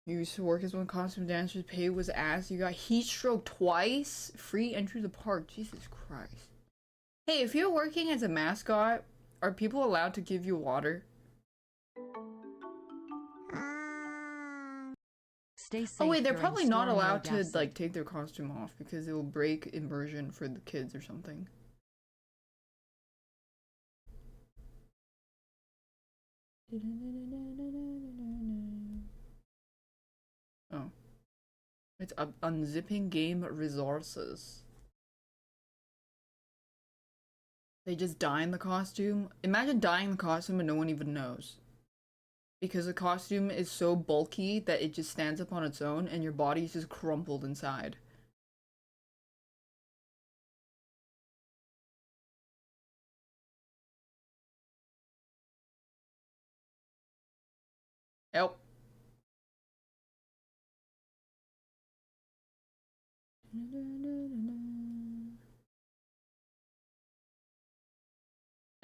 You used to work as one costume dancer's pay was ass. You got heat stroke twice. Free entry to the park. Jesus Christ. Hey, if you're working as a mascot, are people allowed to give you water? Stay safe. Oh wait, they're during probably not storm allowed to Daphne. like take their costume off because it will break immersion for the kids or something. Oh. It's unzipping game resources. They just dye in the costume. Imagine dyeing the costume and no one even knows. Because the costume is so bulky that it just stands up on its own and your body's just crumpled inside. Help.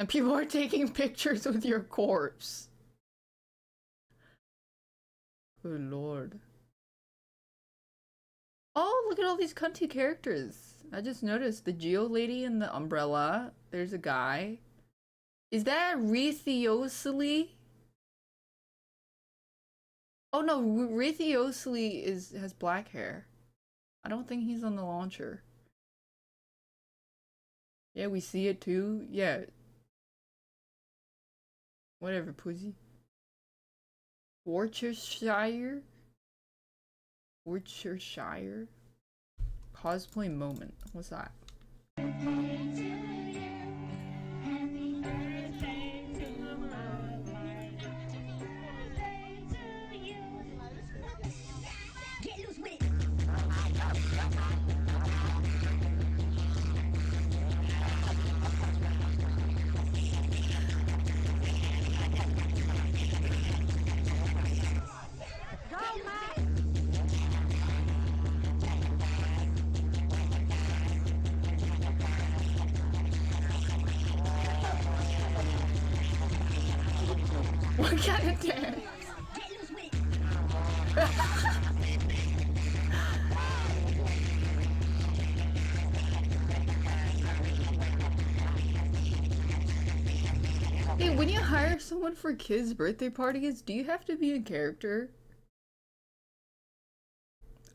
And people are taking pictures with your corpse. Good lord. Oh, look at all these cunty characters. I just noticed the Geo lady in the umbrella. There's a guy. Is that Rethiosely? Oh no, Rethiosely has black hair. I don't think he's on the launcher. Yeah, we see it too. Yeah. Whatever, pussy. Worcestershire? Worcestershire? Cosplay moment. What's that? What kind of dance? Hey, when you hire someone for kids' birthday parties, do you have to be a character?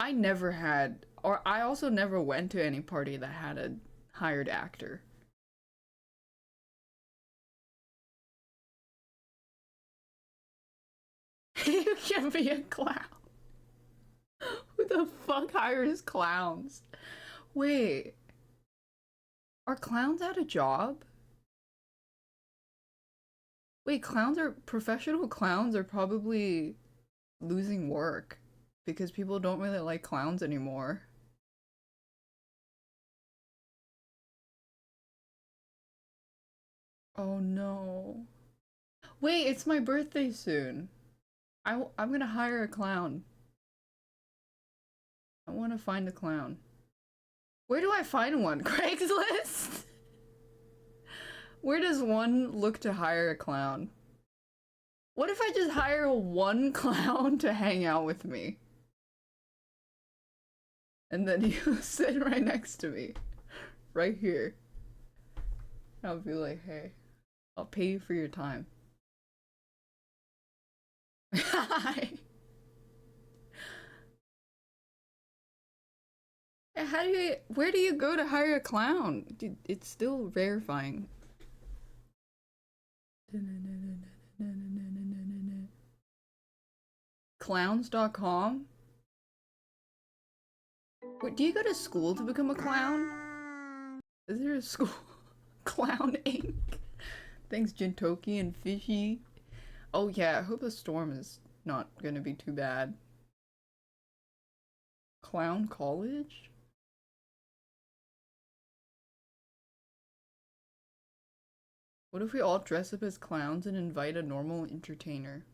I never had, or I also never went to any party that had a hired actor. You can be a clown. Who the fuck hires clowns? Wait, are clowns out of job? Wait, professional clowns are probably losing work because people don't really like clowns anymore. Oh no. Wait, it's my birthday soon. I'm gonna hire a clown. I want to find a clown. Where do I find one? Craigslist? Where does one look to hire a clown? What if I just hire one clown to hang out with me? And then you sit right next to me. Right here. I'll be like, hey, I'll pay you for your time. Hi. Where do you go to hire a clown? Dude, it's still verifying. Clowns.com? Wait, do you go to school to become a clown? Is there a school? Clown Inc. Thanks, Jintoki and Fishy. Oh yeah, I hope the storm is not gonna be too bad. Clown College? What if we all dress up as clowns and invite a normal entertainer?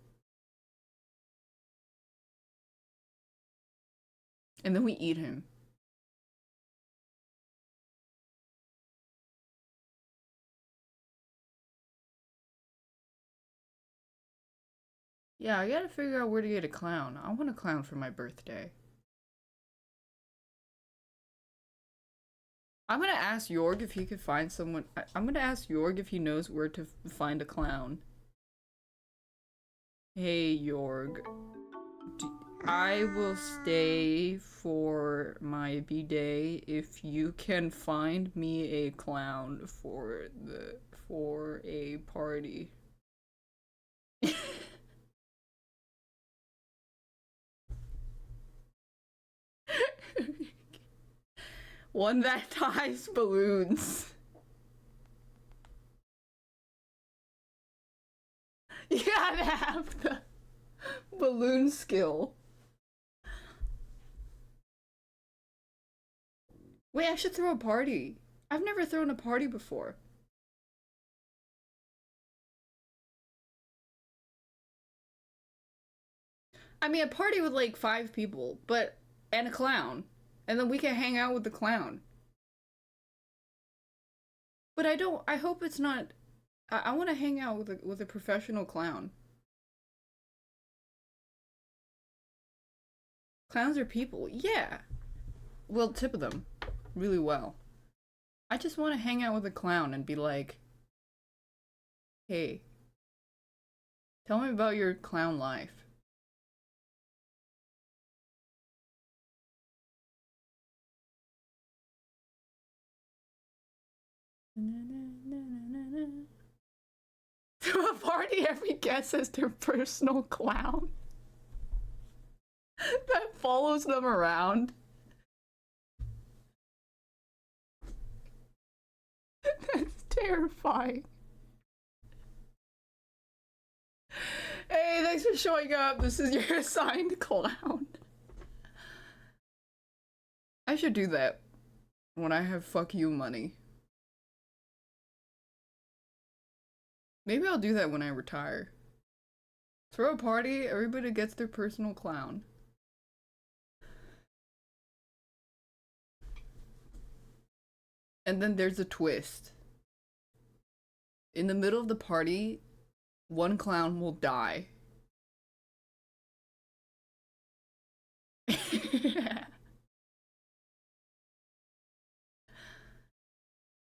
And then we eat him. Yeah, I gotta figure out where to get a clown. I want a clown for my birthday. I'm gonna ask Jorg if he could find someone. I'm gonna ask Jorg if he knows where to find a clown. Hey, Jorg. I will stay for my B-day if you can find me a clown for a party. One that ties balloons. You gotta have the balloon skill. Wait, I should throw a party. I've never thrown a party before. I mean, a party with like 5 people, and a clown. And then we can hang out with the clown. But I hope it's not, I want to hang out with a professional clown. Clowns are people, yeah. We'll tip them really well. I just want to hang out with a clown and be like, hey, tell me about your clown life. To a party, every guest has their personal clown that follows them around. That's terrifying. Hey, thanks for showing up. This is your assigned clown. I should do that when I have fuck you money. Maybe I'll do that when I retire. Throw a party, everybody gets their personal clown. And then there's a twist. In the middle of the party, one clown will die.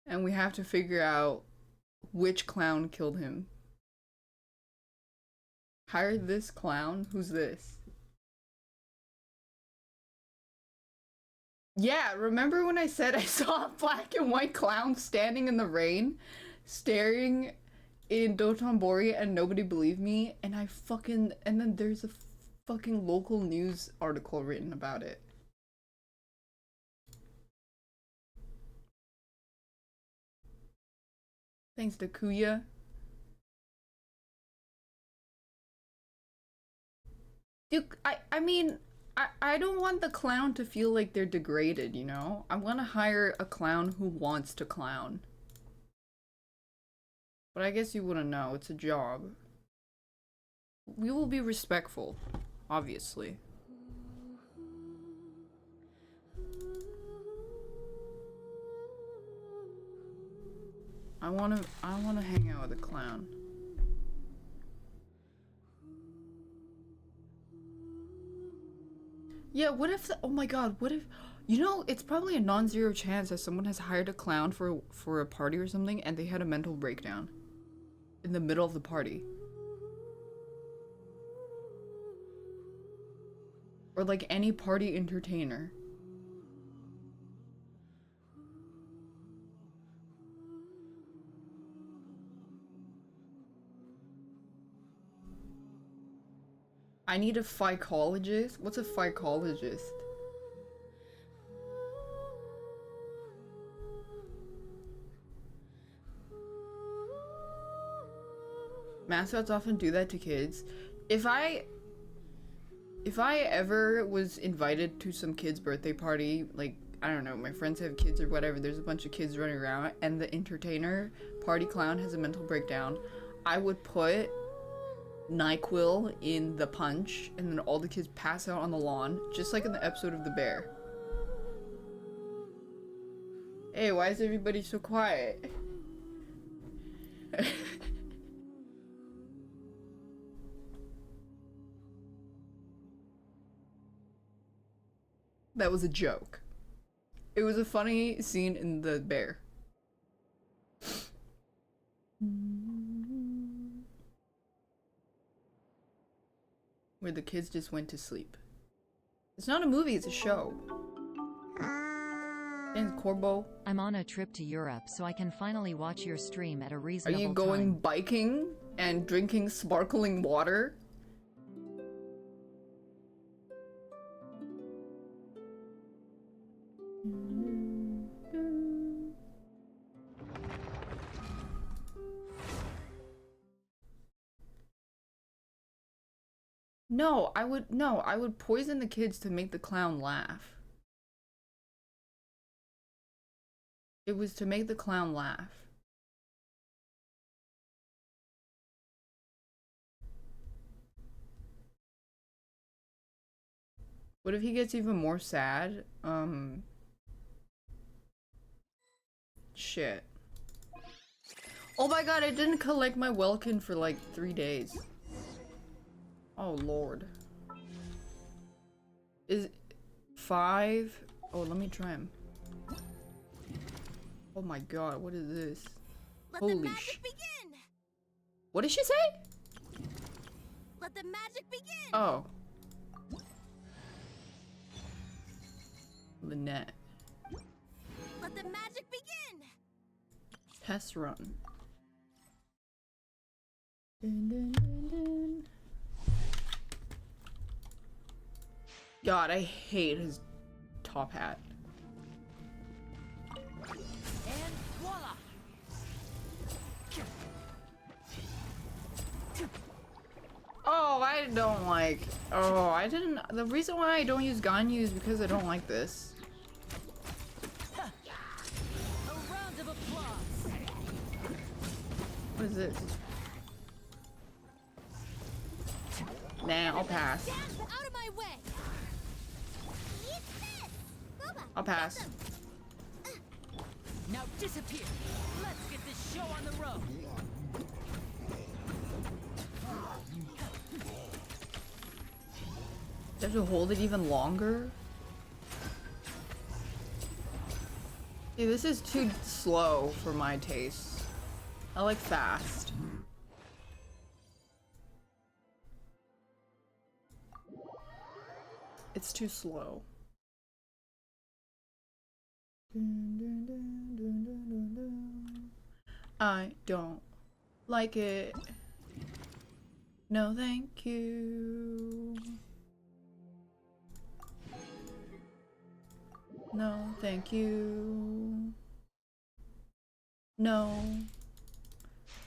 And we have to figure out which clown killed him. Hire this clown? Who's this? Yeah, remember when I said I saw a black and white clown standing in the rain, staring in Dotonbori and nobody believed me? And then there's a fucking local news article written about it. Thanks to Kuya. Dude, I mean, I don't want the clown to feel like they're degraded, you know? I want to hire a clown who wants to clown. But I guess you wouldn't know, it's a job. We will be respectful, obviously. I wanna hang out with a clown. Yeah, what if oh my god, what if you know, it's probably a non-zero chance that someone has hired a clown for a party or something and they had a mental breakdown in the middle of the party. Or like any party entertainer. I need a phycologist? What's a phycologist? Mascots often do that to kids. If I ever was invited to some kid's birthday party, like, I don't know, my friends have kids or whatever, there's a bunch of kids running around, and the entertainer, party clown, has a mental breakdown, I would put NyQuil in the punch, and then all the kids pass out on the lawn, just like in the episode of The Bear. Hey, why is everybody so quiet? That was a joke. It was a funny scene in The Bear. Where the kids just went to sleep. It's not a movie, it's a show. And Corbo. I'm on a trip to Europe, so I can finally watch your stream at a Are reasonable you going time. biking and drinking sparkling water? No, I would poison the kids to make the clown laugh. It was to make the clown laugh. What if he gets even more sad? Shit. Oh my god, I didn't collect my Welkin for like 3 days. Oh lord. Is 5? Oh, let me try him. Oh my god, what is this? Let Holy the magic begin. What did she say? Let the magic begin. Oh. Lynette. Let the magic begin. Test run. Dun, dun, dun, dun. God, I hate his top hat. And voila. Oh, I don't like. Oh, I didn't. The reason why I don't use Ganyu is because I don't like this. A round of applause. What is this? Nah, I'll pass. Daph, out of my way. Eat this. Boba, I'll pass. now disappear. Let's get this show on the road. Do I have to hold it even longer? See, this is too slow for my taste. I like fast. It's too slow. I don't like it. No, thank you. No, thank you. No,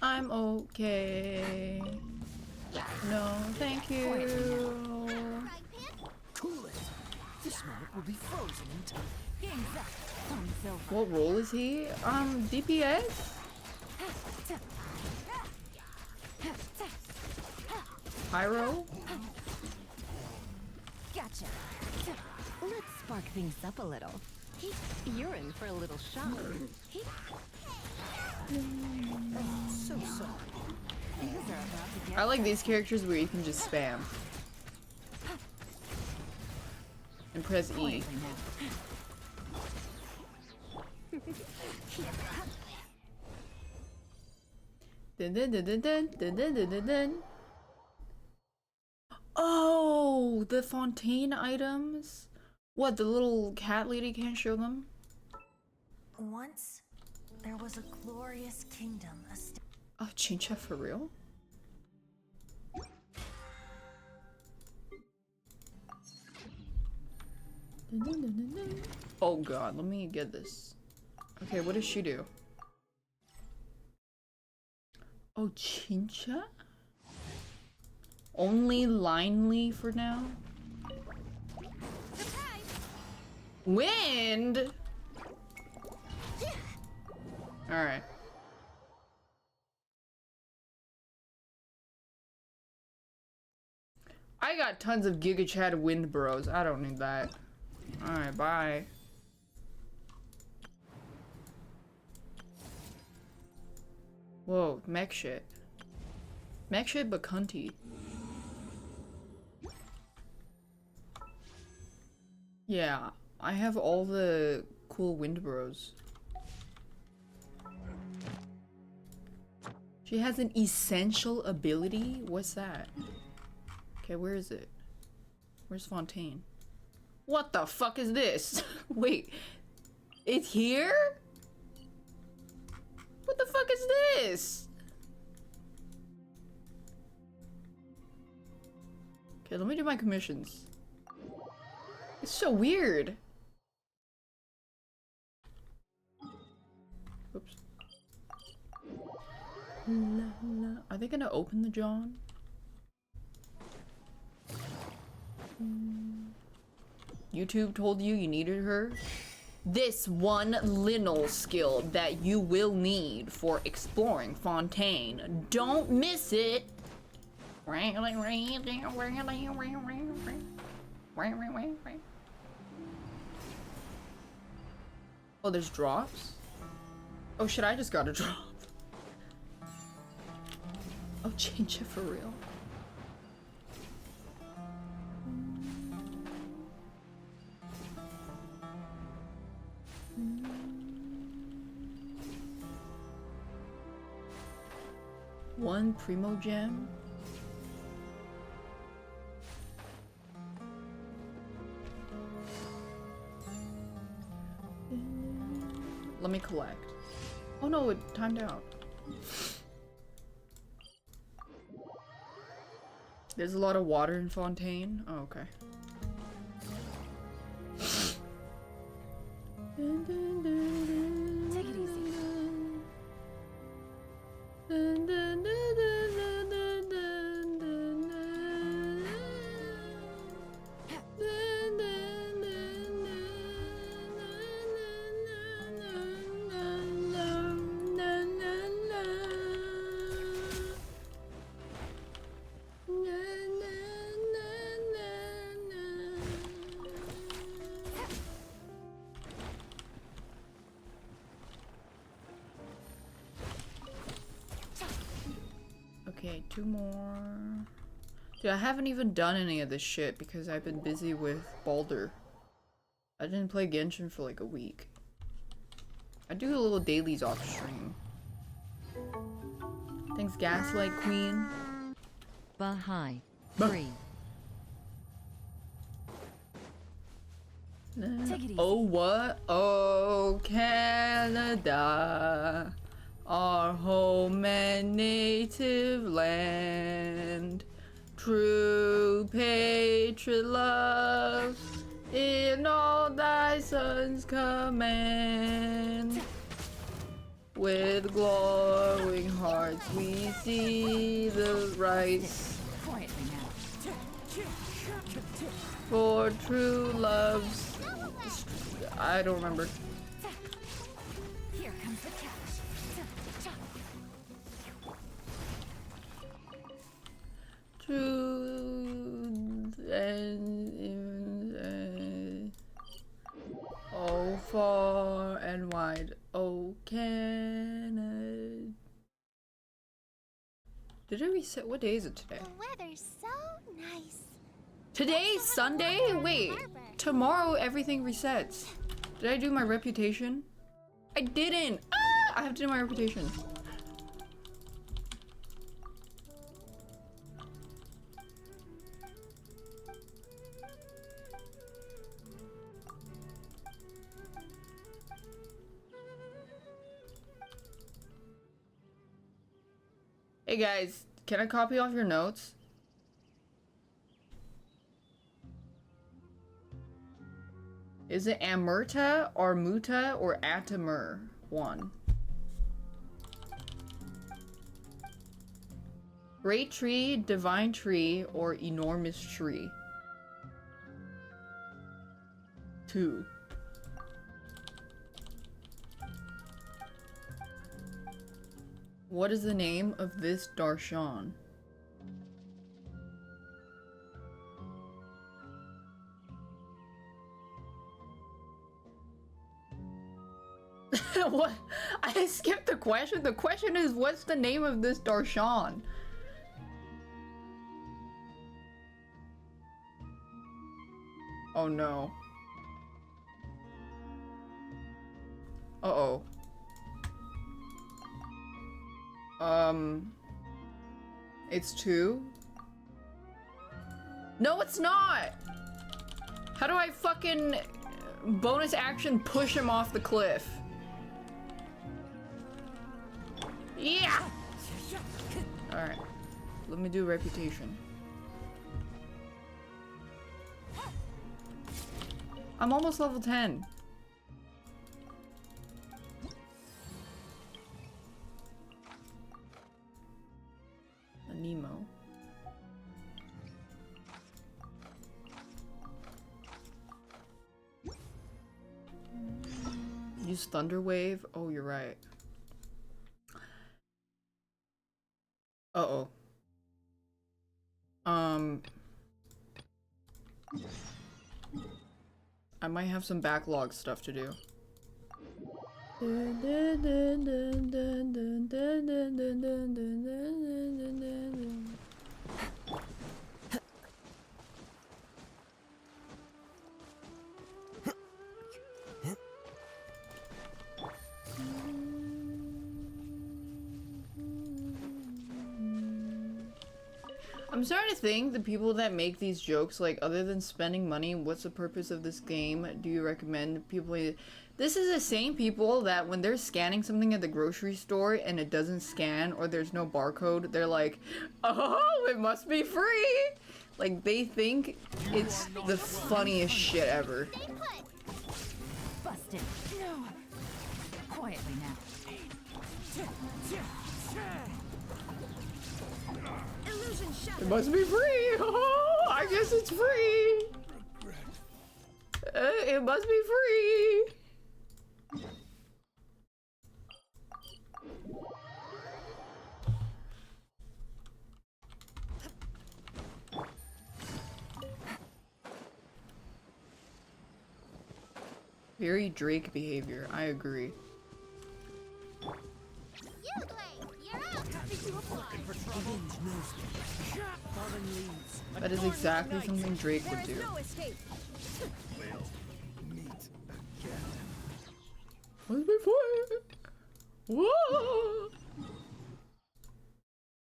I'm okay. No, thank you. Cool it. This moment will be frozen in time. Game's up. Fun's over. What role is he? DPS? Pyro? Gotcha. Let's spark things up a little. You're in for a little shock. So sorry. Things are about to get I like these characters where you can just spam. And press E. Dun, dun, dun, dun, dun, dun, dun, dun, dun, dun. Oh, the Fontaine items? What, the little cat lady can't show them? Once, there was a glorious kingdom. Oh, Chincha for real? Dun, dun, dun, dun, dun. Oh god, let me get this. Okay, what does she do? Oh, Chincha? Only Linely for now? Wind? Alright. I got tons of Giga Chad wind bros. I don't need that. Alright, bye. Whoa, mech shit. Mech shit but cunty. Yeah, I have all the cool wind bros. She has an essential ability? What's that? Okay, where is it? Where's Fontaine? What the fuck is this? Wait, it's here? What the fuck is this? Okay, let me do my commissions. It's so weird. Oops. La, la. Are they gonna open the John? YouTube told you needed her? This one Linnell skill that you will need for exploring Fontaine. Don't miss it! Oh, there's drops? Oh shit, I just got a drop. Oh, change it for real. One Primo Gem. Let me collect. Oh no, it timed out. There's a lot of water in Fontaine. Oh, okay. Take it easy. Okay, two more. Dude, I haven't even done any of this shit because I've been busy with Baldur. I didn't play Genshin for like a week. I do a little dailies off stream. Thanks, Gaslight Queen. Bahai. 3. Take it easy. Oh, what? Oh, Canada, our home and native land. True patriot love in all thy sons' command. With glowing hearts we see the rights Quietly now. for true love's. I don't remember. Here comes the catch. True and oh, far and wide. Oh, Canada. Did it reset? What day is it today? The weather's so nice. Today's Sunday? Wait, tomorrow everything resets. Did I do my reputation? I didn't! Ah! I have to do my reputation. Hey guys, can I copy off your notes? Is it Amurta, or Muta, or Atamur? One. Great tree, divine tree, or enormous tree? 2. What is the name of this darshan? What? I skipped the question. The question is, what's the name of this darshan? Oh no. Uh-oh. It's 2? No, it's not! How do I fucking bonus action push him off the cliff? Yeah! Alright. Let me do reputation. I'm almost level 10. A Nemo. Use Thunder Wave? Oh, you're right. Uh-oh. I might have some backlog stuff to do. I'm starting to think the people that make these jokes, like, other than spending money, what's the purpose of this game? Do you recommend people? This is the same people that when they're scanning something at the grocery store and it doesn't scan or there's no barcode, they're like, oh, it must be free! Like, they think it's the funniest shit ever. Busted. No. Quietly now. Illusion shattered. It must be free! Oh, I guess it's free! It must be free! Very Drake behavior, I agree. You, Drake, you're up. That is exactly something Drake would do. Must be free! Whoa!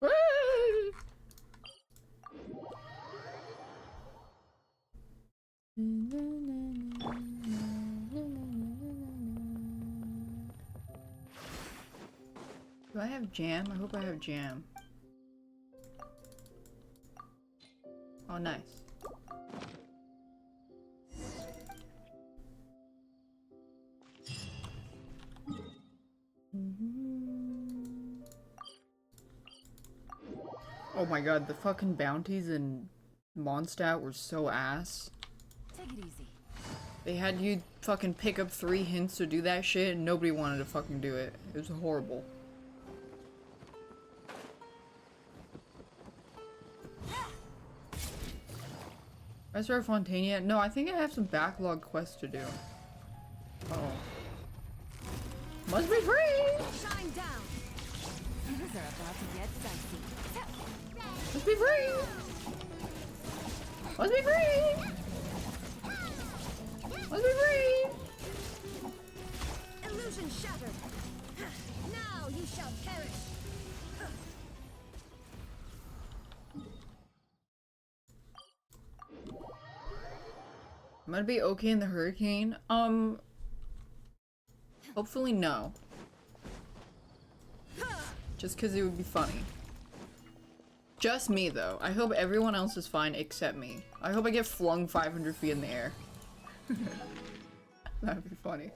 Hey! Do I have jam? I hope I have jam. Oh, nice. Oh my god, the fucking bounties in Mondstadt were so ass. Take it easy. They had you fucking pick up 3 hints to do that shit and nobody wanted to fucking do it. It was horrible. I start Fontaine yet? No, I think I have some backlog quests to do. Oh. Must be free! Shine down. Things are about to get dicey. Must be free! Must be free! Must be free! Illusion shattered. Now you shall perish. I'm gonna be okay in the hurricane. Hopefully no. Just because it would be funny. Just me though. I hope everyone else is fine except me. I hope I get flung 500 feet in the air. That'd be funny.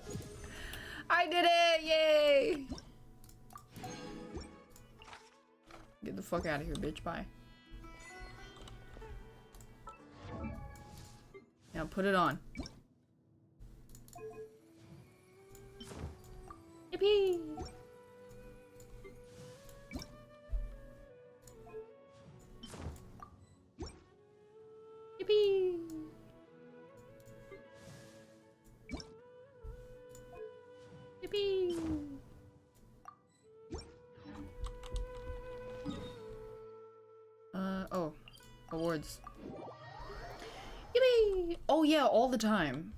I did it! Yay! Get the fuck out of here, bitch. Bye. Now put it on. Yippee! Yippee! Yippee! Oh. Awards. Yippee! Oh yeah, all the time.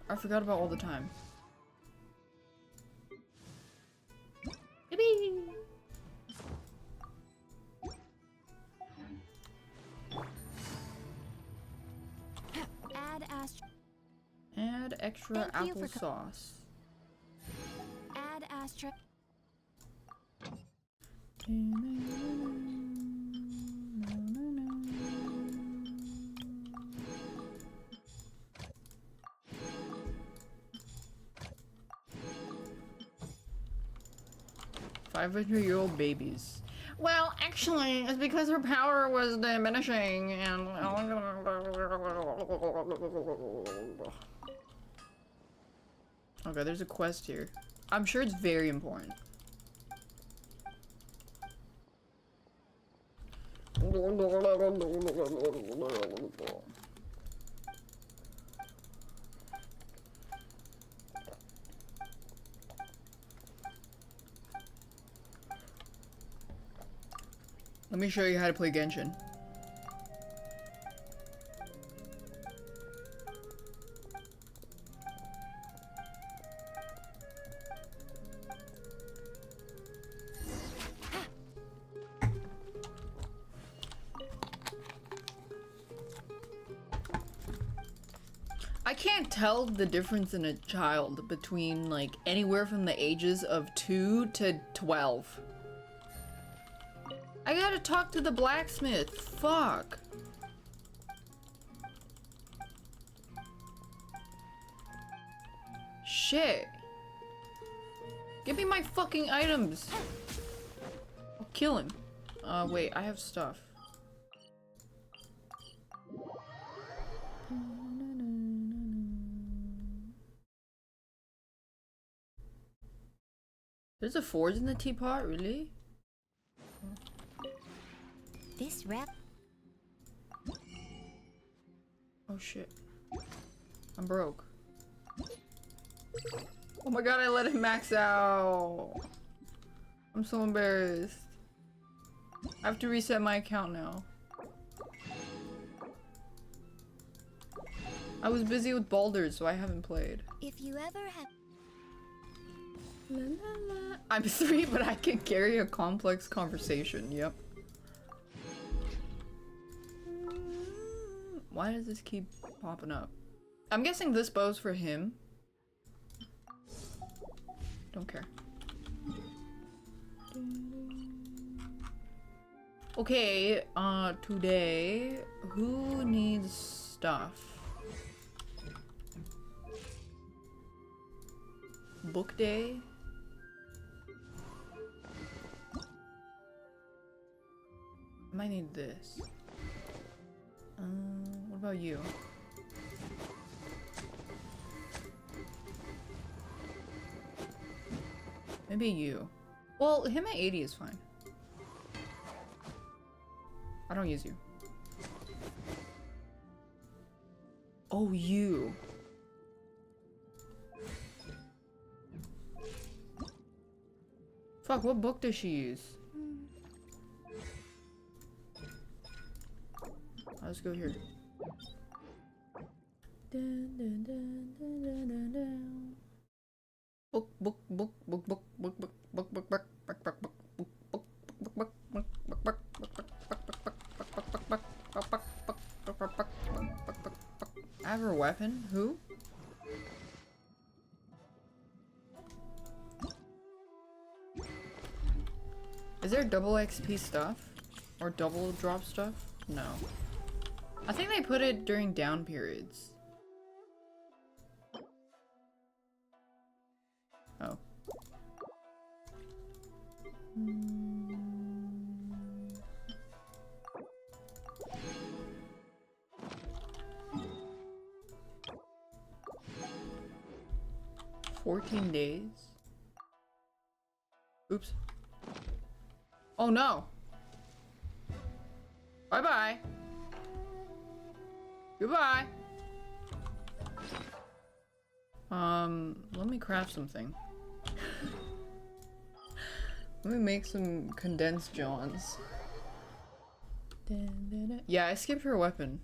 I forgot about all the time. Add extra Thank you for applesauce. Add astra. 500-year-old babies. Well, actually, it's because her power was diminishing and... Okay, there's a quest here. I'm sure it's very important. Let me show you how to play Genshin. I can't tell the difference in a child between like anywhere from the ages of 2 to 12. I gotta talk to the blacksmith. Fuck. Shit. Give me my fucking items. I'll kill him. Wait, I have stuff. There's a forge in the teapot, really? This wrap. Oh shit. I'm broke. Oh my god, I let him max out. I'm so embarrassed. I have to reset my account now. I was busy with Baldur's, so I haven't played. If you ever have. La, la, la. I'm 3, but I can carry a complex conversation. Yep. Why does this keep popping up? I'm guessing this bow's for him. Don't care. Okay, today, who needs stuff? Book day? I might need this. What about you? Maybe you. Well, him at 80 is fine. I don't use you. Oh, you. Fuck, what book does she use? Let's go here. Book. I have her weapon? Who? Is there double XP stuff? Or double drop stuff? No. I think they put it during down periods. Oh. 14 days? Oops. Oh no! Bye-bye! Goodbye! Let me craft something. Let me make some condensed johns. Yeah, I skipped her weapon.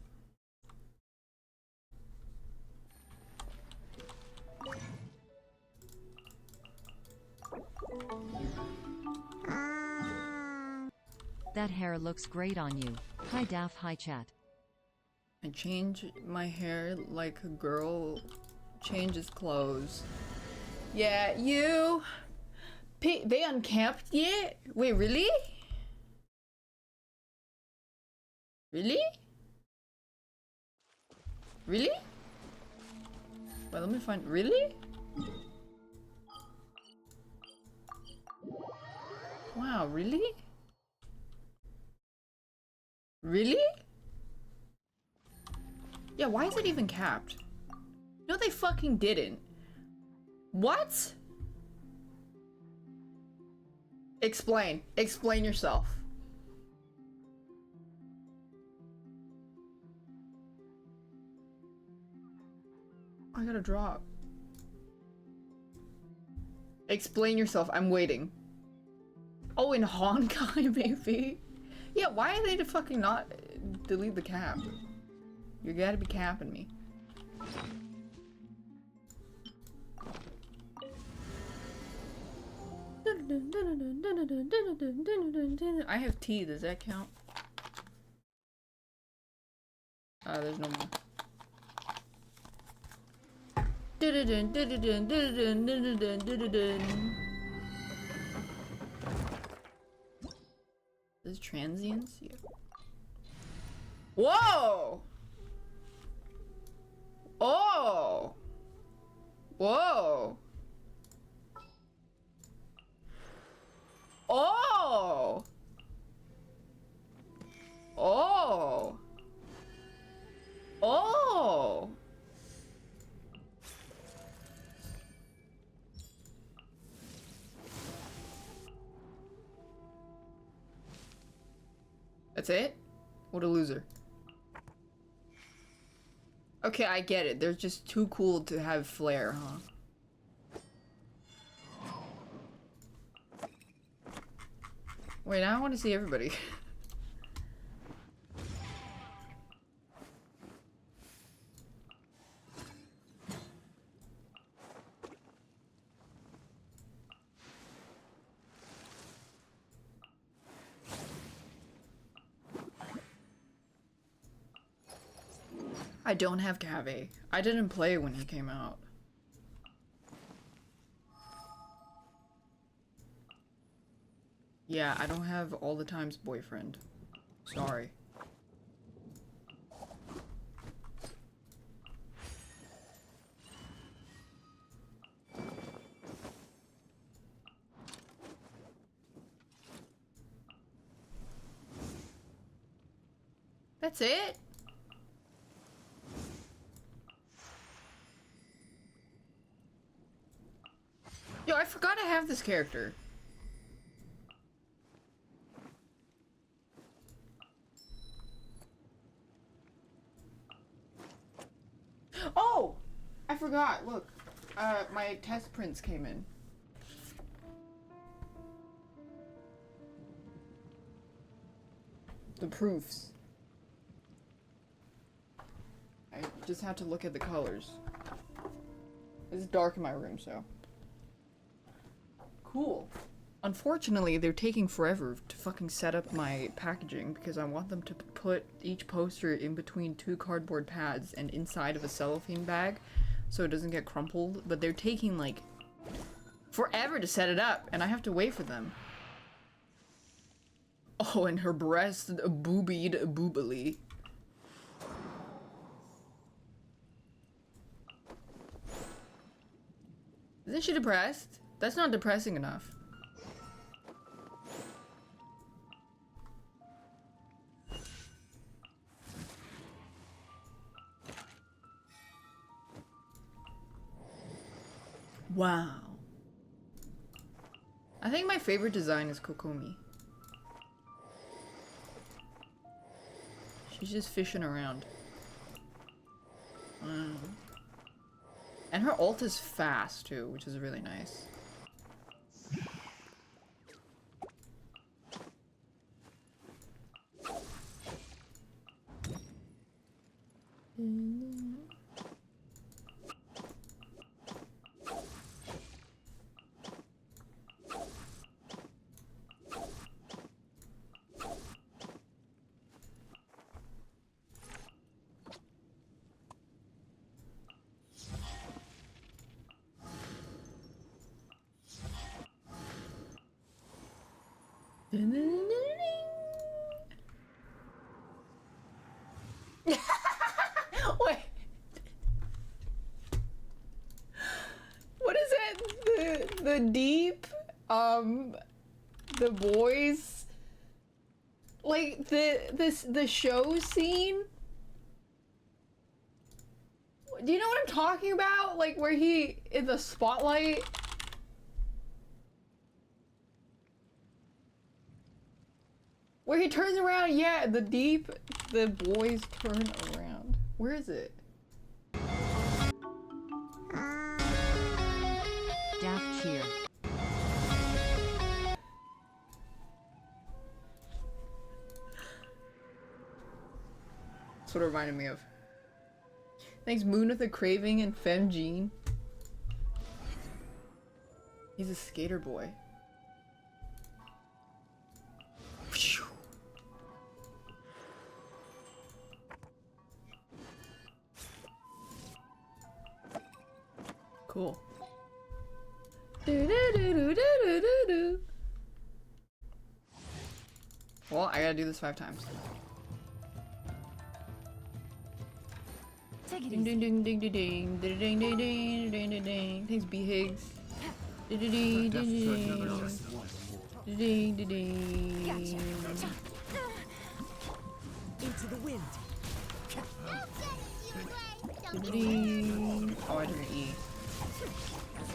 That hair looks great on you. Hi daph, hi chat. I change my hair like a girl changes clothes. Yeah, you. They uncapped yet? Wait, really? Really? Really? Well, let me find. Really? Wow, really? Really? Yeah, why is it even capped? No, they fucking didn't. What? Explain. Explain yourself. I gotta drop. Explain yourself. I'm waiting. Oh, in Honkai, maybe? Yeah, why are they to fucking not delete the cap? You gotta be capping me. I have tea, does that count? There's no more. This transients? Yeah. Whoa! Oh! Whoa! Oh! Oh! Oh! That's it? What a loser. Okay, I get it. They're just too cool to have flair, huh? Wait, now I want to see everybody. I don't have Cave. I didn't play when he came out. Yeah, I don't have all the time's boyfriend. Sorry. That's it? Yo, I forgot I have this character. Oh! I forgot, look. My test prints came in. The proofs. I just had to look at the colors. It's dark in my room, so. Cool. Unfortunately, they're taking forever to fucking set up my packaging because I want them to put each poster in between 2 cardboard pads and inside of a cellophane bag so it doesn't get crumpled, but they're taking like forever to set it up and I have to wait for them. Oh, and her breast boobied boobily. Isn't she depressed? That's not depressing enough. Wow. I think my favorite design is Kokomi. She's just fishing around. And her ult is fast too, which is really nice. Wait. What is it? The deep, the boys, like the show scene. Do you know what I'm talking about? Like where he in the spotlight. Where he turns around, yeah, the boys turn around. Where is it? Daph cheer. That's what it reminded me of. Thanks Moon with a Craving and Femjean. He's a skater boy. Cool. Well, I gotta do this 5 times. Take it Ding easy. ding ding ding ding ding ding ding ding ding ding ding. Thanks B Higgs. Ding ding ding ding ding ding ding. Into the wind. No getting you, Dwayne. Don't Oh, I took an E.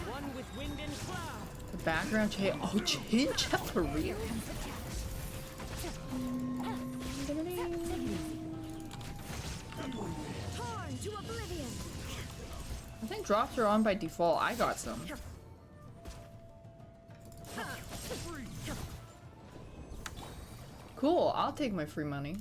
One with wind and cloud. The background change. Oh, Chincha for real. Torn to oblivion. I think drops are on by default. I got some. Cool. I'll take my free money.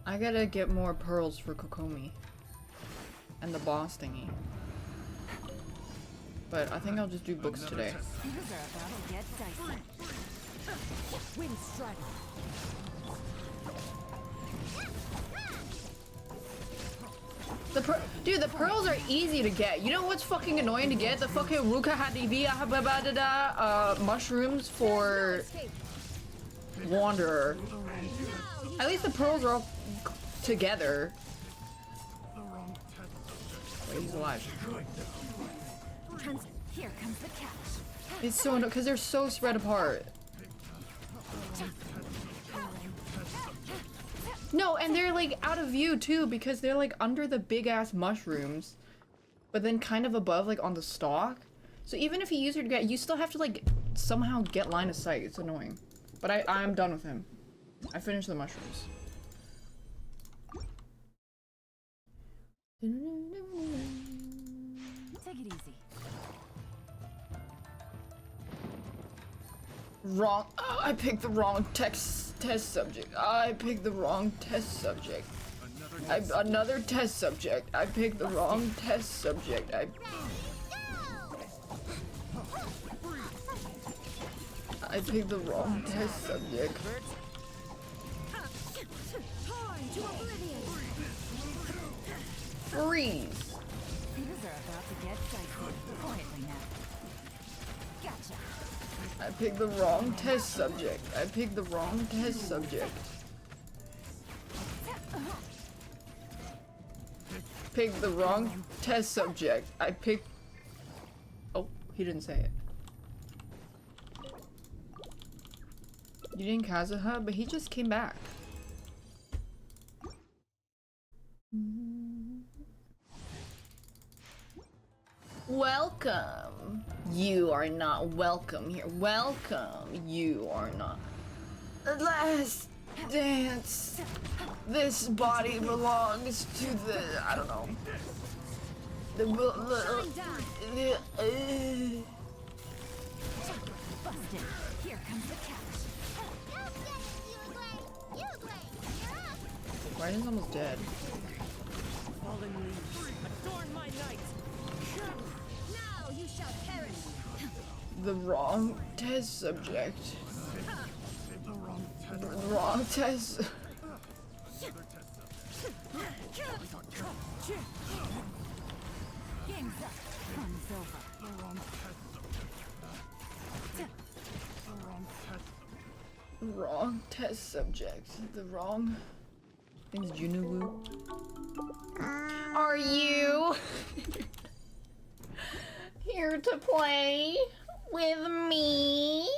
I gotta get more pearls for Kokomi and the boss thingy. But I think I'll just do books today. Things are about to get dicey. Wind strider. Dude, the pearls are easy to get. You know what's fucking annoying to get? The fucking Ruka Hadivia mushrooms for Wanderer. At least the pearls are all together. Wait, he's alive. Here comes the catch. It's so because they're so spread apart. No, and they're like out of view too because they're like under the big ass mushrooms, but then kind of above like on the stalk. So even if he used her to get, you still have to like somehow get line of sight. It's annoying. But I'm done with him. I finished the mushrooms. Take it easy. Wrong. Oh, I picked the wrong test subject. I picked the wrong test subject. Another test subject. I picked the wrong test subject. I picked the wrong test subject. Torn to oblivion. Freeze. Things are about to get dicey. Quietly now. Gotcha. I picked the wrong test subject. I picked the wrong test subject. Picked the wrong test subject. I picked. Oh, he didn't say it. You didn't Kazuha, but he just came back. Welcome. You are not welcome here. Welcome. You are not. Last dance. This body belongs to the. I don't know. The. Busted. Here comes the catch. No getting you, Dwayne. You're up. Ryan's almost dead. Fallen leaves. Adorn my night. Now you shall perish. The wrong test subject. The wrong test. Game's up. Fun's over. Wrong test subject. The wrong. Things Junubu. Are you here to play with me?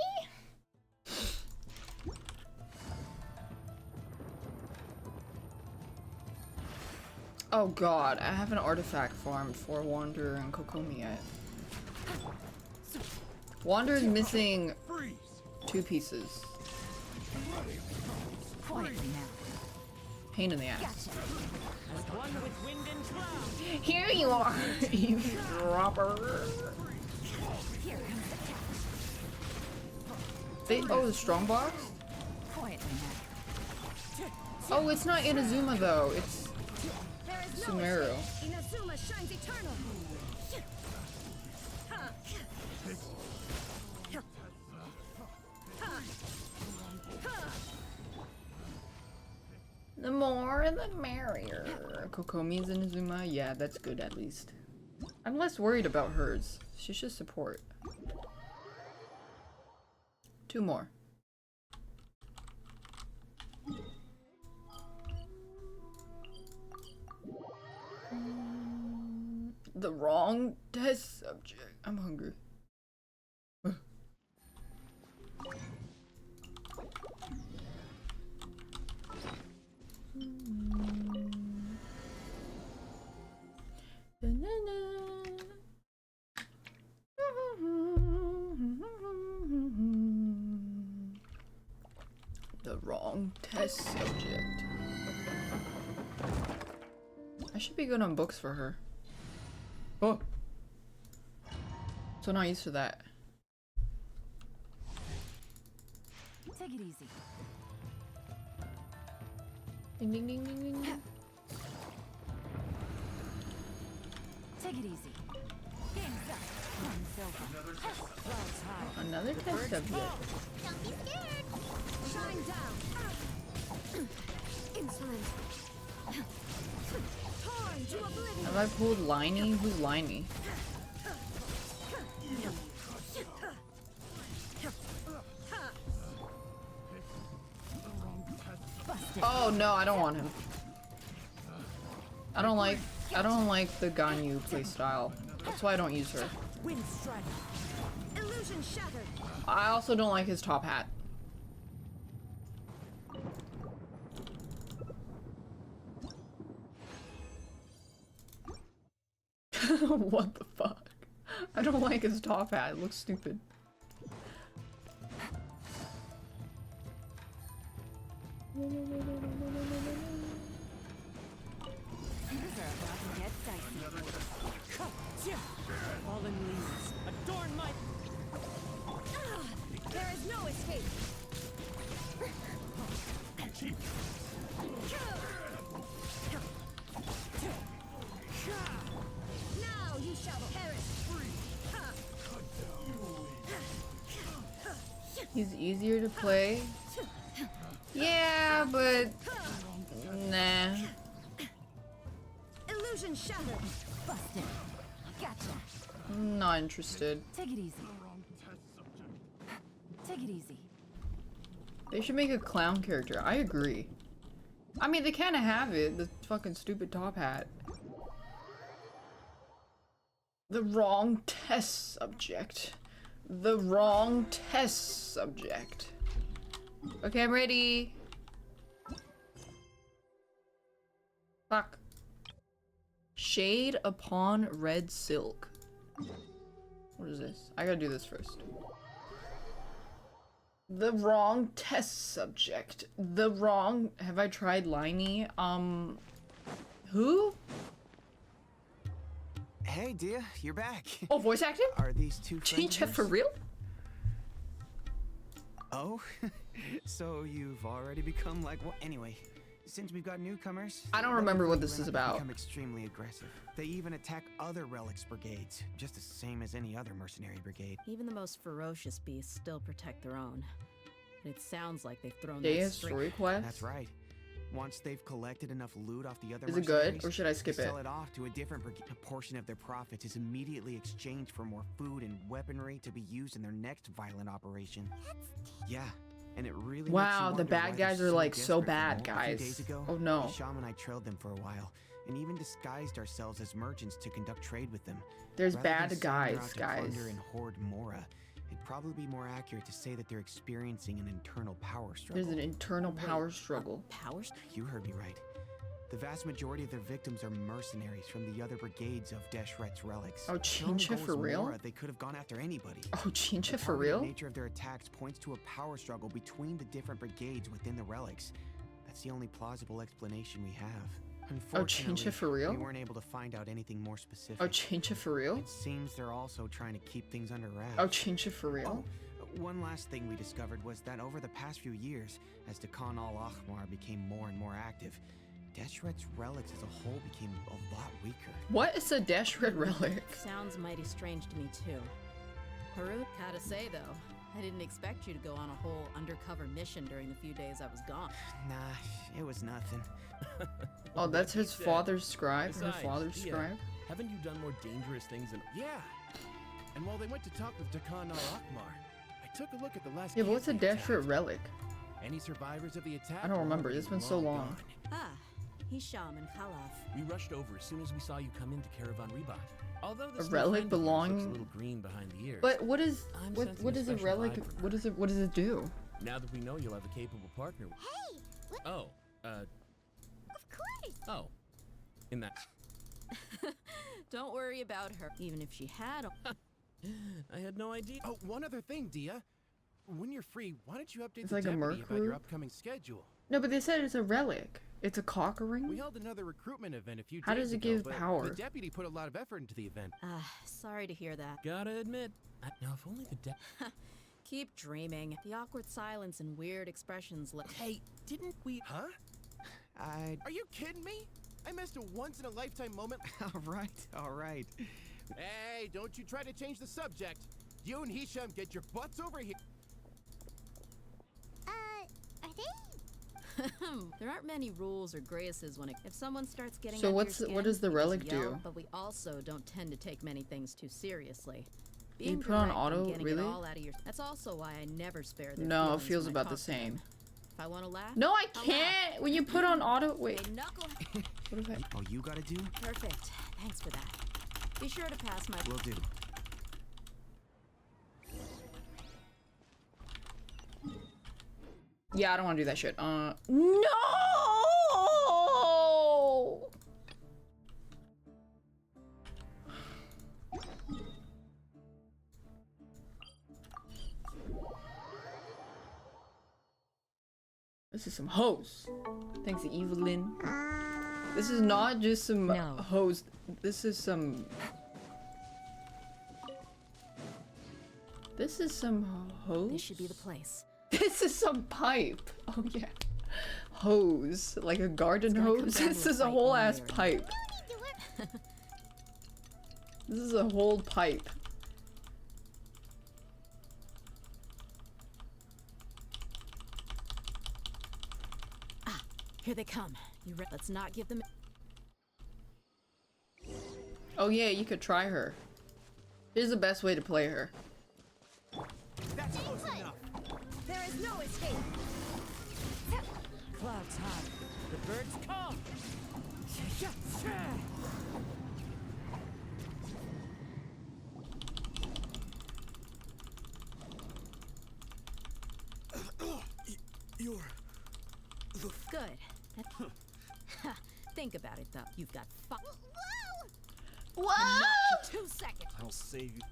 Oh god, I haven't artifact farmed for Wanderer and Kokomi yet. Wanderer's missing 2 pieces. Quietly now. Pain in the ass. One with wind and cloud. Here you are, you dropper. Here comes the catch. Oh, the strong box? Quietly now. Oh, it's not Inazuma though, it's There is no Sumeru. escape. Inazuma shines eternal. The more the merrier. Kokomi's Inazuma? Yeah, that's good at least. I'm less worried about hers. She's just support. 2 more. The wrong test subject. I'm hungry. The wrong test subject. I should be good on books for her. Oh! So not used to that. Take it easy. Ding ding ding ding ding. Take it easy. Game's up. Fun's over. Clouds high. Another test subject. Don't be scared. Shine down. Insolent. Torn to oblivion. Have I pulled Liney? Who's Liney? Oh no, I don't want him. I don't like the Ganyu playstyle. That's why I don't use her. Wind strike. Illusion shattered. I also don't like his top hat. What the fuck? I don't like his top hat. It looks stupid. Things are about to get dicey. Fallen leaves. Adorn my... There is no escape. Now you shall perish. He's easier to play. Yeah, but nah. Illusion shattered. Busted. Gotcha. I'm not interested. Take it easy. Take it easy. They should make a clown character. I agree. I mean, they kind of have it. The fucking stupid top hat. The wrong test subject. The wrong test subject. Okay, I'm ready. Fuck. Shade upon red silk. What is this? I gotta do this first. The wrong test subject. The wrong... Have I tried Liney? Who? Hey, Dia, you're back. Oh, voice acting? Are these two friends Change of it for yours? real? Oh, so you've already become like... Well, anyway, since we've got newcomers... I don't let me remember what fill this you is in. They about. become extremely aggressive. They even attack other relics brigades, just the same as any other mercenary brigade. Even the most ferocious beasts still protect their own. And it sounds like they've thrown They that have string. story quest? That's right. Once they've collected enough loot off the other Is it good, mercenaries, or should I skip they it? sell it off to a different brigade. A portion of their profits is immediately exchanged for more food and weaponry to be used in their next violent operation. Yeah, and it really makes Wow, you the wonder bad why guys they're are, like, so desperate for bad, more. A few guys. days ago, Oh, no. Hisham and I trailed them for a while, and even disguised ourselves as merchants to conduct trade with them. There's Rather than bad saying they're guys, out to guys. plunder and hoard Mora, it'd probably be more accurate to say that they're experiencing an internal power struggle. There's an internal power struggle. Power? You heard me right. The vast majority of their victims are mercenaries from the other brigades of Deshret's relics. Oh, Their own Chincha goal for is real? Mora, they could have gone after anybody. Oh, Chincha The for targeted real? nature of their attacks points to a power struggle between the different brigades within the relics. That's the only plausible explanation we have. Unfortunately, Chincha for real? we weren't able to find out anything more specific. Oh, Chincha for real? It seems they're also trying to keep things under wraps. Oh, Chincha for real? One last thing we discovered was that over the past few years, as Dakan al-Ahmar became more and more active, Deshret's relics as a whole became a lot weaker. What is a Deshret relic? Sounds mighty strange to me too. Harut, gotta say though, I didn't expect you to go on a whole undercover mission during the few days I was gone. Nah, it was nothing. Oh, that's his father's scribe? Her Besides, father's Dia, scribe? Haven't you done more dangerous things than... Yeah! And while they went to talk with Dakan al-Ahmar, I took a look at the last... Yeah, but what's a camp they Deshret attacked. relic? Any survivors of the attack? I don't were remember. already It's been so long. gone. Ah, Hisham and Khalaf. We rushed over as soon as we saw you come into Caravan Reebok. Although A this new relic friend of yours belonging- looks a little green behind the ears. But what is I'm what sensing what a is a special relic? vibe from What her. is it? What does it do? Now that we know you'll have a capable partner. Hey! What? Oh, Of course! oh. In that... Don't worry about her, even if she had. I had no idea. Oh, one other thing, Dia. When you're free, why don't you update It's the like a deputy merc about your group? upcoming schedule? No, but they said it's a relic. It's a cock ring. We held another recruitment event a few How days does it ago, give but power? The deputy put a lot of effort into the event. Sorry to hear that. Gotta admit, now if only the Keep dreaming. The awkward silence and weird expressions. Hey, didn't we... Huh? I'd... Are you kidding me? I missed a once-in-a-lifetime moment. All right. Hey, don't you try to change the subject. You and Hisham get your butts over here. Are they? There aren't many rules or graces when if someone starts getting So under what's your the- what skin, does the we relic just yell, do? But we also don't tend to take many things too seriously. You Being put on direct and auto? getting Really? It all out of your, that's also why I never spare their No, it feelings feels when I about the talk to them. same. If I want to laugh, No, I I'll can't. laugh. When you put on auto, wait. Hey, knuckle. What if I? All you gotta do? Perfect. Thanks for that. Be sure to pass my. Will do. Yeah, I don't want to do that shit. No! This is some hose. Thanks, Evelyn. This is not just some No. hose. This is some. This is some hose. This should be the place. This is some pipe. Oh yeah. Hose. Like a garden gonna come hose. down This to a is a fight whole one ass way or pipe. This is a whole pipe. Here they come. You let's not give them. Oh yeah, you could try her. Here's the best way to play her. That's close enough. There is no escape! Cloud's hot. The birds come. You're Good. Think about it though. You've got Whoa! What? 2 seconds. I'll save you.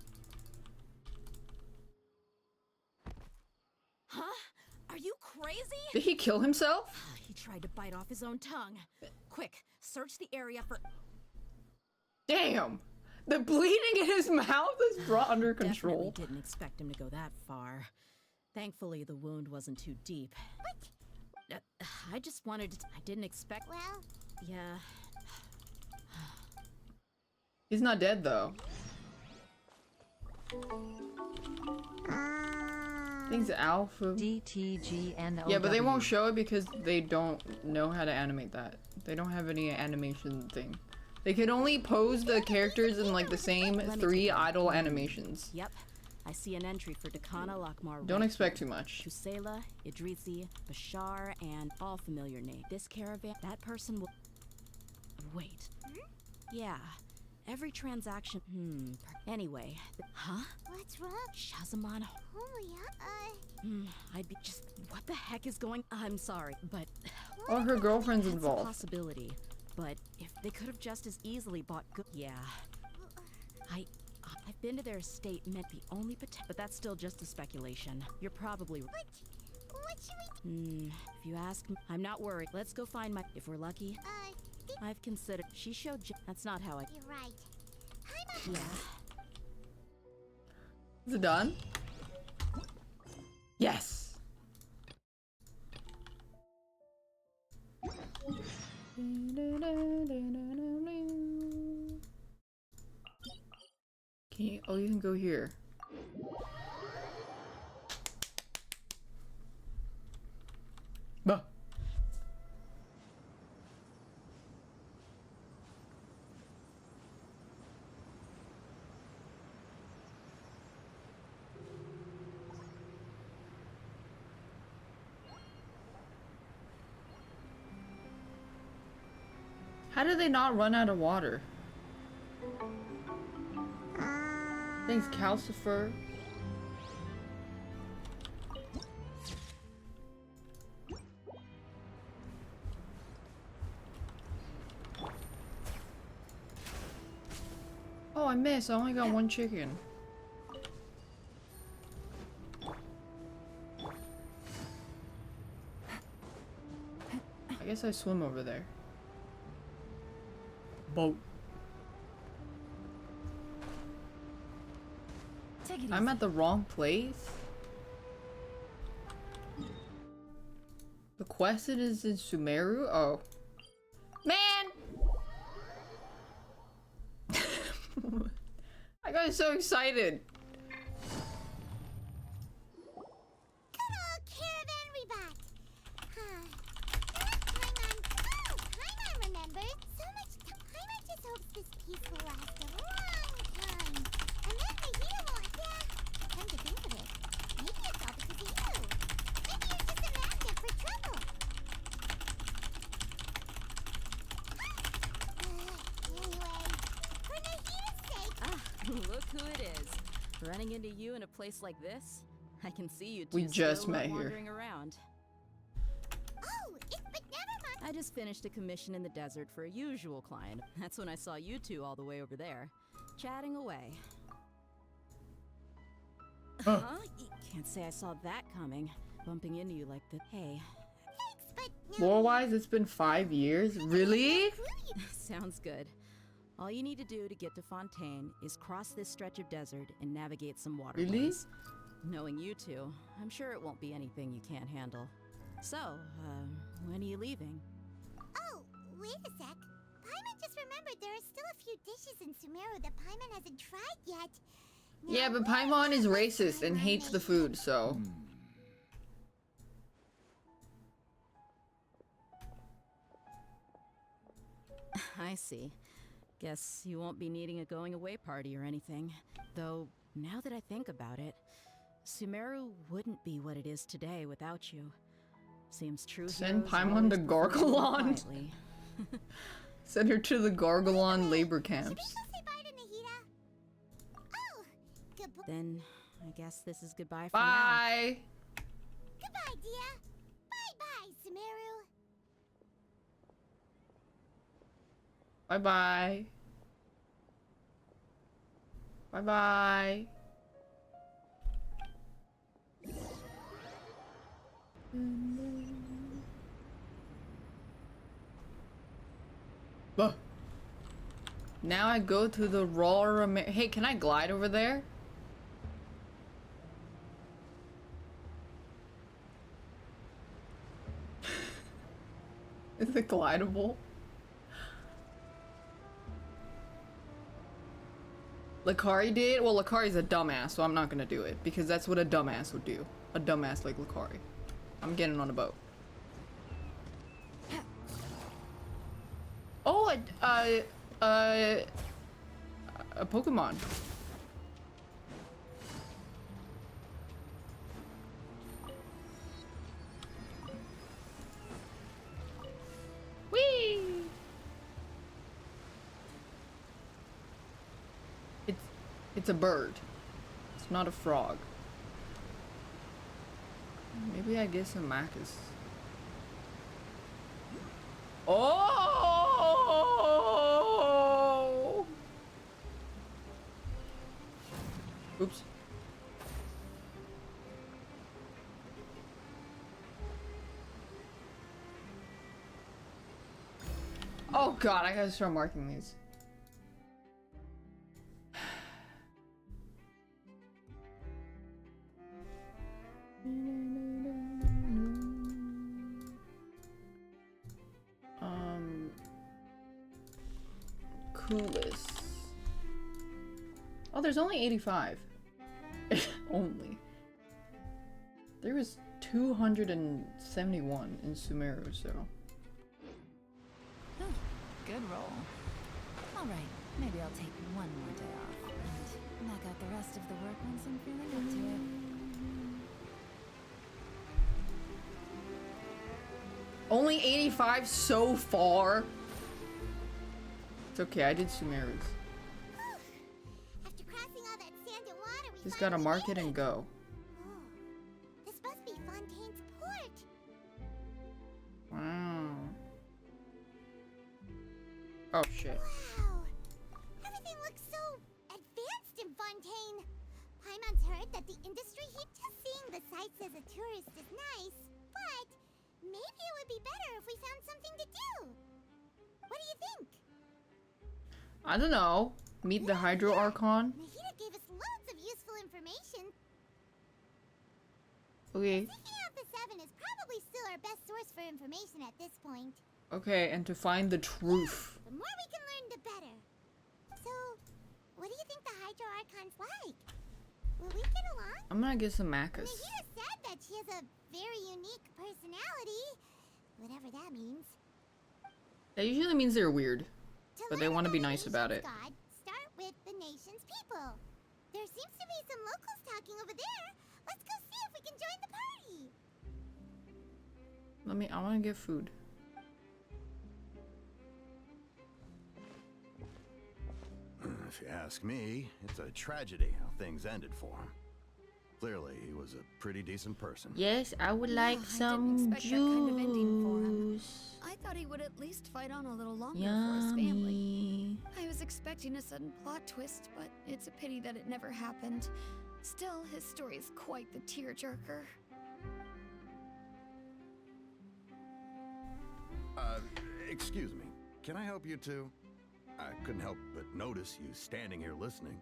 Huh? Are you crazy? Did he kill himself? He tried to bite off his own tongue. Quick, search the area for. Damn. The bleeding in his mouth is brought under control. Definitely didn't expect him to go that far. Thankfully, the wound wasn't too deep. What? I just wanted to. I didn't expect. Well, Yeah. He's not dead though. Things alpha. DTGNOW. Yeah, but they won't show it because they don't know how to animate that. They don't have any animation thing. They can only pose the characters in like the same 3 idle animations. Yep. I see an entry for Dakana Lakmar. Don't expect too much. Tusela, Idrisi, Bashar, and all familiar names. This caravan, that person will... Wait. Yeah. Every transaction... Anyway. Huh? What's wrong? Shazamon... Oh, yeah? I'd be just... What the heck is going... I'm sorry, but... Oh, her girlfriend's That's a involved. possibility. But if they could have just as easily bought good... Yeah. I've been to their estate, meant the only potential... But that's still just a speculation. You're probably... What should we... If you ask me... I'm not worried. Let's go find my... If we're lucky... I've considered... She showed... That's not how I... You're right. Yeah. Is it done? Yes! Can you... Oh, you can go here. Bah. How did they not run out of water? Thanks, Calcifer. Oh, I missed. I only got 1 chicken. I guess I swim over there. Boat. I'm at the wrong place? The quest is in Sumeru? Oh. Man! I got so excited. Good old caravan rebat. Paimon remembered. So much time. Paimon just hopes this peace will last a long time. And then the hero will... Yeah, come to think of it, maybe it's all because of you. Maybe you're just a magnet for trouble. Anyway, for Nahira's sake... Look who it is. Running into you in a place like this? I can see you two We just still met here. wandering around. Oh, but never mind. I just finished a commission in the desert for a usual client. That's when I saw you two all the way over there, chatting away. Huh? Can't say I saw that coming. Bumping into you like this. Hey. Thanks, but now... Lore-wise, it's been 5 years? Really? Sounds good. All you need to do to get to Fontaine is cross this stretch of desert and navigate some waterways. Really? Knowing you two, I'm sure it won't be anything you can't handle. So, when are you leaving? Oh, wait a sec. Paimon just remembered there are still a few dishes in Sumeru that Paimon hasn't tried yet. Yeah, Now, but what Paimon is the racist and Paimon hates the made? food, so... I see. Guess you won't be needing a going away party or anything. Though, now that I think about it, Sumeru wouldn't be what it is today without you. Seems true. Send heroes Paimon always to prefer to live Gargalon. quietly. Send her to the Gargalon labor Should we camps. go say bye to Nahida? Oh, good boy. Then, I guess this is goodbye for now. Bye! Goodbye, Dia. Bye-bye, Sumeru. Bye-bye. Bye-bye. Bah. Now I go to the raw Hey, can I glide over there? Is it glidable? Lakari did? Well, Lakari's a dumbass, so I'm not gonna do it, because that's what a dumbass would do. a dumbass like Lucari. I'm getting on a boat. Oh, a Pokemon. Whee! It's a bird. It's not a frog. Maybe I guess a Marcus. Oh! Oops. Oh god, I gotta start marking these. Coolest. Oh, there's only 85. Only. There was 271 in Sumeru, so. Good roll. Alright, maybe I'll take one more day off and knock out the rest of the work once I'm feeling up to it. Only 85 so far? It's okay, I did Sumeru's. After crossing all that sand and water, we Just gotta mark it and go. Oh, this must be Fontaine's port. Wow. Oh shit. Wow. Everything looks so advanced in Fontaine. Paimon's heard that the industry just seeing the sights as a tourist is nice, but maybe it would be better if we found something to do. What do you think? I don't know. Meet the Hydro Archon. Nahida gave us loads of useful information. Okay. Seeking out the Seven is probably still our best source for information at this point. Okay, and to find the truth. The more we can learn, the better. So, what do you think the Hydro Archon's like? Will we get along? I'm gonna get some Macas. Nahida said that she has a very unique personality. Whatever that means. That usually means they're weird. To But they learn want to be about a nice about it. nation's God, start with the nation's people. There seems to be some locals talking over there. Let's go see if we can join the party. I wanna get food. If you ask me, it's a tragedy how things ended for him. Clearly, he was a pretty decent person. Yes, I would like I didn't some expect that kind of ending for him. juice. I thought he would at least fight on a little longer for his family. Yummy. I was expecting a sudden plot twist, but it's a pity that it never happened. Still, his story is quite the tearjerker. Excuse me. Can I help you too? I couldn't help but notice you standing here listening.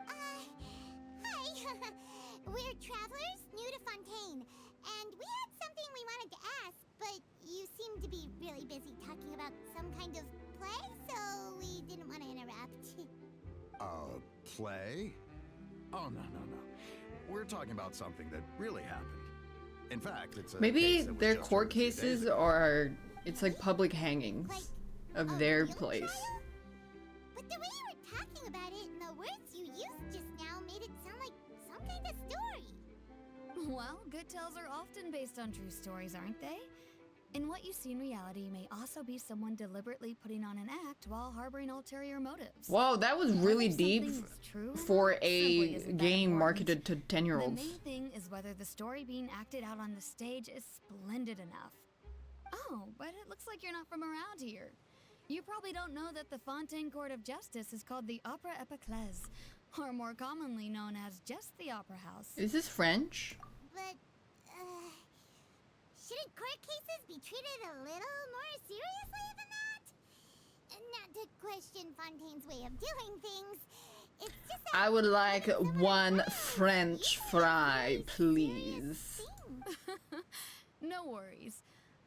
Hi. We're travelers new to Fontaine, and we had something we wanted to ask, but you seem to be really busy talking about some kind of play, so we didn't want to interrupt. Play? Oh, no. We're talking about something that really happened. In fact, it's a Maybe case that was their just court heard a few days cases ago. are, it's like public hangings of a their real place. trial? But the way you were talking about it and the words you used just now made it sound like some kind of story. Well, good tales are often based on true stories, aren't they? And what you see in reality may also be someone deliberately putting on an act while harboring ulterior motives. Whoa, that was really Whether deep something is true for simply a isn't that game important. marketed to The 10-year-olds. main thing is whether the story being acted out on the stage is splendid enough. Oh, but it looks like you're not from around here. You probably don't know that the Fontaine Court of Justice is called the Opera Epiclese, or more commonly known as just the Opera House. Is this French? But, shouldn't court cases be treated a little more seriously than that? Not to question Fontaine's way of doing things. It's just that I would like some of the one trials French usually fry, have very serious please. things. No worries.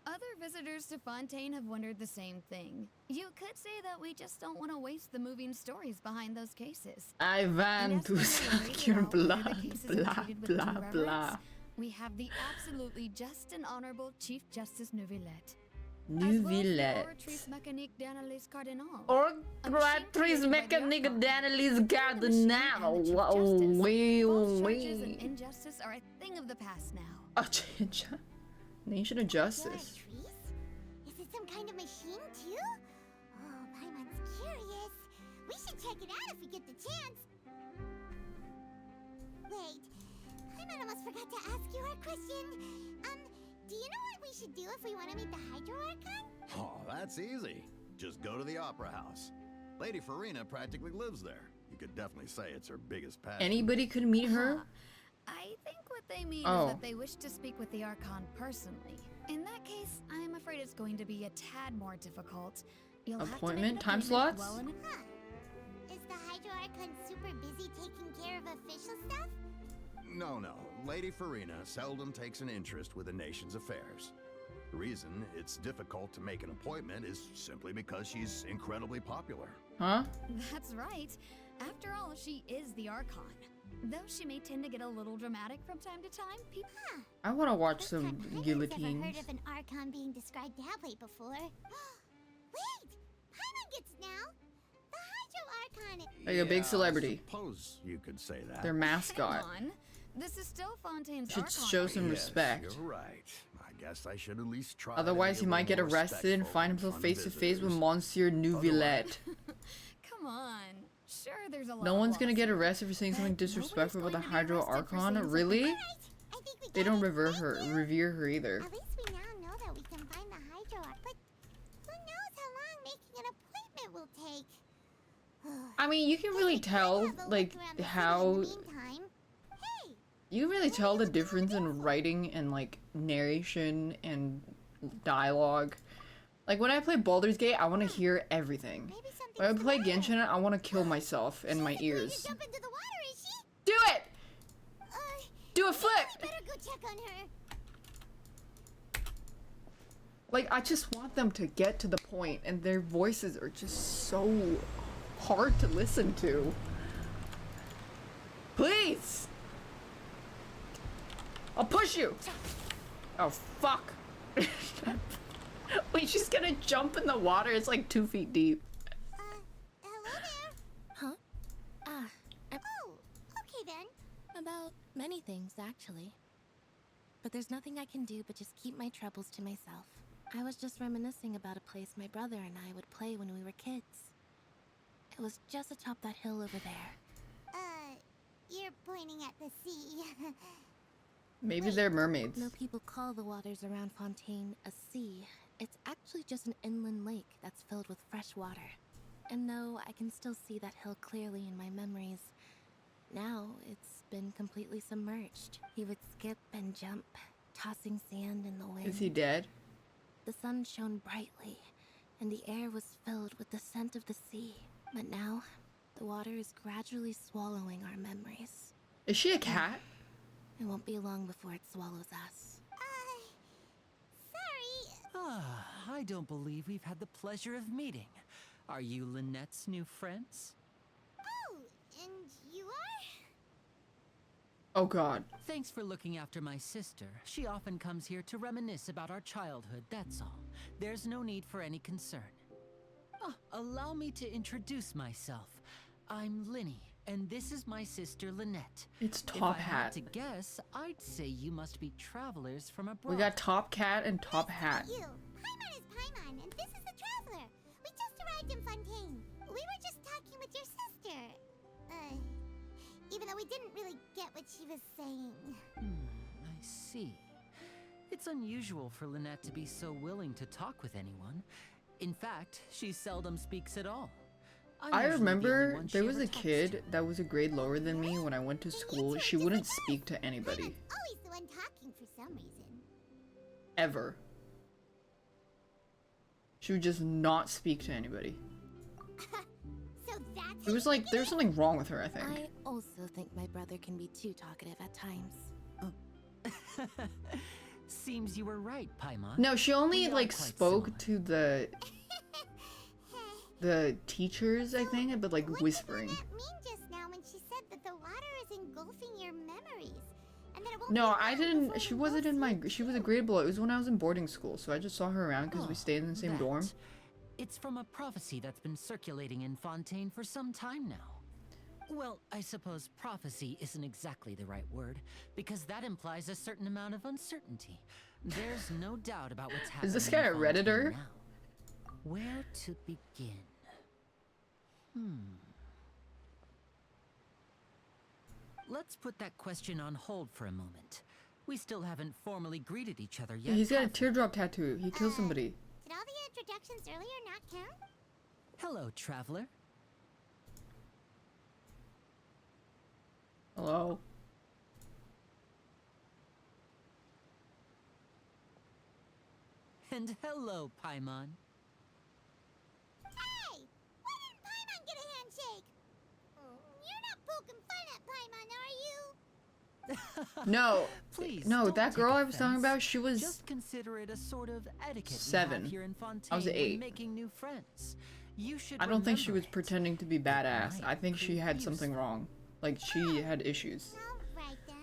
Other visitors to Fontaine have wondered the same thing. You could say that we just don't want to waste the moving stories behind those cases. I And want as to for suck worries your about whether blood, the cases are blah, treated with blah, due blah. reverence, we have the absolutely just and honorable Chief Justice Neuvillette. Neuvillette. Mécanique d'analyse cardinal. Oratrice mécanique d'analyse cardinal. Charges and injustice are a thing of the past now. Nation of Justice. Is it some kind of machine too? Oh, Paimon's curious. We should check it out if we get the chance. Wait, Paimon almost forgot to ask you our question. Do you know what we should do if we want to meet the Hydro Archon? Oh, that's easy. Just go to the Opera House. Lady Farina practically lives there. You could definitely say it's her biggest passion. Anybody could meet her? I think what they mean is that they wish to speak with the Archon personally. In that case, I'm afraid it's going to be a tad more difficult. You'll Appointment? have to Time slots? Huh. Is the Hydro Archon super busy taking care of official stuff? No. Lady Farina seldom takes an interest with the nation's affairs. The reason it's difficult to make an appointment is simply because she's incredibly popular. Huh? That's right. After all, she is the Archon. Though she may tend to get a little dramatic from time to time, people... I want to watch some I've guillotines. never heard of an Archon being described that way before. Wait! Paimon gets now! The Hydro Archon... Like a big celebrity. I suppose you could say that. Their mascot. Hang on. This is still Fontaine's Should Archon. show some Yes, respect. You're right. I guess I should at least try. Otherwise, he might get arrested and find himself face to face with Monsieur Neuvillette. Come on. Sure, there's a lot No of one's gonna get laws, arrested for saying something but disrespectful about the nobody's going to be Hydro arrested for Archon. saying Really? I think we They got don't it. revere her either. At least we now know that we can find the Hydro Archon. But who knows how long making an appointment will take? I mean, you can really tell, like, how... You can really tell the difference in writing and, like, narration and dialogue. Like, when I play Baldur's Gate, I want to hear everything. When I play Genshin, I want to kill myself and my ears. Do it! Do a flip! Better go check on her. Like, I just want them to get to the point, and their voices are just so hard to listen to. Please! I'll push you! Oh, fuck. Wait, she's gonna jump in the water. It's like 2 feet deep. Hello there. Huh? Oh, okay then. About many things, actually. But there's nothing I can do but just keep my troubles to myself. I was just reminiscing about a place my brother and I would play when we were kids. It was just atop that hill over there. You're pointing at the sea. Maybe they're mermaids. No people call the waters around Fontaine a sea. It's actually just an inland lake that's filled with fresh water. And though I can still see that hill clearly in my memories, now it's been completely submerged. He would skip and jump, tossing sand in the wind. Is he dead? The sun shone brightly, and the air was filled with the scent of the sea. But now, the water is gradually swallowing our memories. Is she a cat? It won't be long before it swallows us. Sorry. I don't believe we've had the pleasure of meeting. Are you Lynette's new friends? Oh, and you are? Oh god. Thanks for looking after my sister. She often comes here to reminisce about our childhood, that's all. There's no need for any concern. Allow me to introduce myself. I'm Linny, and this is my sister Lynette. It's If I Top had Hat. to guess, I'd say you must be travelers from abroad. We got Top Cat and Top Hat. You. Paimon is Paimon, and this is the Traveler. We just arrived in Fontaine. We were just talking with your sister. Even though we didn't really get what she was saying. I see. It's unusual for Lynette to be so willing to talk with anyone. In fact, she seldom speaks at all. I remember there was a kid that was a grade lower than me when I went to school. She wouldn't speak to anybody. Always the one talking for some reason. Ever. She would just not speak to anybody. So that's It was like, there's something wrong with her, I think. I also think my brother can be too talkative at times. Seems you were right, Paimon. No, she only We are like quite spoke to the teachers, I think, but like whispering. What did that mean just now when she said that the water is engulfing your memories? and then it won't No, be I long didn't. before She you wasn't both in my. sleep She was a too. grade below. It was when I was in boarding school, so I just saw her around because we stayed in the same dorm. That. It's from a prophecy that's been circulating in Fontaine for some time now. Well, I suppose prophecy isn't exactly the right word, because that implies a certain amount of uncertainty. There's no doubt about what's happening. Is this guy a in Fontaine Redditor? now. Where to begin? Let's put that question on hold for a moment. We still haven't formally greeted each other Yeah, yet. he's got a have we? teardrop tattoo. He killed somebody. Did all the introductions earlier not count? Hello, traveler. Hello. And hello, Paimon. Hey! Why didn't Paimon get a handshake? You're not poking fun at Paimon, are you? No. Please, No, don't that take girl I was talking offense. about, she was Just consider it a sort of etiquette we 7. have here in Fontaine I was when 8. making new friends. You should I don't think she was remember it. pretending to be badass. I think she had Previews. something wrong. Like, she had issues. Alright then.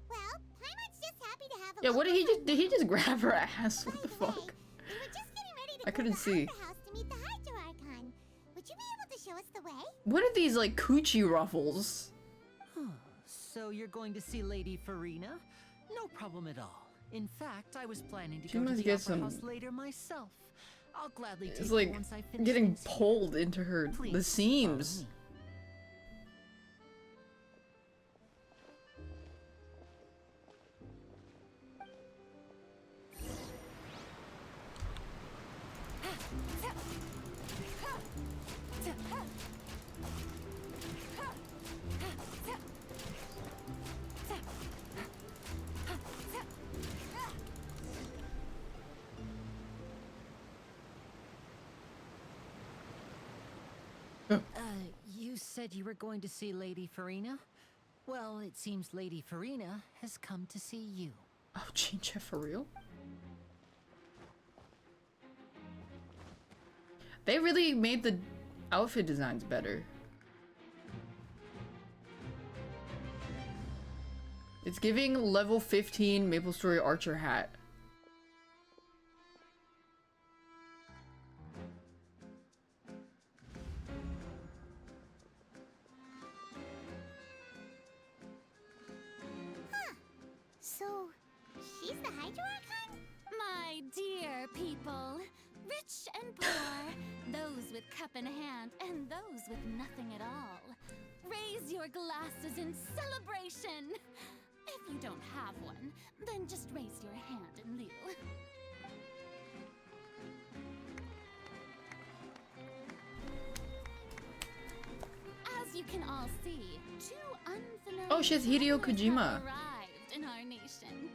Well, Paimon's just happy to have a Yeah, what did he local just... Did he just grab her ass? What the By the way, fuck? we were just getting ready to I go couldn't to see. Opera House to meet the Hydro Archon. Would you be able to show us the way? What are these, like, coochie ruffles? So you're going to see Lady Farina? No problem at all. In fact, I was planning to She go to must the get Opera some- House later myself. I'll gladly take It's you like once I finish getting things here. pulled into her the Please, seams. follow me. You said you were going to see Lady Farina? Well, it seems Lady Farina has come to see you. Oh, Jinja, for real? They really made the outfit designs better. It's giving level 15 Maple Story Archer hat. So, she's the Hydro Archon? My dear people, rich and poor, those with cup in hand and those with nothing at all, raise your glasses in celebration. If you don't have one, then just raise your hand in lieu. As you can all see, two unfamiliar Oh, she has Hideo travelers Kojima. have arrived in our nation.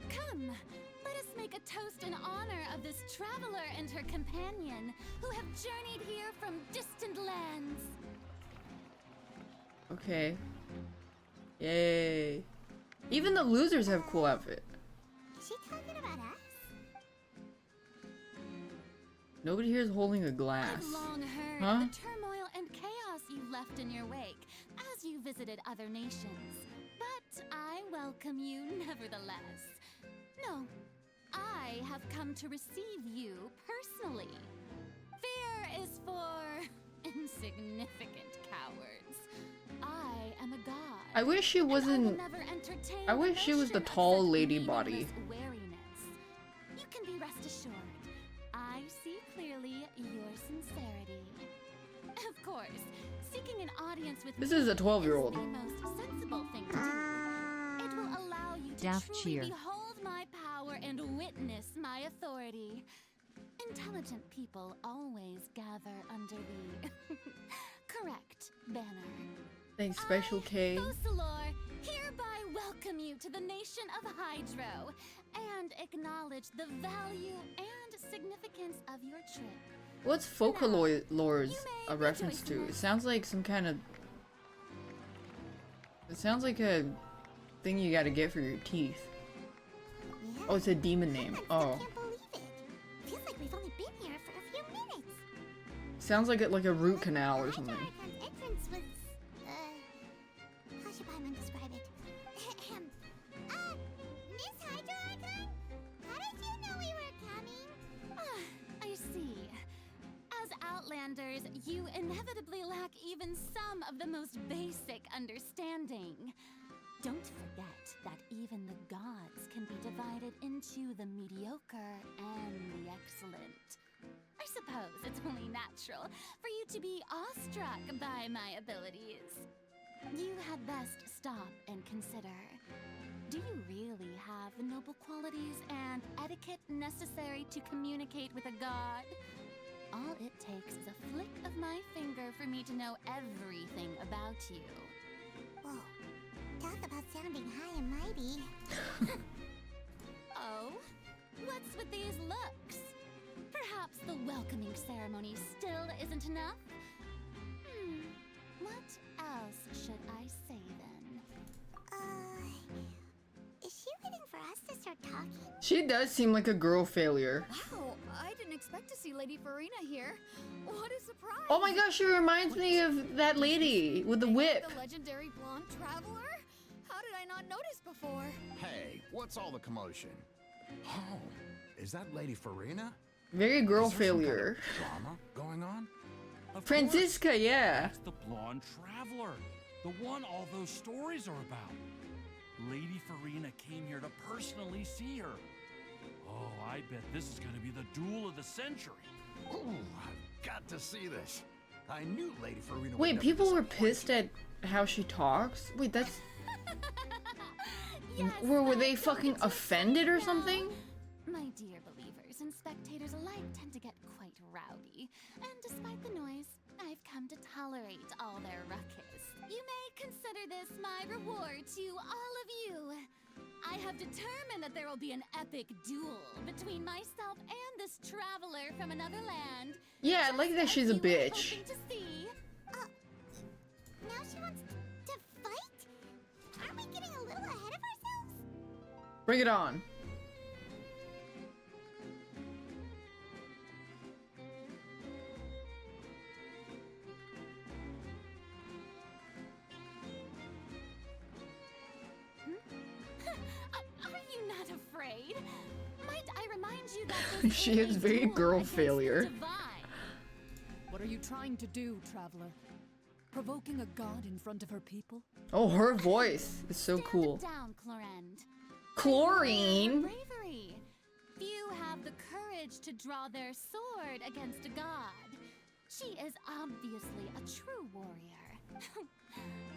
Come, let us make a toast in honor of this traveler and her companion who have journeyed here from distant lands. Okay. Yay. Even the losers have cool outfit. Is she talking about us? Nobody here is holding a glass. I've long heard Huh? of the turmoil and chaos you left in your wake as you visited other nations. But I welcome you nevertheless. No, I have come to receive you personally. Fear is for insignificant cowards. I am a god. I wish she and I will wasn't. never entertain I wish she was the notion of tall such lady meaningless body. wariness. You can be rest assured. I see clearly your sincerity. Of course, seeking an audience with This me is a 12-year-old. is the most sensible thing to do. It will allow you to Daph truly cheer. behold my power and witness my authority. Intelligent people always gather under the correct banner. Thanks, Special K. Focalor, hereby welcome you to the nation of Hydro and acknowledge the value and significance of your trip. What's Focalor's a reference to? It sounds like some kind of. It sounds like a thing you gotta get for your teeth. Yeah. Oh, it's a demon name. I Oh. can't believe it. Feels like we've only been here for a few minutes. Sounds like a root canal or something. Hydro Archon's entrance was, how should Paimon describe it? Miss Hydro Archon? How did you know we were coming? I see. As Outlanders, you inevitably lack even some of the most basic understanding. Don't forget that even the gods can be divided into the mediocre and the excellent. I suppose it's only natural for you to be awestruck by my abilities. You had best stop and consider. Do you really have the noble qualities and etiquette necessary to communicate with a god? All it takes is a flick of my finger for me to know everything about you. Whoa. Talk about sounding high and mighty. Oh? What's with these looks? Perhaps the welcoming ceremony still isn't enough? What else should I say then? Is she waiting for us to start talking? She does seem like a girl failure. Wow, I didn't expect to see Lady Farina here. What a surprise! Oh my gosh, she reminds me of that lady with the whip. The legendary blonde traveler? How did I not notice before? Hey, what's all the commotion? Oh, is that Lady Farina? Very girl Is there some kind of failure. drama going on? Of Franziska, course. yeah. That's the blonde traveler. The one all those stories are about. Lady Farina came here to personally see her. Oh, I bet this is gonna be the duel of the century. Ooh, I've got to see this. I knew Lady Farina would Wait, never people were disappoint. pissed at how she talks? Wait, that's... Yes, Were they don't fucking get too offended or now. something? My dear believers and spectators alike tend to get quite rowdy, and despite the noise, I've come to tolerate all their ruckus. You may consider this my reward to all of you. I have determined that there will be an epic duel between myself and this traveler from another land. Yeah, I like that just she's a as you were bitch. hoping to see. Now she wants to fight? Aren't we getting a little ahead of ourselves? Bring it on. Are you not afraid? Might I remind you that this She is a very duel girl against the failure. divine. What are you trying to do, traveler? Provoking a god in front of her people? Oh, her voice is so Stand cool. down, Clorend. Chlorine? Bravery. Few have the courage to draw their sword against a god. She is obviously a true warrior.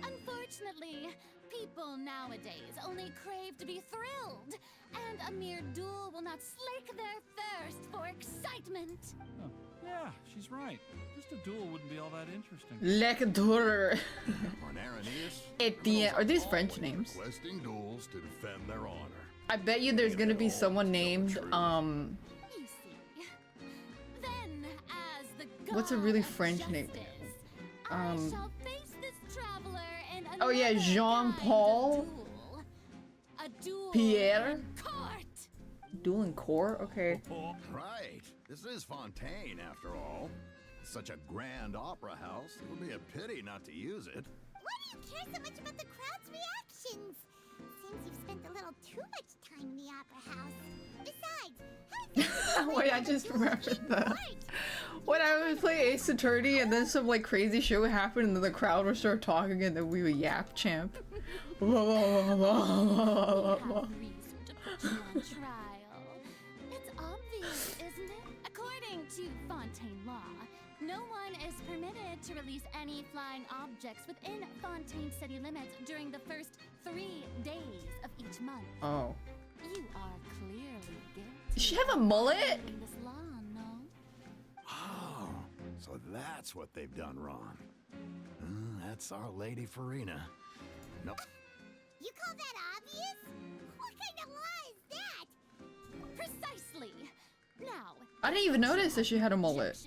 Unfortunately, people nowadays only crave to be thrilled, and a mere duel will not slake their thirst for excitement. Oh, yeah, she's right. Just a duel wouldn't be all that interesting. Lector. On Araneus, Etienne. Are these girls French always names? requesting duels to defend their honor. I bet you there's gonna be someone named, You see, then as the god what's a really of French name? justice, I shall face this traveler in Oh yeah, another Jean-Paul? kind of duel. A duel Pierre? in court. Duel in Core? Okay. Right. This is Fontaine, after all. Such a grand opera house. It would be a pity not to use it. Why do you care so much about the crowd's reactions? Seems you've spent a little too much time in the opera house. Besides, how Wait, I just remembered that. When I was playing Ace Attorney and then some like crazy shit would happen and then the crowd would start talking and then we would yap champ. We have reason to put you on trial. It's obvious, isn't it? According to Fontaine law, no one is permitted to release any flying objects within Fontaine city limits during the first 3 days of each month. Oh. You are clearly guilty. Does she have a mullet? of this law, no? Oh, so that's what they've done wrong. That's our Lady Farina. Nope. You call that obvious? What kind of law is that? Precisely. Now, I didn't even notice that she had a mullet.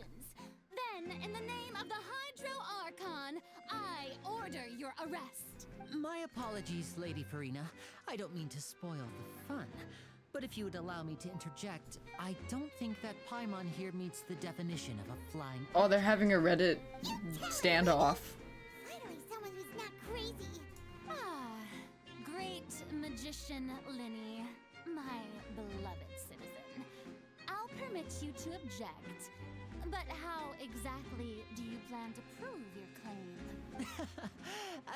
then, in the name of the Hydro Archon, I order your arrest. My apologies, Lady Farina. I don't mean to spoil the fun. But if you would allow me to interject, I don't think that Paimon here meets the definition of a flying... Oh, they're having a Reddit standoff. Finally, someone who's not crazy. Ah, great magician Linny. you to object. But how exactly do you plan to prove your claim?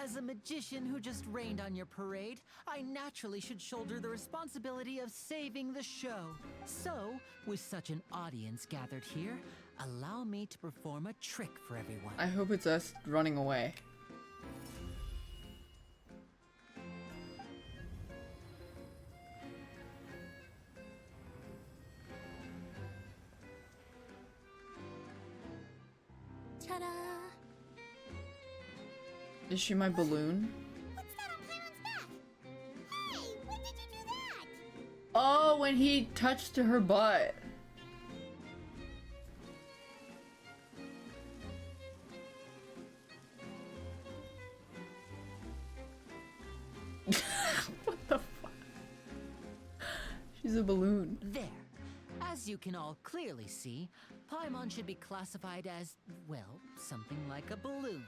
As a magician who just rained on your parade, I naturally should shoulder the responsibility of saving the show. So, with such an audience gathered here, allow me to perform a trick for everyone. I hope it's us running away. Ta-da! Is she my balloon? What's that on Paimon's back? Hey, when did you do that? Oh, when he touched her butt. What the fuck? She's a balloon. There. As you can all clearly see, Paimon should be classified as, well, something like a balloon.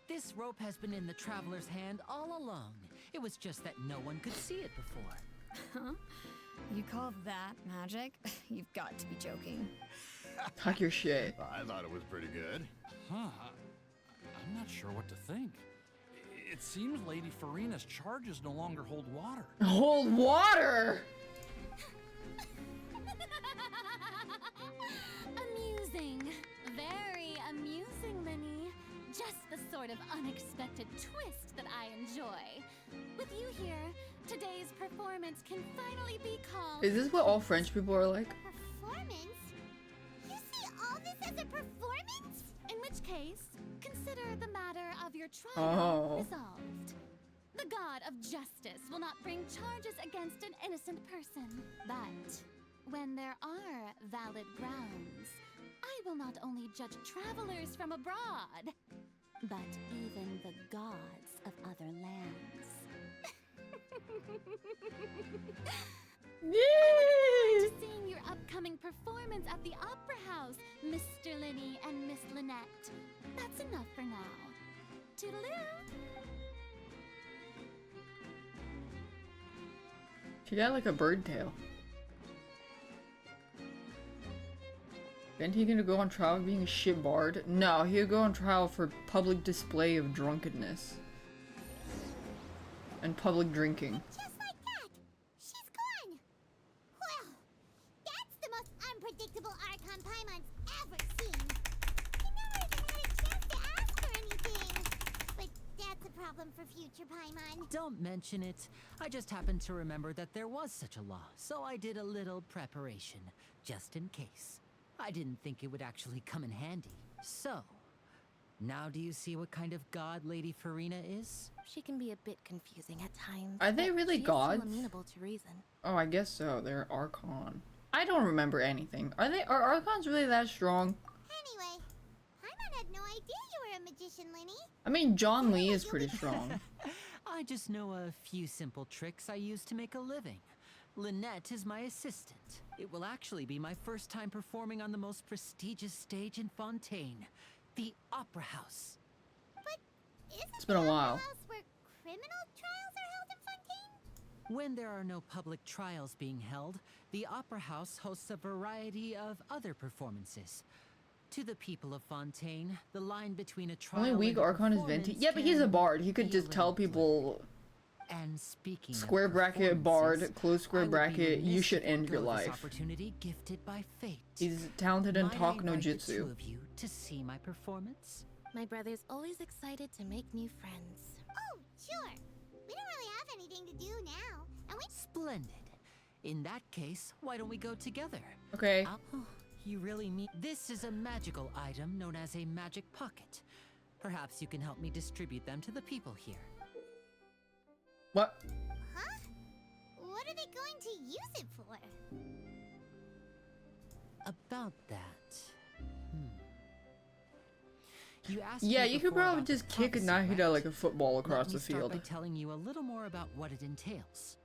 This rope has been in the traveler's hand all along. It was just that no one could see it before. Huh? You call that magic? You've got to be joking. Talk your shit. I thought it was pretty good. Huh. I'm not sure what to think. It seems Lady Farina's charges no longer hold water. Hold water? Amusing. Very amusing, Linny. Just the sort of unexpected twist that I enjoy. With you here, today's performance can finally be called... Is this what all French people are like? Performance? You see all this as a performance? In which case, consider the matter of your trial resolved. The god of justice will not bring charges against an innocent person. But when there are valid grounds, I will not only judge travelers from abroad, but even the gods of other lands. Yay! Seeing your upcoming performance at the Opera House, Mr. Linny and Miss Lynette. That's enough for now. Toodaloo! She got like a bird tail. Isn't he gonna go on trial for being a shit bard? No, he'll go on trial for public display of drunkenness. And public drinking. Just like that! She's gone! Well, that's the most unpredictable Archon Paimon's ever seen. He never even had a chance to ask for anything. But that's a problem for future Paimon. Don't mention it. I just happened to remember that there was such a law, so I did a little preparation, just in case. I didn't think it would actually come in handy. So, now do you see what kind of god Lady Farina is? She can be a bit confusing at times. Are they really she gods? Is still amenable to reason. Oh, I guess so. They're Archon. I don't remember anything. Are Archons really that strong? Anyway, Paimon had no idea you were a magician, Linny. I mean, John Lee is pretty strong. I just know a few simple tricks I use to make a living. Lynette is my assistant. It will actually be my first time performing on the most prestigious stage in Fontaine, the Opera House. But isn't It's been a while. the house where criminal trials are held in Fontaine? When there are no public trials being held, the Opera House hosts a variety of other performances. To the people of Fontaine, the line between a trial Only weak and a Archon is performance Venti. Yeah, but he's a can bard. He could be just a tell little people And speaking of square bracket bard, performances, close square I would be bracket, you remiss should to end your forego this life. opportunity gifted by fate. He's talented in Might I talk no invite the two jutsu. of you to see my performance? My brother's always excited to make new friends. Oh, sure. We don't really have anything to do now, and we... Splendid. In that case, why don't we go together? Okay. Oh, you really mean... This is a magical item known as a magic pocket. Perhaps you can help me distribute them to the people here. What? Huh? What are they going to use it for? About that... You asked Yeah, me you could before probably about the just kick prophecy, Nahida right? like a football across Let me the start field. by telling you a little more about what it entails.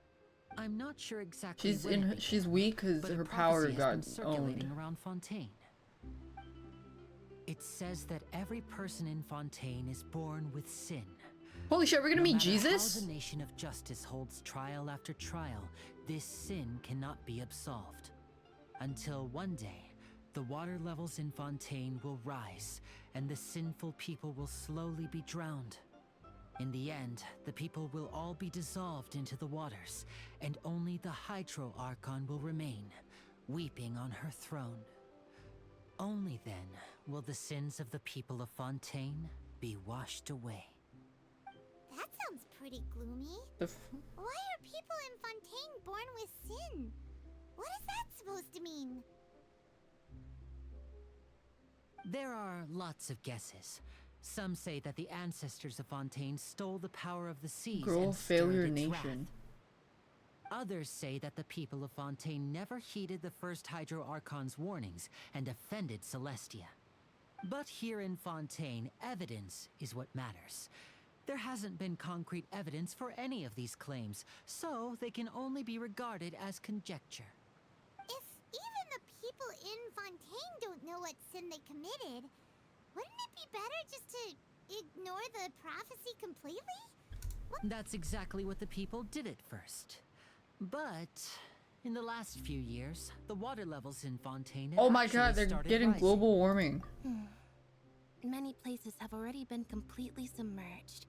I'm not sure exactly She's when in. it began, She's weak because but a her power prophecy has got been circulating owned. around Fontaine. It says that every person in Fontaine is born with sin. Holy shit, we're gonna No meet matter Jesus? How the nation of justice holds trial after trial, this sin cannot be absolved. Until one day, the water levels in Fontaine will rise, and the sinful people will slowly be drowned. In the end, the people will all be dissolved into the waters, and only the Hydro Archon will remain, weeping on her throne. Only then will the sins of the people of Fontaine be washed away. That sounds pretty gloomy. Why are people in Fontaine born with sin? What is that supposed to mean? There are lots of guesses. Some say that the ancestors of Fontaine stole the power of the seas and failure stirred its nation. wrath. Others say that the people of Fontaine never heeded the first Hydro Archon's warnings and offended Celestia. But here in Fontaine, evidence is what matters. There hasn't been concrete evidence for any of these claims, so they can only be regarded as conjecture. If even the people in Fontaine don't know what sin they committed, wouldn't it be better just to ignore the prophecy completely? That's exactly what the people did at first. But in the last few years, the water levels in Fontaine Oh my god, they're getting rising. global warming. Many places have already been completely submerged.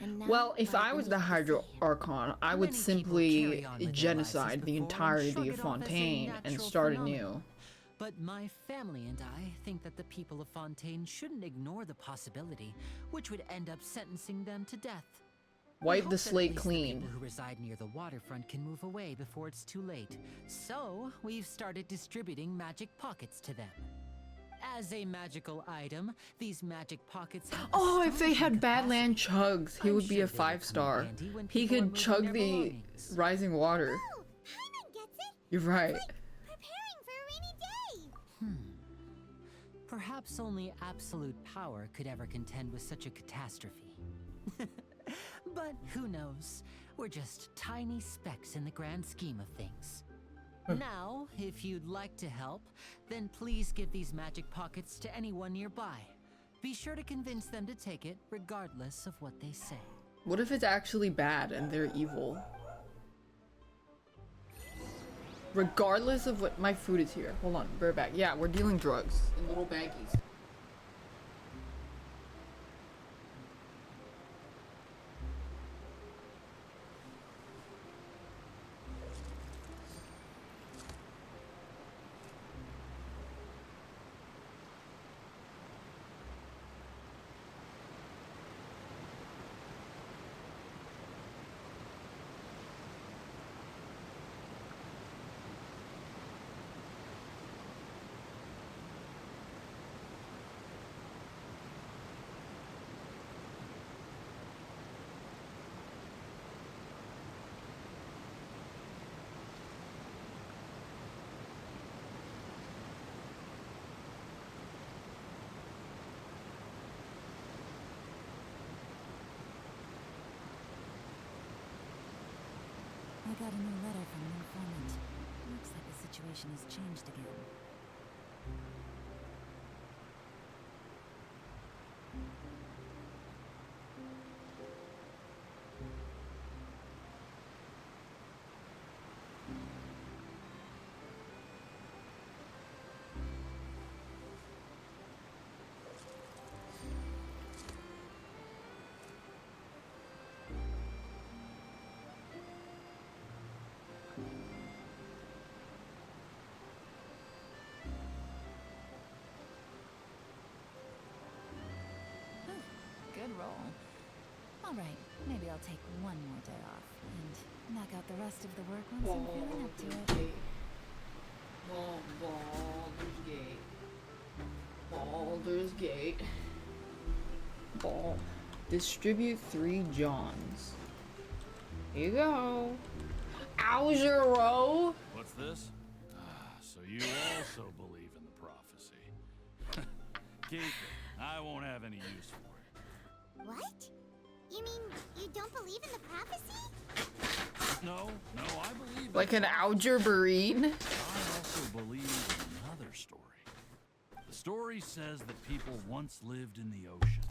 And now Well, if lie I was the beneath Hydro sea. Archon, I would simply genocide the entirety of Fontaine and start anew. But my family and I think that the people of Fontaine shouldn't ignore the possibility, which would end up sentencing them to death. We Wipe hope the that at slate least clean. The people who reside near the waterfront can move away before it's too late. So, we've started distributing magic pockets to them. As a magical item, these magic pockets have Oh, if they astonishing had Badland chugs, he I'm would be sure a they would come 5-star. handy when He people are could moving chug their the belongings. rising water. Oh, Paimon gets it. You're right. Preparing for a rainy day. Perhaps only absolute power could ever contend with such a catastrophe. But who knows? We're just tiny specks in the grand scheme of things. Now, if you'd like to help, then please give these magic pockets to anyone nearby. Be sure to convince them to take it, regardless of what they say. What if it's actually bad and they're evil? Regardless of what my food is here. Hold on, bear back. Yeah, we're dealing drugs in little baggies. I got a new letter from an informant. Looks like the situation has changed again. Good roll. Alright, maybe I'll take one more day off and knock out the rest of the work once I'm feeling up to it. Baldur's Gate. Baldur's Gate. Ball. Distribute 3 Johns. Here you go. Algero. What's this? So you also believe in the prophecy. Keep it. I won't have any use for it. What? You mean you don't believe in the prophecy? No, I believe Like in an Algerberine? I also believe in another story. The story says that people once lived in the ocean.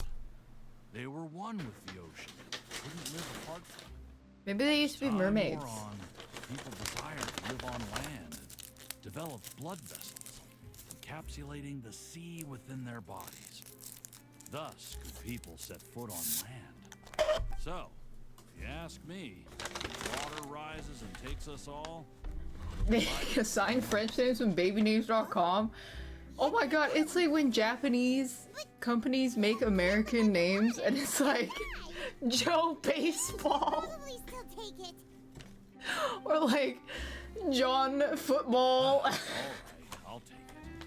They were one with the ocean, couldn't live apart from it. Maybe they used to be mermaids. Time wore on, people desired to live on land and developed blood vessels and encapsulating the sea within their bodies. Thus could people set foot on land. So, if you ask me, if water rises and takes us all, They assign French names from babynames.com. Oh my god, it's like when Japanese companies make American names and it's like Joe Baseball. Or like John Football. Alright, I'll take it.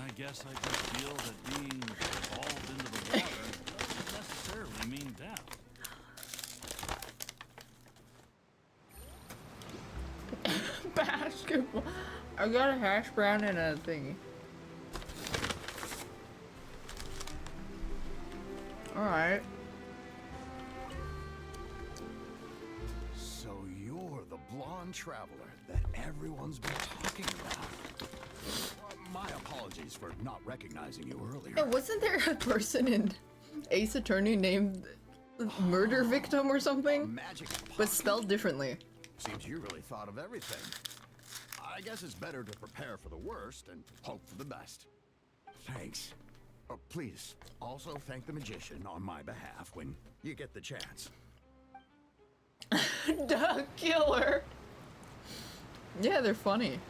I guess I just feel that being hauled into the water doesn't necessarily mean death. Basketball. I got a hash brown and a thingy. Alright. So you're the blonde traveler that everyone's been talking about. My apologies for not recognizing you earlier. Yeah, wasn't there a person in Ace Attorney named Murder Victim or something? Magic but spelled differently. Seems you really thought of everything. I guess it's better to prepare for the worst and hope for the best. Thanks. Please, also thank the magician on my behalf when you get the chance. Duh, killer. Yeah, they're funny.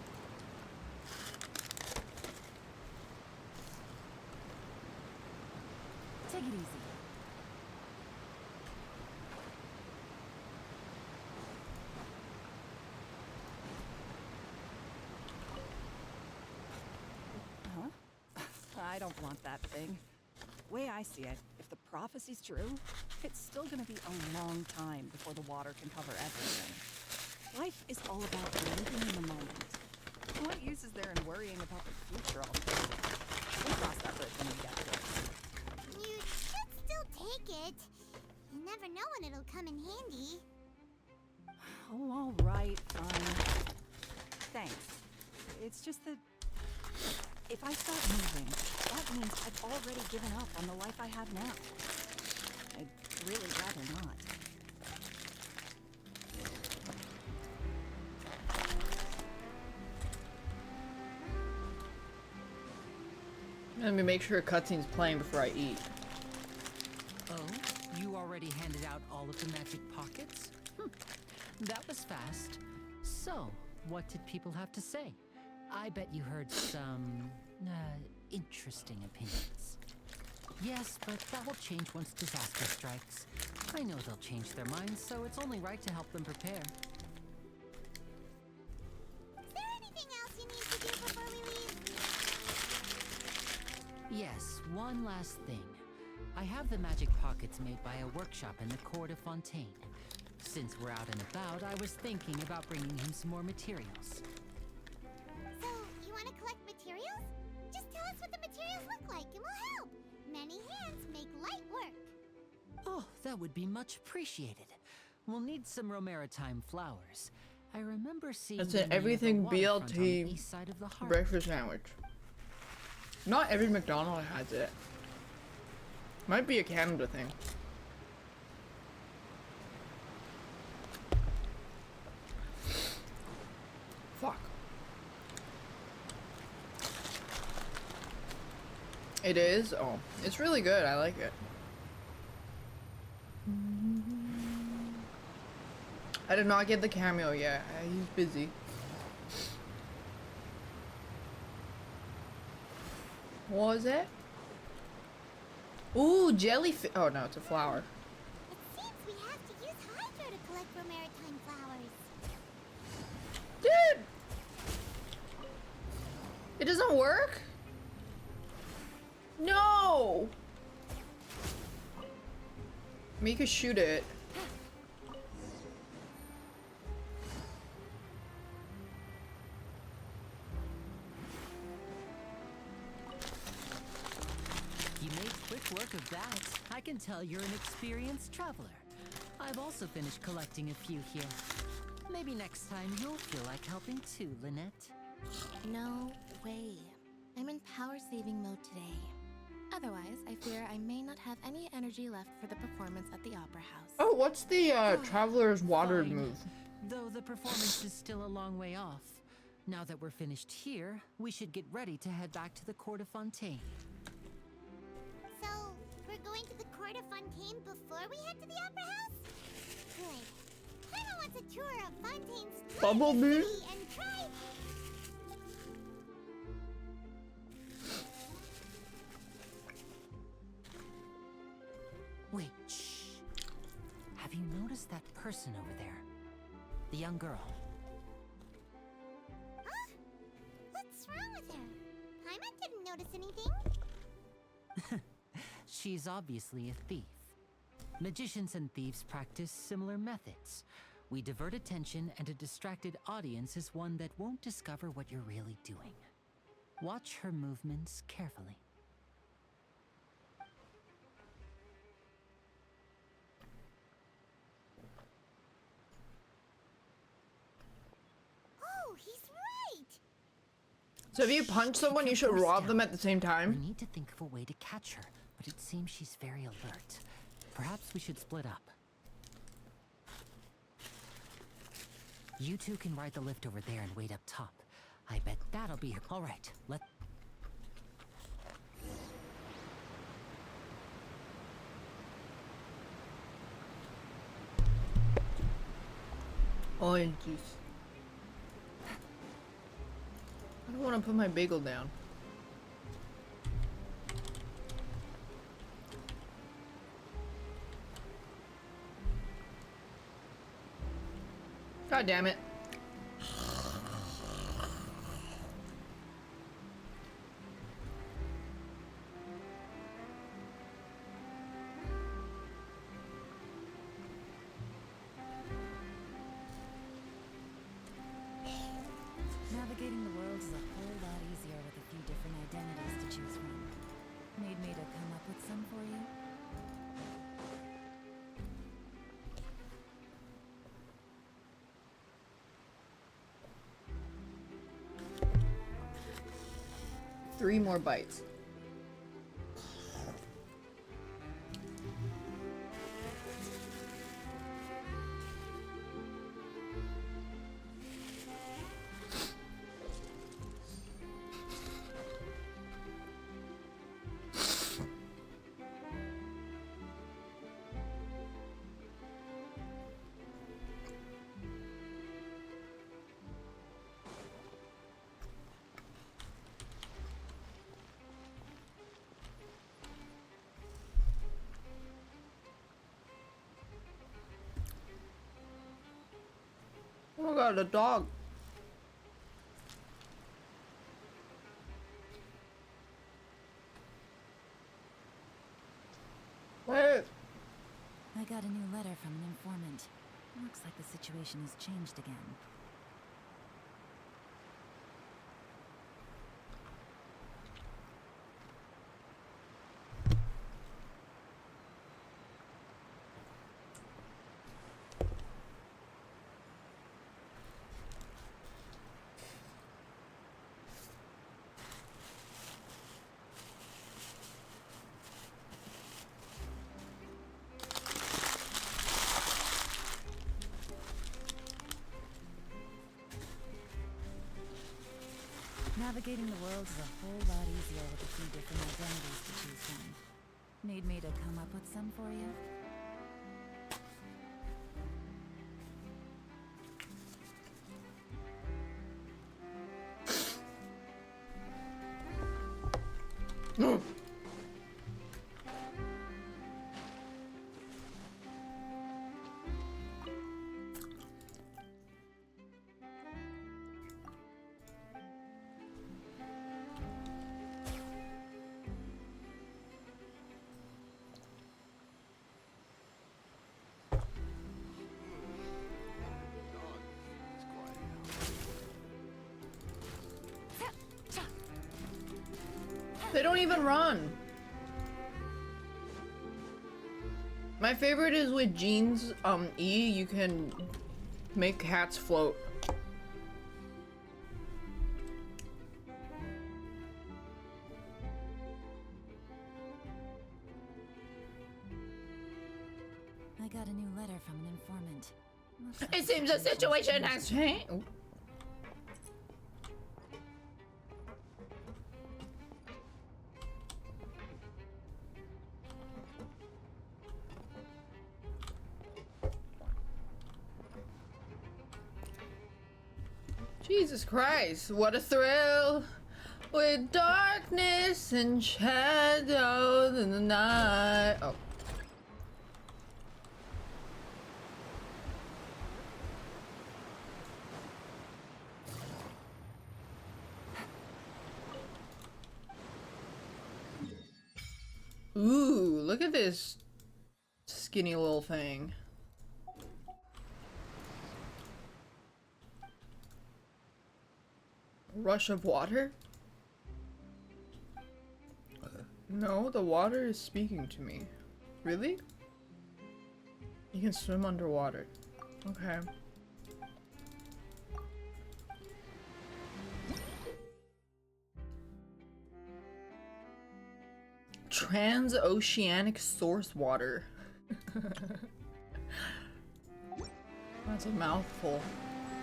Take it easy. I don't want that thing. Way I see it, if the prophecy's true, it's still gonna be a long time before the water can cover everything. Life is all about living in the moment. What use is there in worrying about the future all the time? We'll cross that bridge when we get to it. You should still take it. You never know when it'll come in handy. Oh, all right, fine. Thanks. It's just that if I start moving, that means I've already given up on the life I have now. I'd really rather not. Let me make sure a cutscene's playing before I eat. Oh, you already handed out all of the magic pockets? That was fast. So, what did people have to say? I bet you heard some, interesting opinions. Yes, but that will change once disaster strikes. I know they'll change their minds, so it's only right to help them prepare. Is there anything else you need to do before we leave? Yes, one last thing. I have the magic pockets made by a workshop in the court of Fontaine. Since we're out and about, I was thinking about bringing him some more materials. So, you want to collect materials? Just tell us what the materials look like and we'll help. Many hands make light work. Oh, that would be much appreciated. We'll need some Romaritime flowers. I remember seeing That's them an near the everything waterfront on the BLT east side of the harbor. breakfast sandwich. Not every McDonald's has it. Might be a Canada thing. Fuck. It is? Oh, it's really good. I like it. I did not get the cameo yet. He's busy. What was it? Ooh, jellyfish. Oh no, it's a flower. It seems we have to use Hydro to collect Romaritime flowers. Dude! It doesn't work? No! Mika shoot it. You made quick work of that. I can tell you're an experienced traveler. I've also finished collecting a few here. Maybe next time you'll feel like helping too, Lynette. No way. I'm in power-saving mode today. Otherwise, I fear I may not have any energy left for the performance at the Opera House. Oh, what's the Traveler's Water Fine. move? Though the performance is still a long way off. Now that we're finished here, we should get ready to head back to the court of Fontaine. So, we're going to the court of Fontaine before we head to the opera house? Good. Paimon wants a tour of Fontaine's Bumblebee? city and try... Wait, shh. Have you noticed that person over there? The young girl. Huh? What's wrong with her? Paimon didn't notice anything. She's obviously a thief. Magicians and thieves practice similar methods. We divert attention, and a distracted audience is one that won't discover what you're really doing. Watch her movements carefully. Oh, he's right! So if you punch someone, you should rob them at the same time? We need to think of a way to catch her, but it seems she's very alert. Perhaps we should split up. You two can ride the lift over there and wait up top. I bet that'll be her. All right, let... Orange juice. I don't want to put my bagel down. God damn it. Navigating the world is a whole lot easier with a few different identities to choose from. Need me to come up with some for you? Three more bites. Oh my god, the dog. Wait. I got a new letter from an informant. Looks like the situation has changed again. Navigating the world is a whole lot easier with a few different identities to choose from. Need me to come up with some for you? They don't even run. My favorite is with Jean's E, you can make cats float. I got a new letter from an informant. It seems the situation has changed. Jesus Christ, what a thrill! With darkness and shadows in the night. Oh. Ooh, look at this skinny little thing. Rush of water? No, the water is speaking to me. Really? You can swim underwater. Okay. Transoceanic source water. That's a mouthful.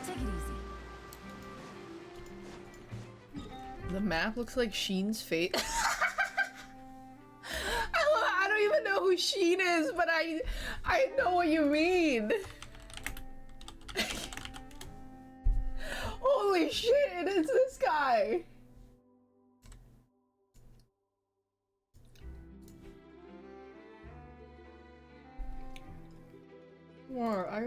Take it easy. The map looks like Sheen's fate. I don't even know who Sheen is, but I know what you mean. Holy shit, it's this guy. More, I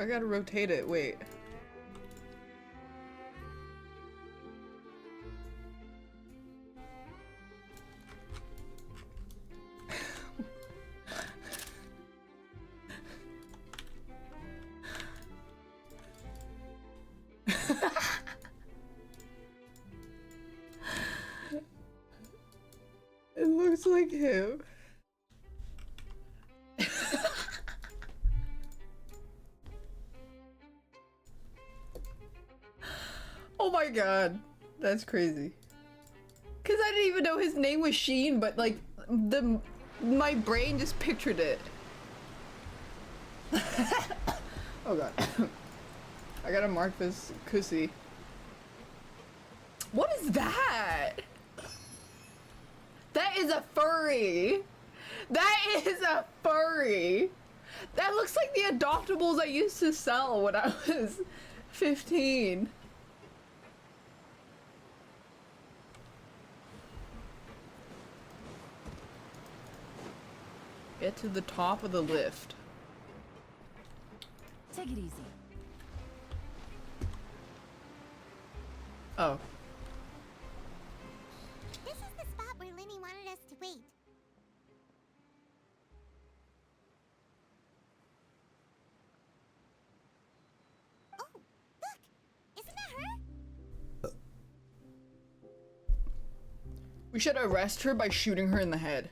gotta rotate it, wait. It looks like him. Oh my god, that's crazy. Cause I didn't even know his name was Sheen, but like my brain just pictured it. Oh god. I gotta mark this cussy. What is that? That is a furry. That is a furry. That looks like the adoptables I used to sell when I was 15. Get to the top of the lift. Take it easy. Oh. This is the spot where Linny wanted us to wait. Oh, look! Isn't that her? We should arrest her by shooting her in the head.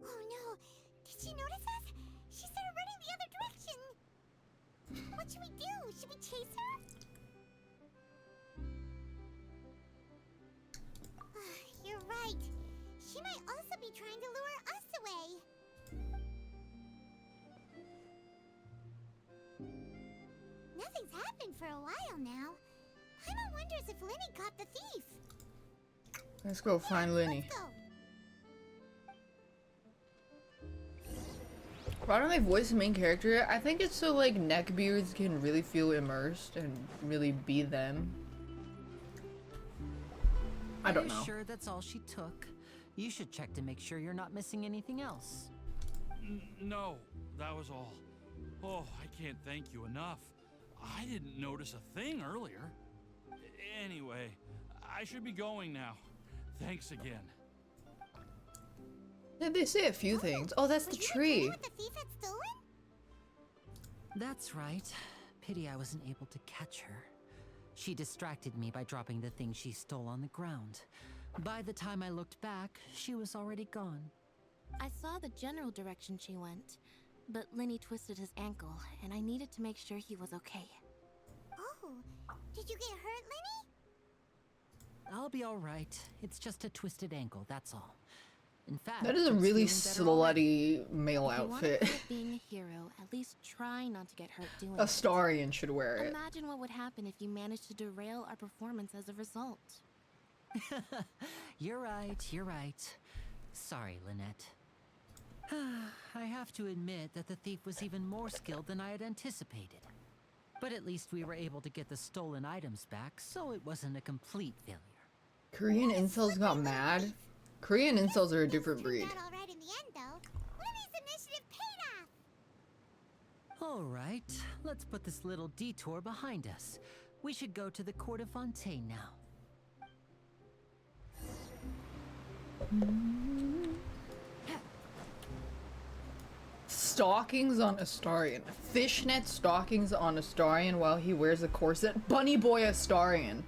Oh no! Did she notice us? She started running the other direction! What should we do? Should we chase her? You're right. She might also be trying to lure us away. Nothing's happened for a while now. Paimon wonders if Linny caught the thief. Let's go find Linny. Let's go. Why don't they voice the main character? I think it's so like neckbeards can really feel immersed and really be them. I don't know. Are you sure that's all she took? You should check to make sure you're not missing anything else. No, that was all. Oh, I can't thank you enough. I didn't notice a thing earlier. Anyway, I should be going now. Thanks again. Yeah, they say a few things. Oh, that's the tree. What the thief had stolen? That's right. Pity I wasn't able to catch her. She distracted me by dropping the thing she stole on the ground. By the time I looked back, she was already gone. I saw the general direction she went, but Linny twisted his ankle, and I needed to make sure he was okay. Oh, did you get hurt, Linny? I'll be all right. It's just a twisted ankle, that's all. In fact, That is a it's really feeling better already. slutty male If you want outfit. to quit being a hero, at least try not to get hurt doing A it. Starian should wear it. Imagine what would happen if you managed to derail our performance as a result. You're right, you're right. Sorry, Lynette. I have to admit that the thief was even more skilled than I had anticipated. But at least we were able to get the stolen items back, so it wasn't a complete failure. Korean incels got mad? Korean incels are a different breed. Alright, let's put this little detour behind us. We should go to the Court of Fontaine now. Stockings on Astarion. Fishnet stockings on Astarion while he wears a corset. Bunny Boy Astarion.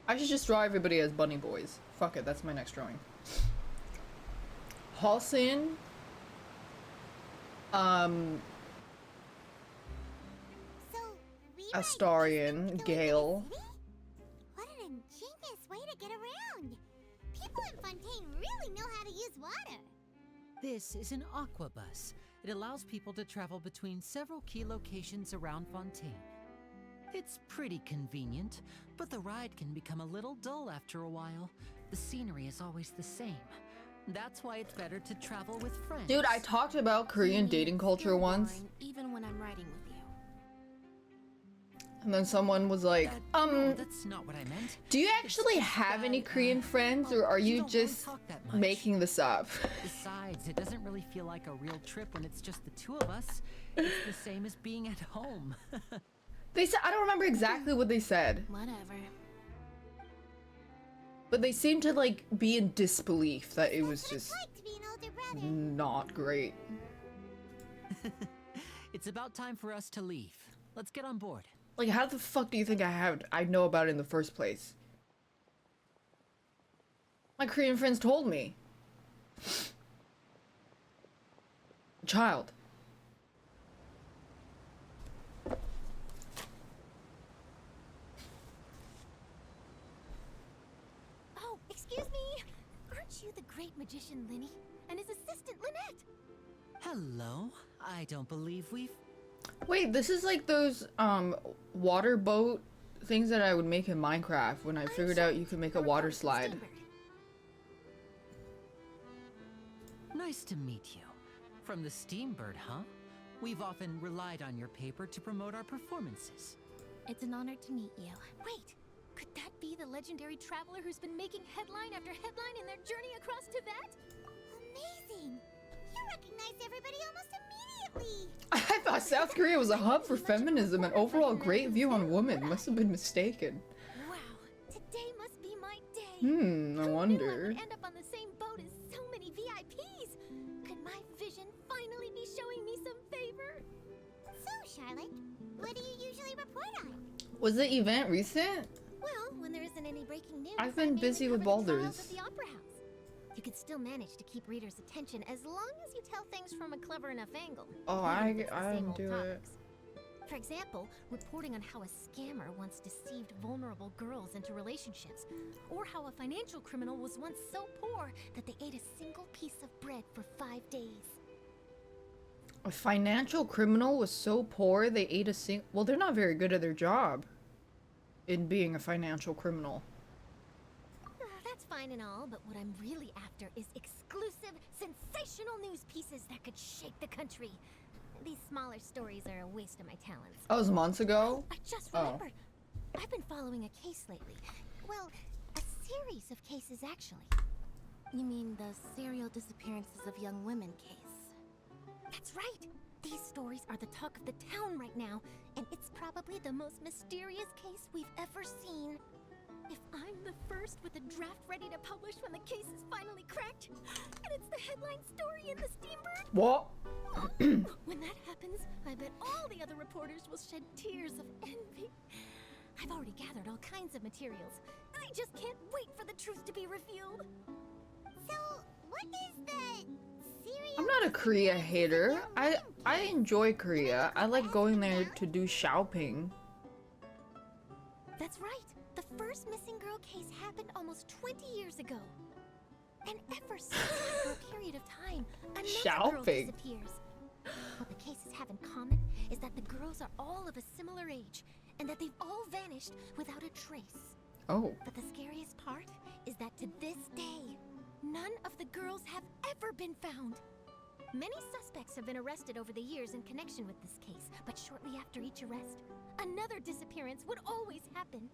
I should just draw everybody as bunny boys. Fuck it, that's my next drawing. Halcyon. Astarion. Gale. What an ingenious way to get around. People in Fontaine really know how to use water. This is an aqua bus. It allows people to travel between several key locations around Fontaine. It's pretty convenient, but the ride can become a little dull after a while. The scenery is always the same. That's why it's better to travel with friends. Dude, I talked about Korean dating culture once. Even when I'm riding with you. And then someone was like, that's not what I meant. do you actually have any Korean friends, or are you just making this up? Besides, it doesn't really feel like a real trip when it's just the two of us. It's the same as being at home. They said, I don't remember exactly what they said. Whatever. But they seemed to like be in disbelief that it was just not great. It's about time for us to leave. Let's get on board. Like, how the fuck do you think I know about it in the first place? My Korean friends told me. Child. Oh, excuse me. Aren't you the great magician Linny and his assistant Lynette? Hello. I don't believe we've... Wait, this is like those water boat things that I would make in Minecraft when I figured out you could make a water slide. Nice to meet you. From the Steambird, huh? We've often relied on your paper to promote our performances. It's an honor to meet you. Wait, could that be the legendary traveler who's been making headline after headline in their journey across Tibet? Amazing! You recognize everybody almost immediately! I thought South Korea was a hub for feminism and overall great view on women. Must have been mistaken. Wow, today must be my day. I wonder. I would end up on the same boat as so many VIPs. Could my vision finally be showing me some favor? So, Charlotte, what do you usually report on? Was the event recent? Well, when there isn't any breaking news, I've been busy with Baldur's. At the Opera House. You can still manage to keep readers' attention as long as you tell things from a clever enough angle. Oh, I didn't do it. For example, reporting on how a scammer once deceived vulnerable girls into relationships, or how a financial criminal was once so poor that they ate a single piece of bread for 5 days. A financial criminal was so poor they ate well, they're not very good at their job in being a financial criminal. That's fine and all, but what I'm really after is exclusive, sensational news pieces that could shake the country. These smaller stories are a waste of my talents. That was months ago? I just remembered. I've been following a case lately. Well, a series of cases, actually. You mean the serial disappearances of young women case? That's right! These stories are the talk of the town right now, and it's probably the most mysterious case we've ever seen. If I'm the first with a draft ready to publish when the case is finally cracked, and it's the headline story in the Steambird... What? When that happens, I bet all the other reporters will shed tears of envy. I've already gathered all kinds of materials. I just can't wait for the truth to be revealed. So, what is the serial... I'm not a Korea hater. I enjoy Korea. I like going there to do shopping. That's right. The first missing girl case happened almost 20 years ago. And ever since that for a period of time, another girl disappears. What the cases have in common is that the girls are all of a similar age, and that they've all vanished without a trace. Oh. But the scariest part is that to this day, none of the girls have ever been found. Many suspects have been arrested over the years in connection with this case, but shortly after each arrest, another disappearance would always happen.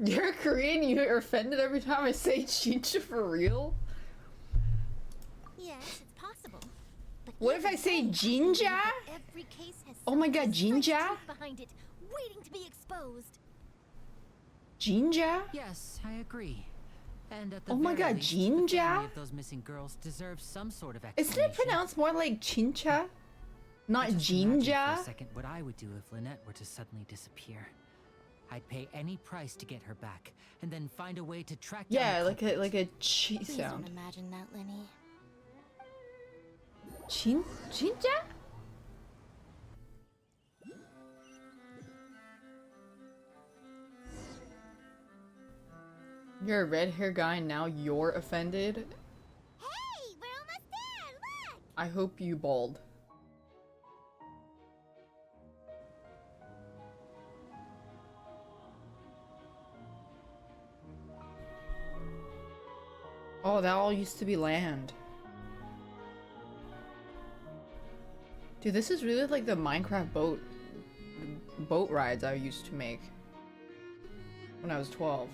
You're Korean, you're offended every time I say Chincha for real? Yes, it's possible. But what if I say Jinja? Every case has oh my god, Jinja? behind it, waiting to be exposed. Jinja? Yes, I agree. And at the oh my god, least, Jinja? the family of those missing girls deserve some sort of explanation. Isn't it pronounced more like Chincha? Not Jinja? For a second, what I would do if Lynette were to suddenly disappear. I'd pay any price to get her back, and then find a way to track down. Yeah, like a chi Please sound. don't imagine that, Lenny. Chincha? You're a red hair guy and now you're offended? Hey, we're almost there, look! I hope you bald. Oh, that all used to be land. Dude, this is really like the Minecraft boat rides I used to make when I was 12.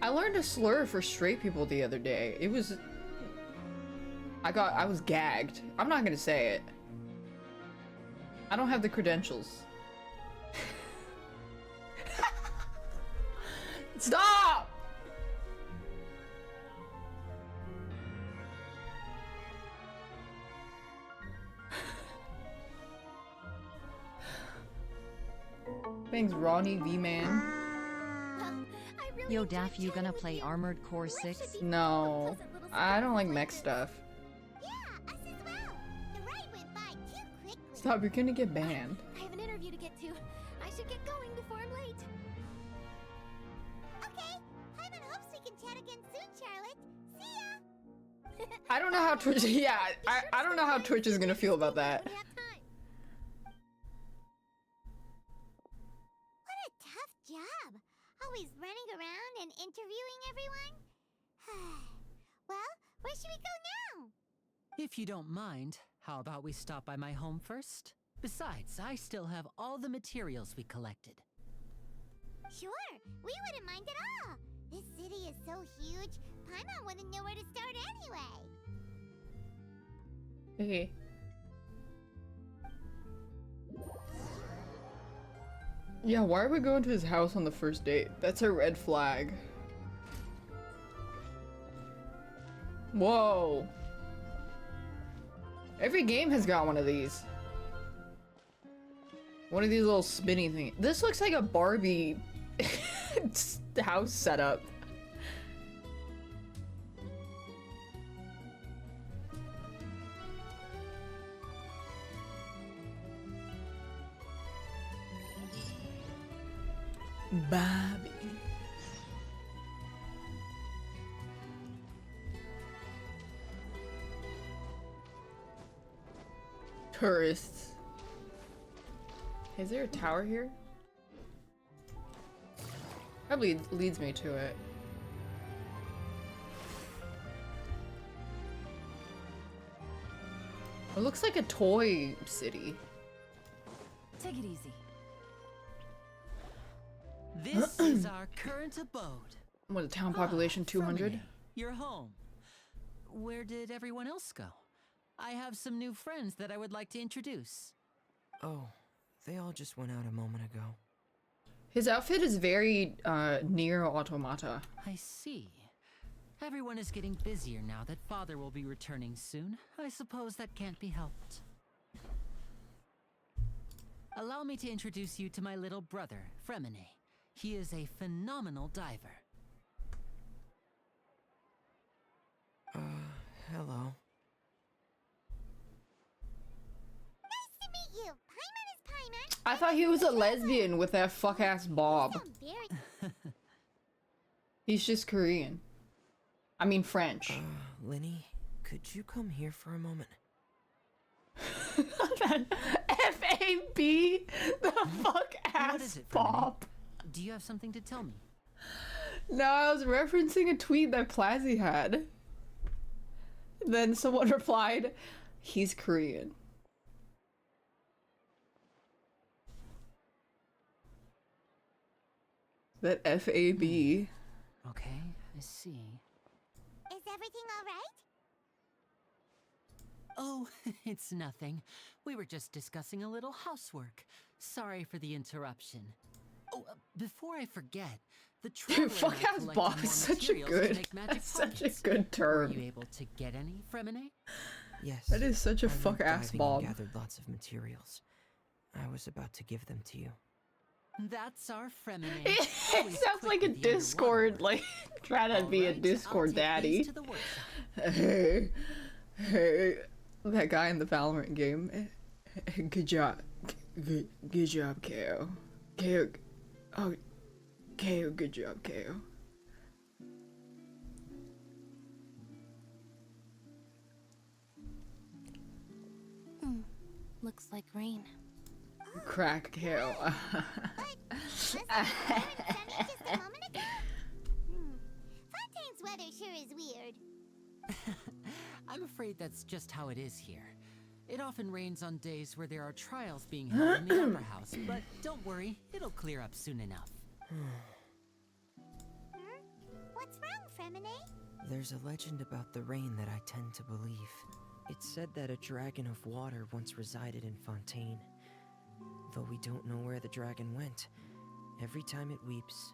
I learned a slur for straight people the other day. It was... I was gagged. I'm not gonna say it. I don't have the credentials. Stop! Thanks, Ronnie V-Man. Yo, Daph, you gonna play Armored Core 6? No, I don't like mech stuff. Yeah, us as well. The ride went by too quickly. Stop, you're gonna get banned. I have an interview to get to. I should get going before I'm late. Okay, Hyman hopes we can chat again soon, Charlotte. See ya! I don't know how Twitch, yeah, I don't know how Twitch is gonna feel about that. What a tough job. Always running around and interviewing everyone. Well, where should we go now? If you don't mind, how about we stop by my home first? Besides, I still have all the materials we collected. Sure, we wouldn't mind at all. This city is so huge, Paimon wouldn't know where to start anyway. Okay. Yeah, why are we going to his house on the first date? That's a red flag. Whoa. Every game has got one of these. One of these little spinny things. This looks like a Barbie house setup. Bobby. Tourists. Is there a tower here? Probably leads me to it. It looks like a toy city. Take it easy. This is our current abode. What, a town population 200? Your home. Where did everyone else go? I have some new friends that I would like to introduce. Oh, they all just went out a moment ago. His outfit is very Nier Automata. I see. Everyone is getting busier now that Father will be returning soon. I suppose that can't be helped. Allow me to introduce you to my little brother, Fremine. He is a phenomenal diver. Hello. Nice to meet you. Paimon is Paimon. I thought he was a lesbian with that fuck-ass bob. He's just Korean. I mean French. Lenny, could you come here for a moment? F-A-B? The fuck-ass What is it, bob. Do you have something to tell me? No, I was referencing a tweet that Plazzy had. Then someone replied, he's Korean. That F-A-B. Okay, I see. Is everything all right? Oh, it's nothing. We were just discussing a little housework. Sorry for the interruption. Oh, before I forget, the traveler Fuck and I ass collected boss more is such a materials good, to make magic that's such a pockets. good term. Were you able to get any, Fremine? Yes. That is such a I went fuck ass diving Bob. and gathered lots of materials. I was about to give them to you. That's our Fremine. It sounds like a Discord, like, trying to be a Discord daddy. Hey, hey, that guy in the Valorant game. Good job. Good job, KO. KO. Oh, KO, good job, KO. Looks like rain. Crack KO. Fontaine's weather sure is weird. I'm afraid that's just how it is here. It often rains on days where there are trials being held in the upper house, but don't worry, it'll clear up soon enough. What's wrong, Fremine? There's a legend about the rain that I tend to believe. It's said that a dragon of water once resided in Fontaine. Though we don't know where the dragon went, every time it weeps,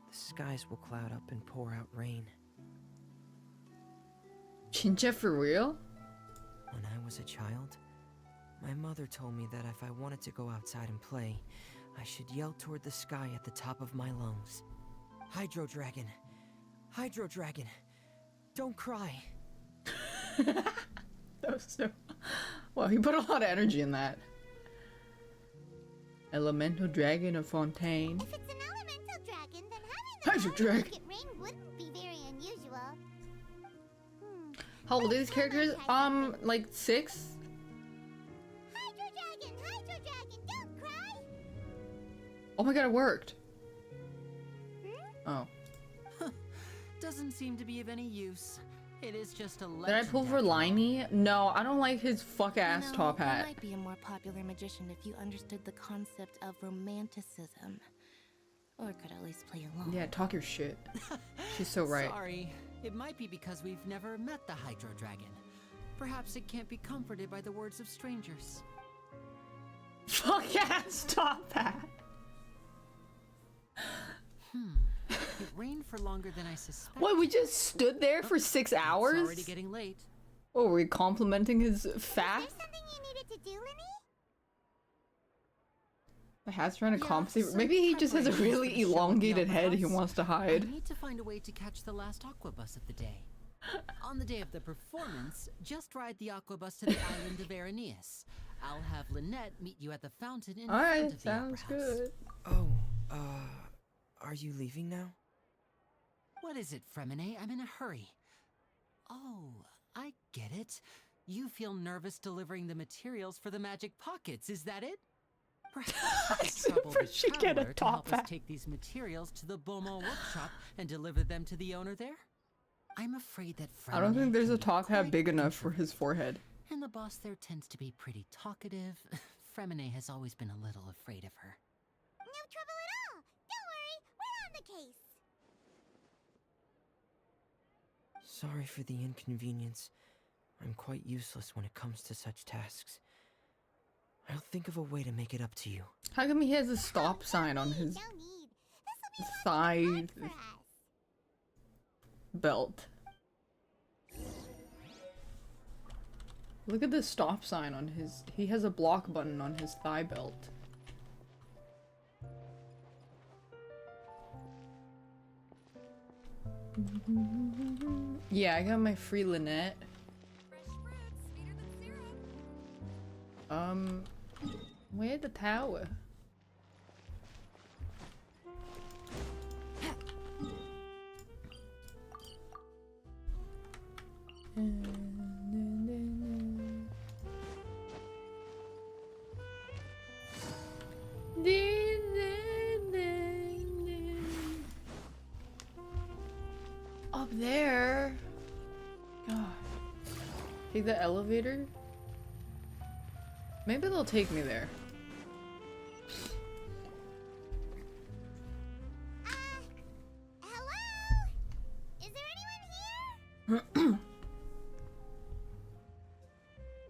the skies will cloud up and pour out rain. Chincha for real? When I was a child, my mother told me that if I wanted to go outside and play, I should yell toward the sky at the top of my lungs. Hydro Dragon! Hydro Dragon! Don't cry! That was so... Well, he put a lot of energy in that. Elemental Dragon of Fontaine. If it's an elemental dragon, then Hydro having Dragon! it rain wouldn't be very unusual. How old are these characters? Like 6? Hydro dragon, don't cry! Oh my god, it worked. Oh. Doesn't seem to be of any use. It is just a legend. Did I pull for Limey? No, I don't like his fuck ass top You hat. might be a more popular magician if you understood the concept of romanticism. Or could at least play along. Yeah, talk your shit. She's so right. Sorry. It might be because we've never met the Hydro Dragon. Perhaps it can't be comforted by the words of strangers. Fuck ass top hat. It rained for longer than I suspected. What, we just stood there for 6 hours? It's already getting late. Oh, were we complimenting his fat? Is there something you needed to do, Linny? The hat's trying to Yeah, compensate. some Maybe he just has a preparations for really the show at the elongated Opera head he House. wants to I hide. need to find a way to catch the last aqua bus of the day. On the day of the performance, just ride the aqua bus to the island of Araneus. I'll have Lynette meet you at the fountain in front Alright, of the Opera sounds House. good. Oh, are you leaving now? What is it, Fremine? I'm in a hurry. Oh, I get it. You feel nervous delivering the materials for the magic pockets, is that it? Perhaps you could trouble the should get a traveler to top help hat. us take these materials to the Beaumont workshop and deliver them to the owner there? I'm afraid that I don't think there's Fremine a top hat big enough for his forehead. and the boss there tends to be pretty talkative. Fremine has always been a little afraid of her. No trouble at all. Don't worry, we're on the case. Sorry for the inconvenience. I'm quite useless when it comes to such tasks. I'll think of a way to make it up to you. How come he has a stop sign on his thigh belt? Look at the stop sign on his... He has a block button on his thigh belt. Yeah, I got my free Lynette. Where's the tower? up there. God. Take the elevator? Maybe they'll take me there. Hello? Is there anyone here?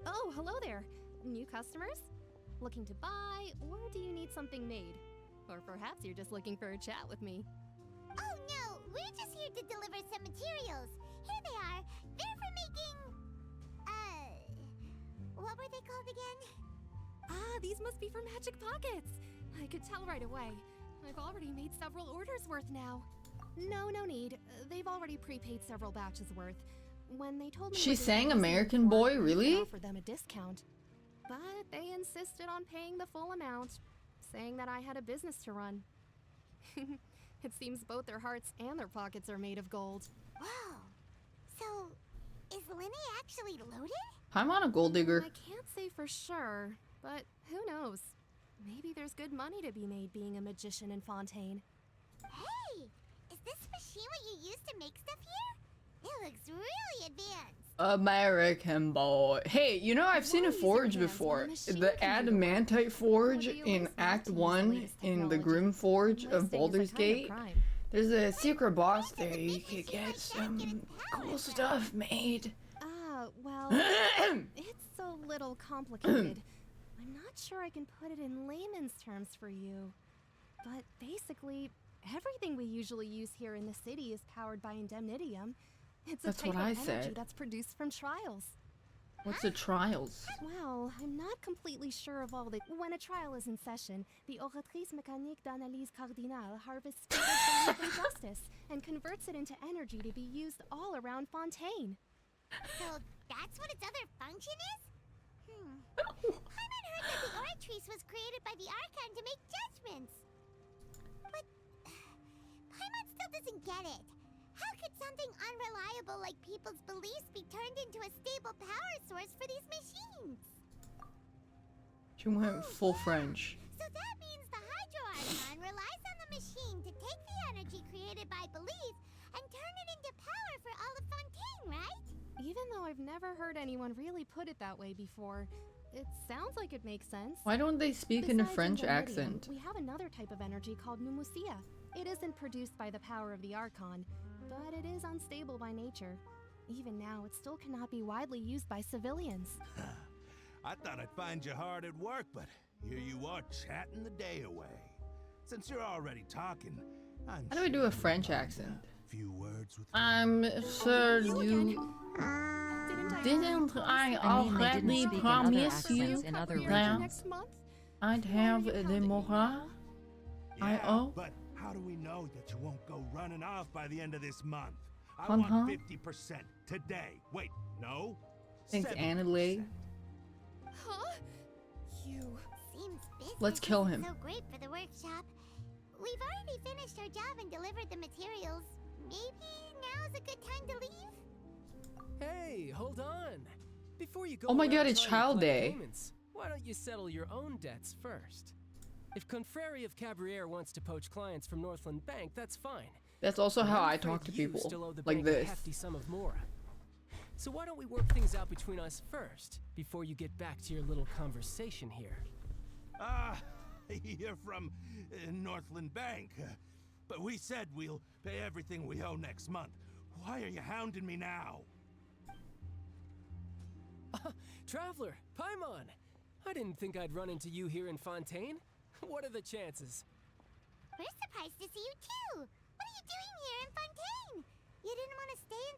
Oh, hello there. New customers? Looking to buy, or do you need something made? Or perhaps you're just looking for a chat with me. Oh no, we're just here to deliver some materials. Here they are. They're for making... what were they called again? Ah, these must be for Magic Pockets. I could tell right away. I've already made several orders worth now. No need. They've already prepaid several batches worth. When they told me She sang American Boy, really? I offered them a discount. But they insisted on paying the full amount, saying that I had a business to run. It seems both their hearts and their pockets are made of gold. Wow. So, is Linny actually loaded? I'm on a gold digger. I can't say for sure, but who knows? Maybe there's good money to be made being a magician in Fontaine. Hey! Is this machine what you use to make stuff here? It looks really advanced. American Boy. Hey, you know, I've seen a forge before. The adamantite forge in Act 1 in the Grim Forge of Baldur's Gate. There's a secret boss there. You could get some cool stuff made. Well, it's a little complicated. I'm not sure I can put it in layman's terms for you. But basically, everything we usually use here in the city is powered by indemnitium. It's a type of energy that's produced from trials. What's the trials? Well, I'm not completely sure of all the... When a trial is in session, the Oratrice Mécanique d'Analyse Cardinale harvests belief and justice and converts it into energy to be used all around Fontaine. So that's what its other function is? Paimon heard that the Oratrice was created by the Archon to make judgments. But Paimon still doesn't get it. How could something unreliable like people's beliefs be turned into a stable power source for these machines? She went full French. So that means the Hydro Archon relies on the machine to take the energy created by belief and turn it into power for all of Fontaine, right? Even though I've never heard anyone really put it that way before, it sounds like it makes sense. Why don't they speak in a French indemnitium, accent? We have another type of energy called pneumosia. It isn't produced by the power of the Archon, but it is unstable by nature. Even now, it still cannot be widely used by civilians. I thought I'd find you hard at work, but here you are chatting the day away. Since you're already talking, I'm How do I do a French accent? Few words with I'm sure you... Didn't I already promise you that I'd have the moral? Yeah, but how do we know that you won't go running off by the end of this month? I want 50% today. Wait, no? Thanks, Annalee. Huh? You... Seems business Let's kill him. So great for the workshop. We've already finished our job and delivered the materials. Maybe now's a good time to leave? Hey, hold on. Before you go Oh my around god, it's trying to Child collect Day. payments, why don't you settle your own debts first? If Confrérie of Cabriere wants to poach clients from Northland Bank, that's fine. That's also how I'm I afraid talk to you people. still owe the Like bank this. a hefty sum of mora. So why don't we work things out between us first, before you get back to your little conversation here? You're from Northland Bank. But we said we'll pay everything we owe next month. Why are you hounding me now? Traveler, Paimon! I didn't think I'd run into you here in Fontaine. What are the chances? We're surprised to see you too. What are you doing here in Fontaine? You didn't want to stay in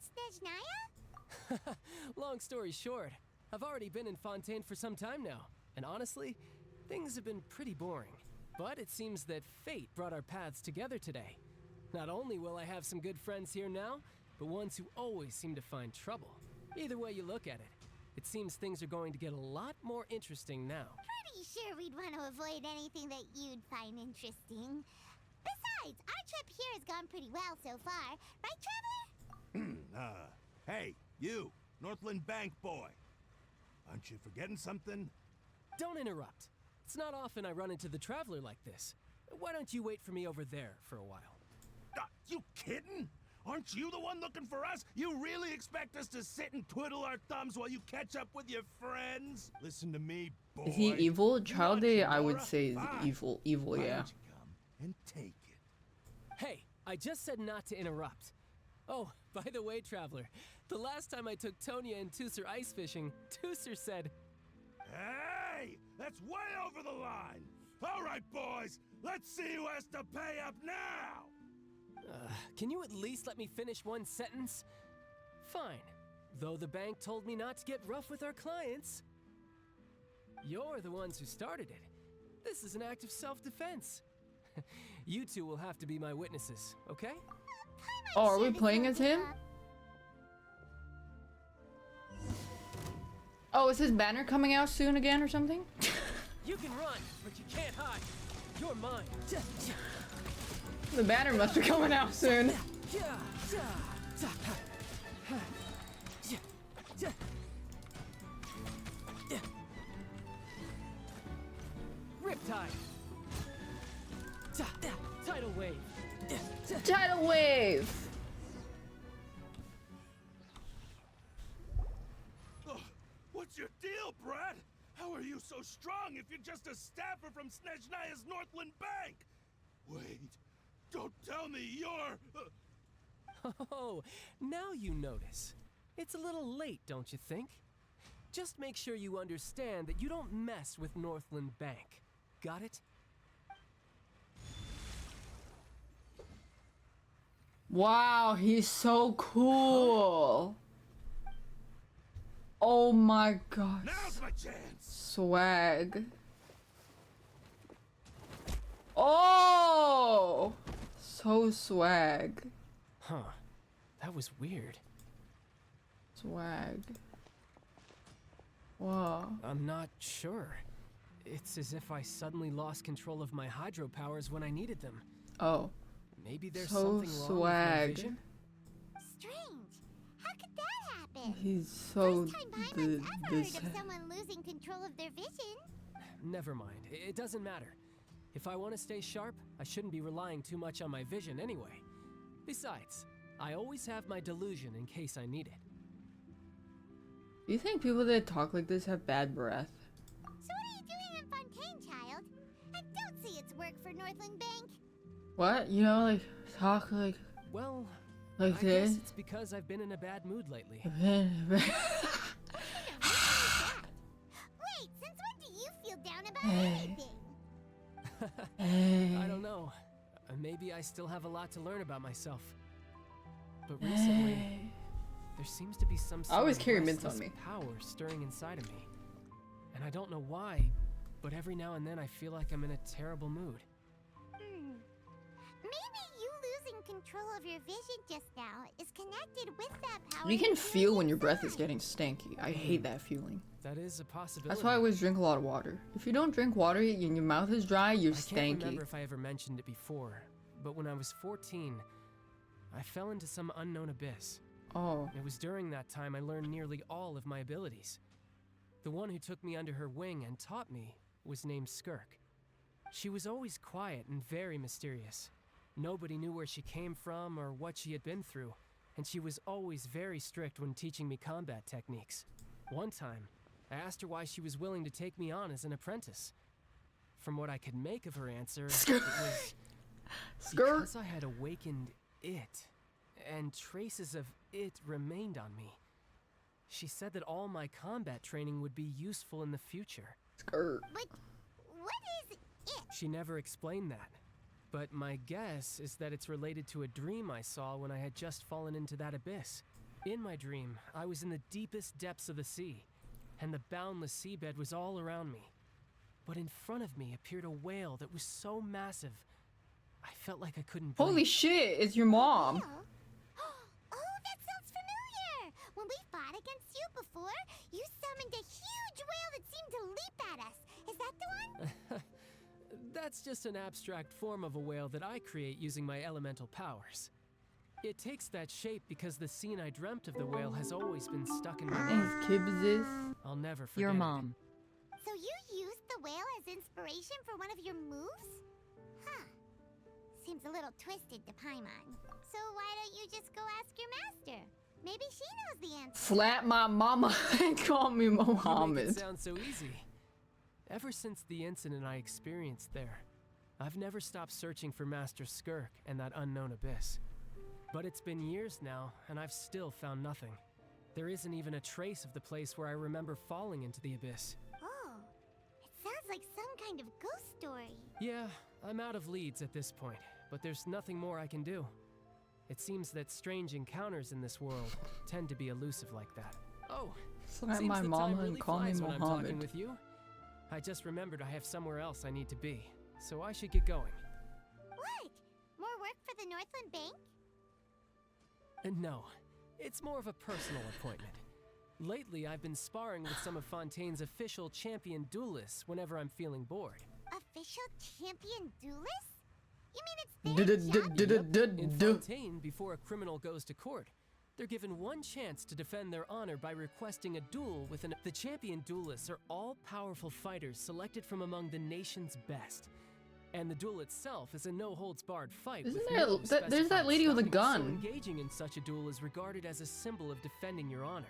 Snezhnaya? Long story short, I've already been in Fontaine for some time now, and honestly, things have been pretty boring. But it seems that fate brought our paths together today. Not only will I have some good friends here now, but ones who always seem to find trouble. Either way you look at it, it seems things are going to get a lot more interesting now. Pretty sure we'd want to avoid anything that you'd find interesting. Besides, our trip here has gone pretty well so far. Right, Traveler? Hey, you, Northland Bank boy. Aren't you forgetting something? Don't interrupt. It's not often I run into the Traveler like this. Why don't you wait for me over there for a while? You kidding? Aren't you the one looking for us? You really expect us to sit and twiddle our thumbs while you catch up with your friends? Listen to me, boy. Is he evil? Child Day, I would say is evil. Evil, Why yeah. don't you come and take it? Hey, I just said not to interrupt. Oh, by the way, Traveler, the last time I took Tonya and Tooser ice fishing, Tooser said, Hey! That's way over the line! All right, boys, let's see who has to pay up now! Can you at least let me finish one sentence? Fine. Though the bank told me not to get rough with our clients. You're the ones who started it. This is an act of self-defense. You two will have to be my witnesses, okay? Oh, are we playing as him? Oh, is his banner coming out soon again or something? You can run, but you can't hide. You're mine. The banner must be coming out soon. Riptide. Tidal wave. Tidal wave. What's your deal, Brad? How are you so strong if you're just a staffer from Snezhnaya's Northland Bank? Wait, don't tell me you're... Oh, now you notice. It's a little late, don't you think? Just make sure you understand that you don't mess with Northland Bank. Got it? Wow, he's so cool. Oh my gosh. Now's my chance. Swag. Oh! So swag. Huh. That was weird. Swag. Whoa. I'm not sure. It's as if I suddenly lost control of my hydro powers when I needed them. Oh. Maybe there's so something wrong swag. with my vision? Strange. How could that happen? He's so First time Paimon's ever heard of someone losing control of their vision. Never mind. It doesn't matter. If I want to stay sharp, I shouldn't be relying too much on my vision anyway. Besides, I always have my delusion in case I need it. Do you think people that talk like this have bad breath? So what are you doing in Fontaine, child? I don't see its work for Northland Bank. What? You know, like, talk like... Well, like I this? guess it's because I've been in a bad mood lately. Wait, since when do you feel down about anything? I don't know. Maybe I still have a lot to learn about myself. But recently, there seems to be some I always sort of carry mints on restless me. power stirring inside of me. And I don't know why, but every now and then I feel like I'm in a terrible mood. Maybe you losing control of your vision just now is connected with that power. You can feel when your breath is getting stanky. I hate that feeling. That is a possibility. That's why I always drink a lot of water. If you don't drink water and your mouth is dry, you're I can't stanky. remember if I ever mentioned it before, but when I was 14, I fell into some unknown abyss. Oh. It was during that time I learned nearly all of my abilities. The one who took me under her wing and taught me was named Skirk. She was always quiet and very mysterious. Nobody knew where she came from or what she had been through, and she was always very strict when teaching me combat techniques. One time, I asked her why she was willing to take me on as an apprentice. From what I could make of her answer, it was because I had awakened it, and traces of it remained on me. She said that all my combat training would be useful in the future. Skirt. But what is it? She never explained that. But my guess is that it's related to a dream I saw when I had just fallen into that abyss. In my dream, I was in the deepest depths of the sea, and the boundless seabed was all around me. But in front of me appeared a whale that was so massive, I felt like I couldn't breathe. Holy shit, it's your mom. Oh, that sounds familiar! When we fought against you before, you summoned a huge whale that seemed to leap at us. Is that the one? That's just an abstract form of a whale that I create using my elemental powers. It takes that shape because the scene I dreamt of the whale has always been stuck in my mind. I'll never forget Your it. mom. So you used the whale as inspiration for one of your moves? Huh. seems a little twisted to Paimon. So why don't you just go ask your master? Maybe she knows the answer. Slap my mama and call me You make Mohammed. it sound so easy. Ever since the incident I experienced there, I've never stopped searching for Master Skirk and that unknown abyss. But it's been years now, and I've still found nothing. There isn't even a trace of the place where I remember falling into the abyss. Oh, it sounds like some kind of ghost story. Yeah, I'm out of leads at this point, but there's nothing more I can do. It seems that strange encounters in this world tend to be elusive like that. Oh, Slap seems my the mama time really and call me flies when I'm talking Mohammed. with you. I just remembered I have somewhere else I need to be, so I should get going. What? More work for the Northland Bank? No, it's more of a personal appointment. Lately, I've been sparring with some of Fontaine's official champion duelists whenever I'm feeling bored. Official champion duelist? You mean it's their job? In Fontaine, before a criminal goes to court, they're given one chance to defend their honor by requesting a duel with an... The champion duelists are all-powerful fighters selected from among the nation's best. And the duel itself is a no-holds-barred fight. Isn't with there- no there's that lady with a specified gun. stopping. So engaging in such a duel is regarded as a symbol of defending your honor.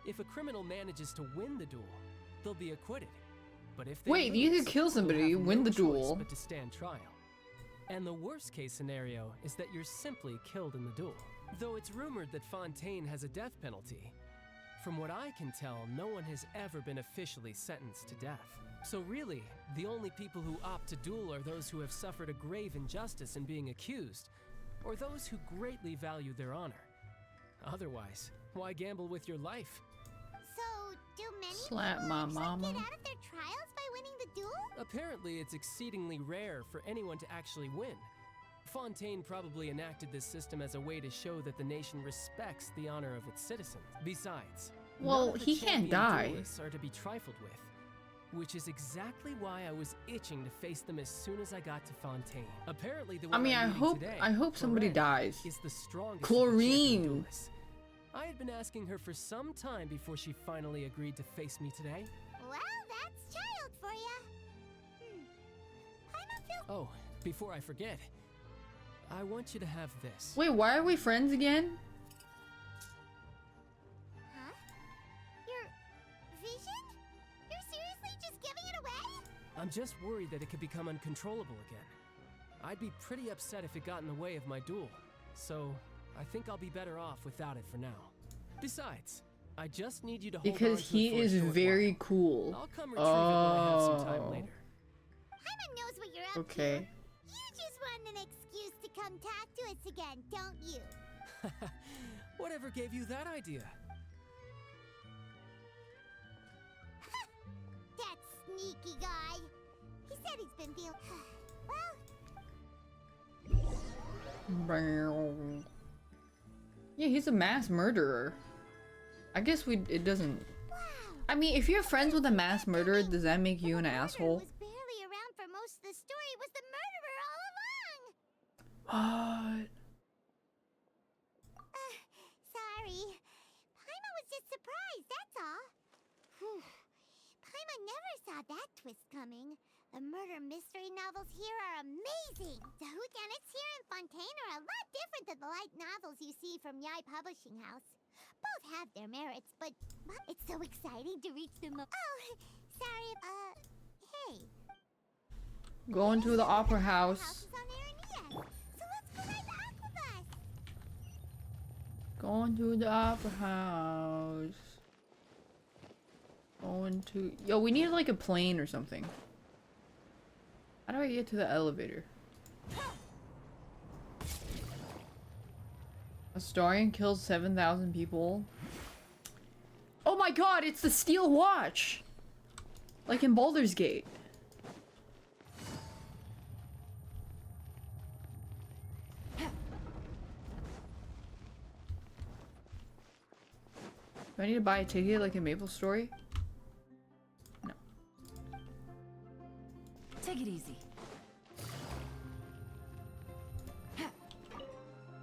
If a criminal manages to win the duel, they'll be acquitted. But if they Wait, you lose, could kill they'll somebody, have you win no the choice duel. but to stand trial. And the worst-case scenario is that you're simply killed in the duel. Though it's rumored that Fontaine has a death penalty, from what I can tell, no one has ever been officially sentenced to death. So really, the only people who opt to duel are those who have suffered a grave injustice in being accused, or those who greatly value their honor. Otherwise, why gamble with your life? So, do many Slap people my actually mama. get out of their trials by winning the duel? Apparently, it's exceedingly rare for anyone to actually win. Fontaine probably enacted this system as a way to show that the nation respects the honor of its citizens. Besides, Well, none of the he can't champion die. duelists are to be trifled with, which is exactly why I was itching to face them as soon as I got to Fontaine. Apparently, the I one mean, I'm meeting today, I hope somebody Corinne, dies. is the strongest of the champion Chlorine. duelists. I had been asking her for some time before she finally agreed to face me today. Well, that's child for ya. Paimon feels... Oh, before I forget, I want you to have this. Wait, why are we friends again? Huh? Your vision? You're seriously just giving it away? I'm just worried that it could become uncontrollable again. I'd be pretty upset if it got in the way of my duel, so I think I'll be better off without it for now. Besides, I just need you to hold Because on to it he for a is short very while. cool. I'll come retrieve it when I have some time Oh. later. Paimon knows what you're up Okay. to. You just want an excuse to come talk to us again, don't you? Whatever gave you that idea? That sneaky guy. He said he's been feeling... well, Yeah, he's a mass murderer. I guess it doesn't... I mean, if you're friends with a mass murderer, does that make you an asshole? was barely around for most of the story was the murderer all along. What? Sorry. Paimon was just surprised, that's all. Whew. Paimon never saw that twist coming. The murder mystery novels here are amazing. The whodunits here in Fontaine are a lot different than the light novels you see from Yai Publishing House. Both have their merits, but it's so exciting to reach them. Oh, sorry. Hey. Going to the opera house. House is on Aranea, so let's go ride the aquabus. Going to the opera house. Going to... Yo, we need like a plane or something. How do I get to the elevator? Astarion kills 7,000 people. Oh my god, it's the steel watch! Like in Baldur's Gate. Do I need to buy a ticket like in MapleStory? No. Take it easy.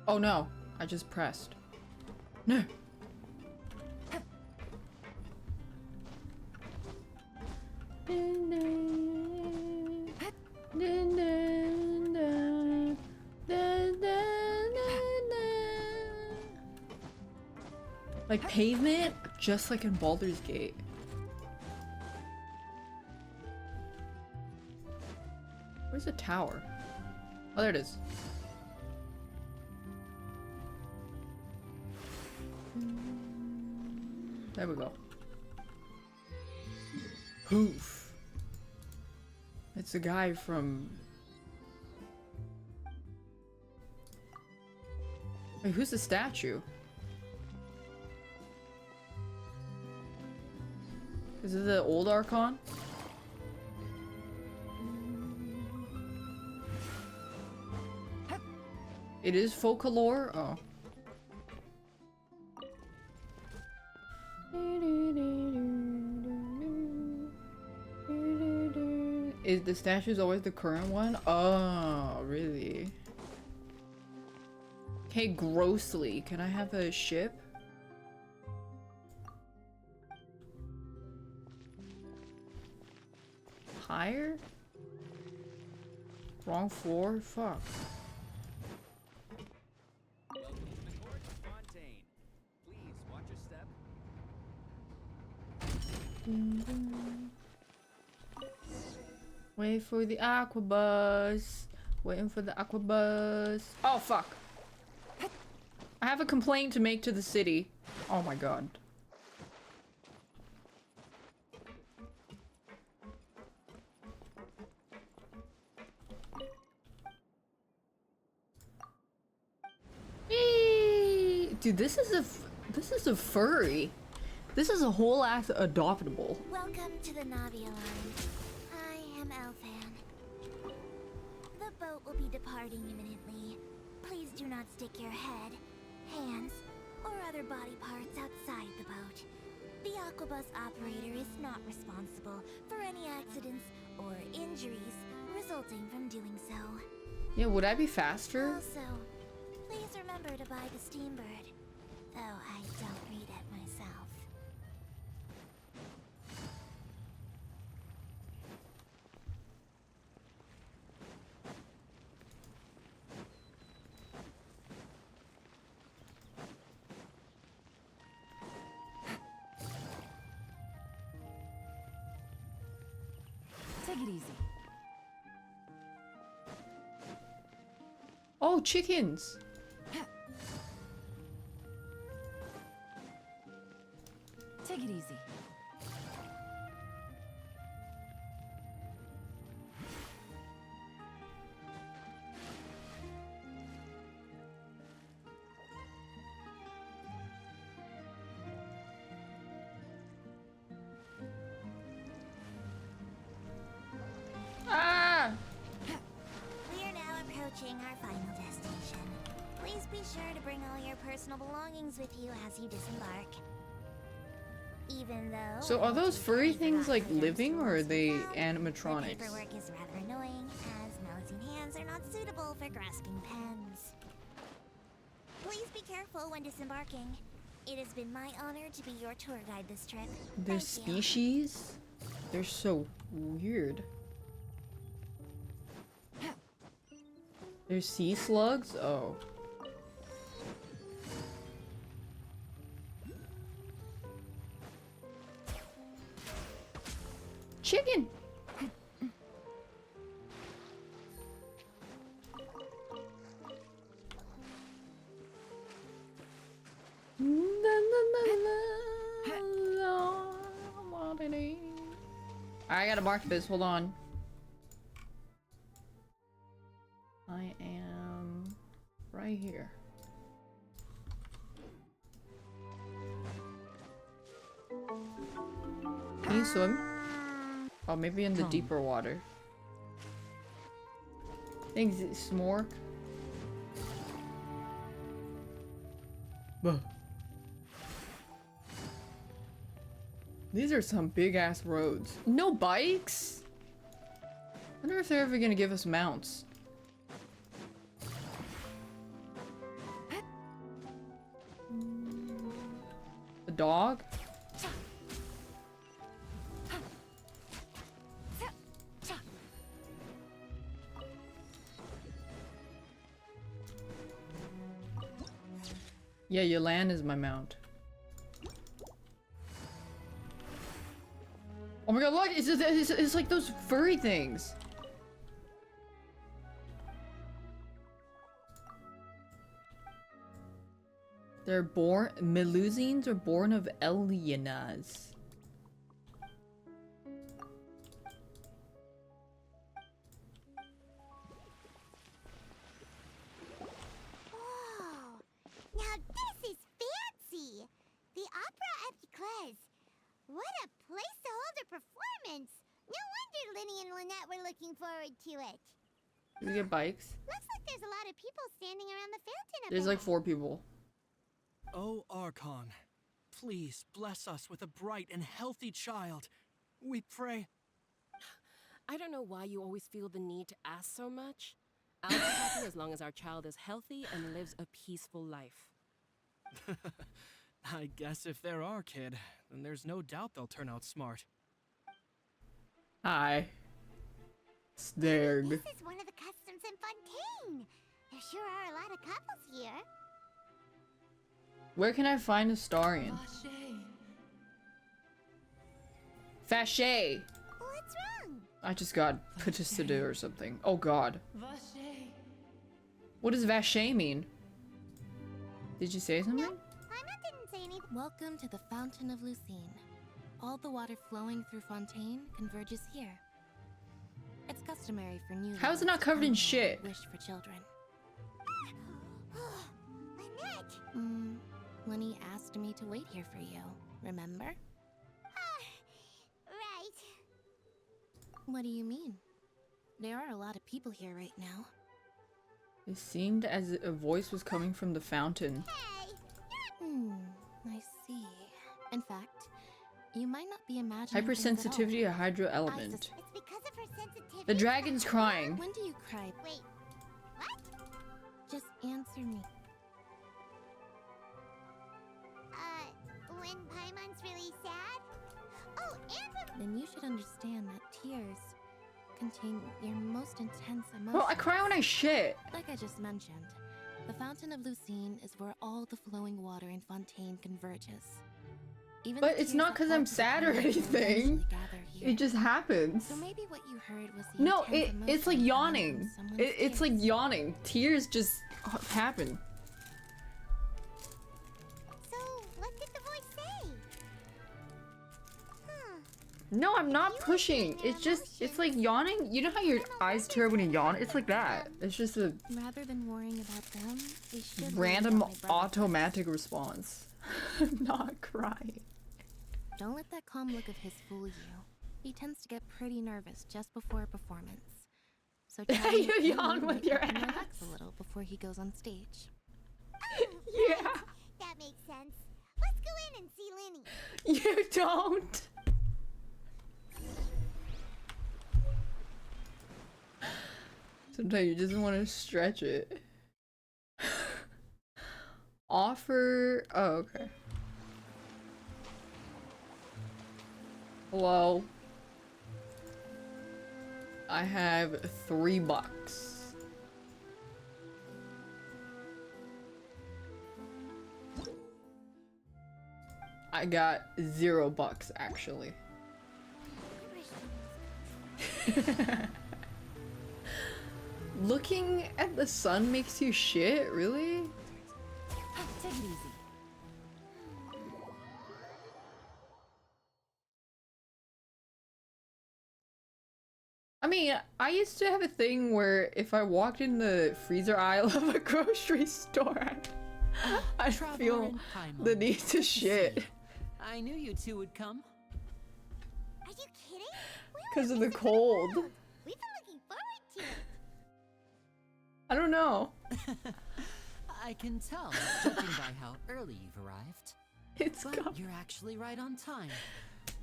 Oh no, I just pressed. No. Like pavement, just like in Baldur's Gate. Where's the tower? Oh, there it is. There we go. Poof. It's a guy from... Wait, who's the statue? Is it the old Archon? It is folklore? Oh. Is the statues always the current one? Oh, really? Okay, grossly. Can I have a ship? Higher? Wrong floor? Fuck. Welcome to the court of Fontaine. Please watch your step. Wait for the aqua bus. Waiting for the aqua bus. Oh fuck. I have a complaint to make to the city. Oh my god. Eee! Dude, this is a furry. This is a whole ass adoptable. Welcome to the Navia line. I am Elfan. The boat will be departing imminently. Please do not stick your head, hands, or other body parts outside the boat. The Aquabus operator is not responsible for any accidents or injuries resulting from doing so. Yeah, would I be faster? Also, please remember to buy the Steambird, though I don't read it myself. Take it easy. Oh, chickens. Take it easy. Ah! We are now approaching our final destination. Please be sure to bring all your personal belongings with you as you disembark. Even though... So are those furry things like living or are they the animatronics? paperwork is rather annoying, as Melazine hands are not suitable for grasping pens. Please be careful when disembarking. It has been my honor to be your tour guide this trip. They're species? They're so weird. There's sea slugs? Oh. Chicken! I gotta mark this, hold on. I am right here. Can you swim? Oh, maybe in the deeper water. Thanks, Smork. Buh. These are some big ass roads. No bikes? I wonder if they're ever gonna give us mounts. A dog? Yeah, Yolan is my mount. Oh my god, look! It's like those furry things. They're born- Melusines are born of Elienas. Whoa! Now this is fancy! The Opera Epiclese. What a place to hold a performance! No wonder Linny and Lynette were looking forward to it. Do we get bikes? Looks like there's a lot of people standing around the fountain up There's like ahead. 4 people. Oh, Archon, please bless us with a bright and healthy child. We pray. I don't know why you always feel the need to ask so much. I'll be happy as long as our child is healthy and lives a peaceful life. I guess if they're our kid, then there's no doubt they'll turn out smart. Hi. Snarg. This is one of the customs in Fontaine. There sure are a lot of couples here. Where can I find a Starion? Vache! What's wrong? I just got to do or something. Oh god. What does Vache mean? Did you say something? Paimon didn't say anything. Welcome to the Fountain of Lucine. All the water flowing through Fontaine converges here. It's customary for new. How is it not covered in shit? Wish for children. Lynette! Lenny asked me to wait here for you. Remember? Right. What do you mean? There are a lot of people here right now. It seemed as if a voice was coming from the fountain. I see. In fact, you might not be imagining Hypersensitivity to hydro element. It's because of her sensitivity. The dragon's crying. When do you cry? Wait, what? Just answer me. When Paimon's really sad? Oh, and Then you should understand that tears contain your most intense emotions. Well, I cry when I shit. Like I just mentioned, the Fountain of Lucine is where all the flowing water in Fontaine converges. Even But the it's tears not that because fall I'm to the sad or ground will anything. eventually gather here. It just happens. So maybe what you heard was the No, intense it's like emotion coming yawning. from someone's It's like tears. yawning. Tears just happen. so what did the voice say? No, I'm not pushing. It's just, it's like yawning. You know how your eyes tear when you yawn? It's like that. It's just a Rather than worrying about them, we should worry random about my brother. automatic response. I'm not crying. Don't let that calm look of his fool you. He tends to get pretty nervous just before a performance. So try You and yawn with motivate your him and ass. relax a little before he goes on stage. Yeah. That makes sense. Let's go in and see Linny. You don't. Sometimes you just want to stretch it. Offer. Oh, okay. Hello. I have $3. I got $0 actually. Looking at the sun makes you shit, really? Take it easy. I mean, I used to have a thing where if I walked in the freezer aisle of a grocery store, I'd feel the need to shit I knew you two would come. Are you kidding? because of the cold. We've been looking forward to it. I don't know. I can tell, judging by how early you've arrived. It's but you're actually right on time.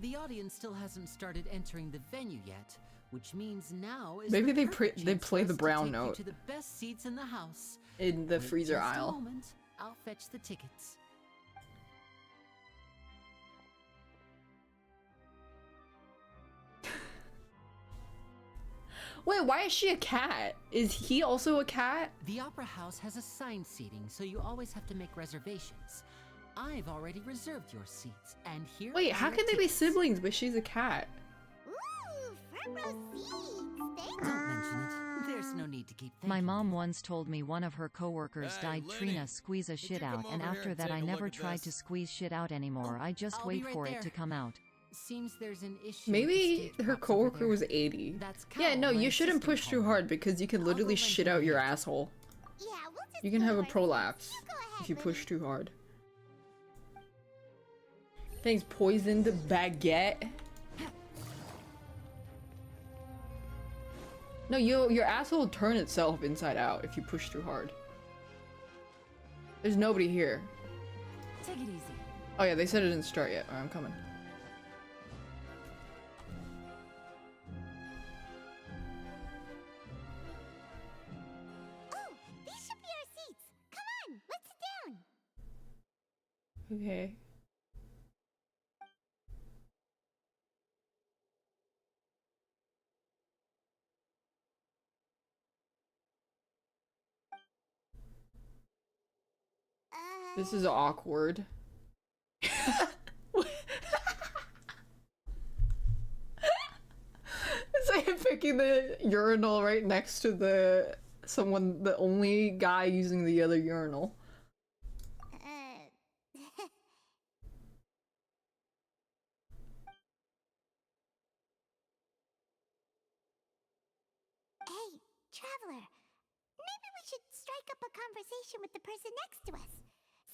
The audience still hasn't started entering the venue yet, which means now is Maybe the they perfect they chance play for the us to brown take you note to the best seats in the house. in the Wait freezer just aisle. A moment. I'll fetch the tickets. Wait, why is she a cat? Is he also a cat? The Opera House has assigned seating, so you always have to make reservations. I've already reserved your seats, and here Wait, are how your can they be tickets. siblings but she's a cat? Don't mention it. There's no need to keep thinking. My mom once told me one of her coworkers died Trina squeeze a shit out, and after that I never tried to squeeze shit out anymore. I just I'll wait be right for there. it to come out. Seems there's an issue. Maybe her coworker was 80. Yeah, no, you shouldn't push too hard because you can literally shit out your asshole. Yeah, we'll just You can have a prolapse if you push too hard. Thanks, poisoned baguette. No, your asshole will turn itself inside out if you push too hard. There's nobody here. Take it easy. Oh yeah, they said it didn't start yet. Alright, I'm coming. Oh, these should be our seats. Come on, let's sit down. Okay. This is awkward. It's like picking the urinal right next to the only guy using the other urinal. Hey, Traveler. Maybe we should strike up a conversation with the person next to us.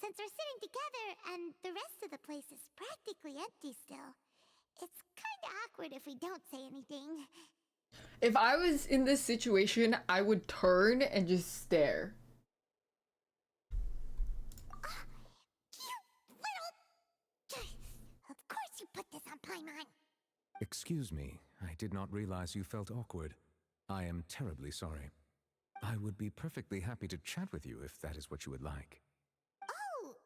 Since we're sitting together and the rest of the place is practically empty still. It's kinda awkward if we don't say anything. If I was in this situation, I would turn and just stare. Of course you put this on Paimon. Excuse me, I did not realize you felt awkward. I am terribly sorry. I would be perfectly happy to chat with you if that is what you would like. Oh!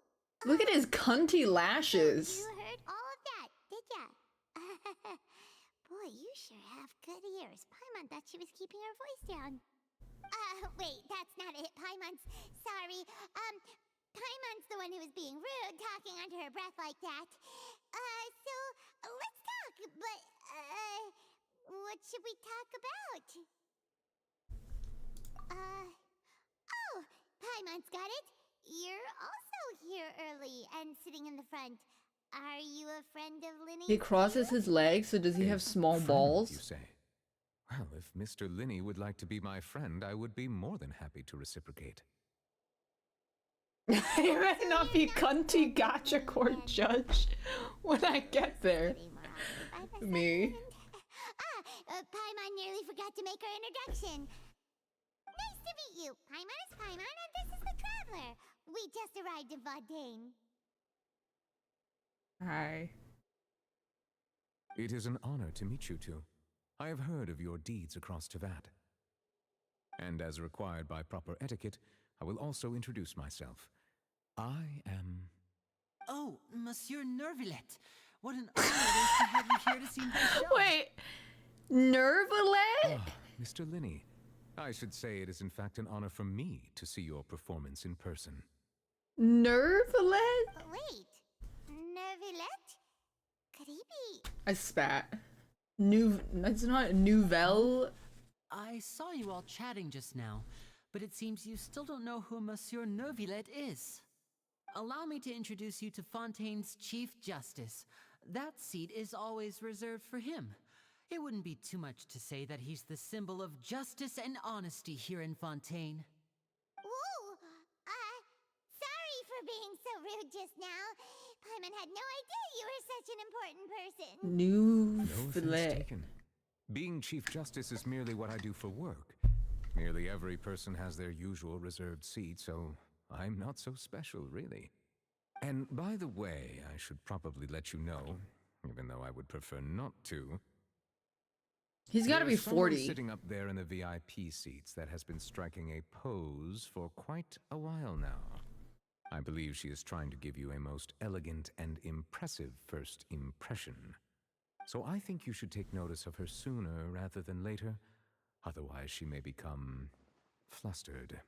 Look at his cunty lashes. You heard all of that, did ya? Boy, you sure have good ears. Paimon thought she was keeping her voice down. Wait, that's not it. Paimon's sorry. Paimon's the one who was being rude, talking under her breath like that. So, let's talk, but, what should we talk about? Oh, Paimon's got it. You're also here early and sitting in the front. Are you a friend of Linny? He crosses his legs, so does he have small Friend, balls? you say? Well, if Mr. Linney would like to be my friend, I would be more than happy to reciprocate. You better not be cunty gotcha court judge when I get there. Me. Paimon nearly forgot to make her introduction. Nice to meet you. Paimon is Paimon, and this is the Traveler. We just arrived in Fontaine. Hi. It is an honor to meet you two. I have heard of your deeds across Teyvat. And as required by proper etiquette, I will also introduce myself. I am... Oh, Monsieur Nervillet. What an honor it is to have you here to see my show. Wait, Nervillet? Ah, Mr. Linney. I should say it is in fact an honor for me to see your performance in person. Nervillet? Wait, Nervillet? Could he be? I spat. It's not Nouvelle. I saw you all chatting just now, but it seems you still don't know who Monsieur Nervillet is. Allow me to introduce you to Fontaine's Chief Justice. That seat is always reserved for him. It wouldn't be too much to say that he's the symbol of justice and honesty here in Fontaine. Ooh, sorry for being so rude just now. Paimon had no idea you were such an important person. No offense taken. Being Chief Justice is merely what I do for work. Nearly every person has their usual reserved seat, so I'm not so special, really. And by the way, I should probably let you know, even though I would prefer not to. He's got to be There's someone 40. sitting up there in the VIP seats that has been striking a pose for quite a while now. I believe she is trying to give you a most elegant and impressive first impression. So I think you should take notice of her sooner rather than later. Otherwise, she may become flustered.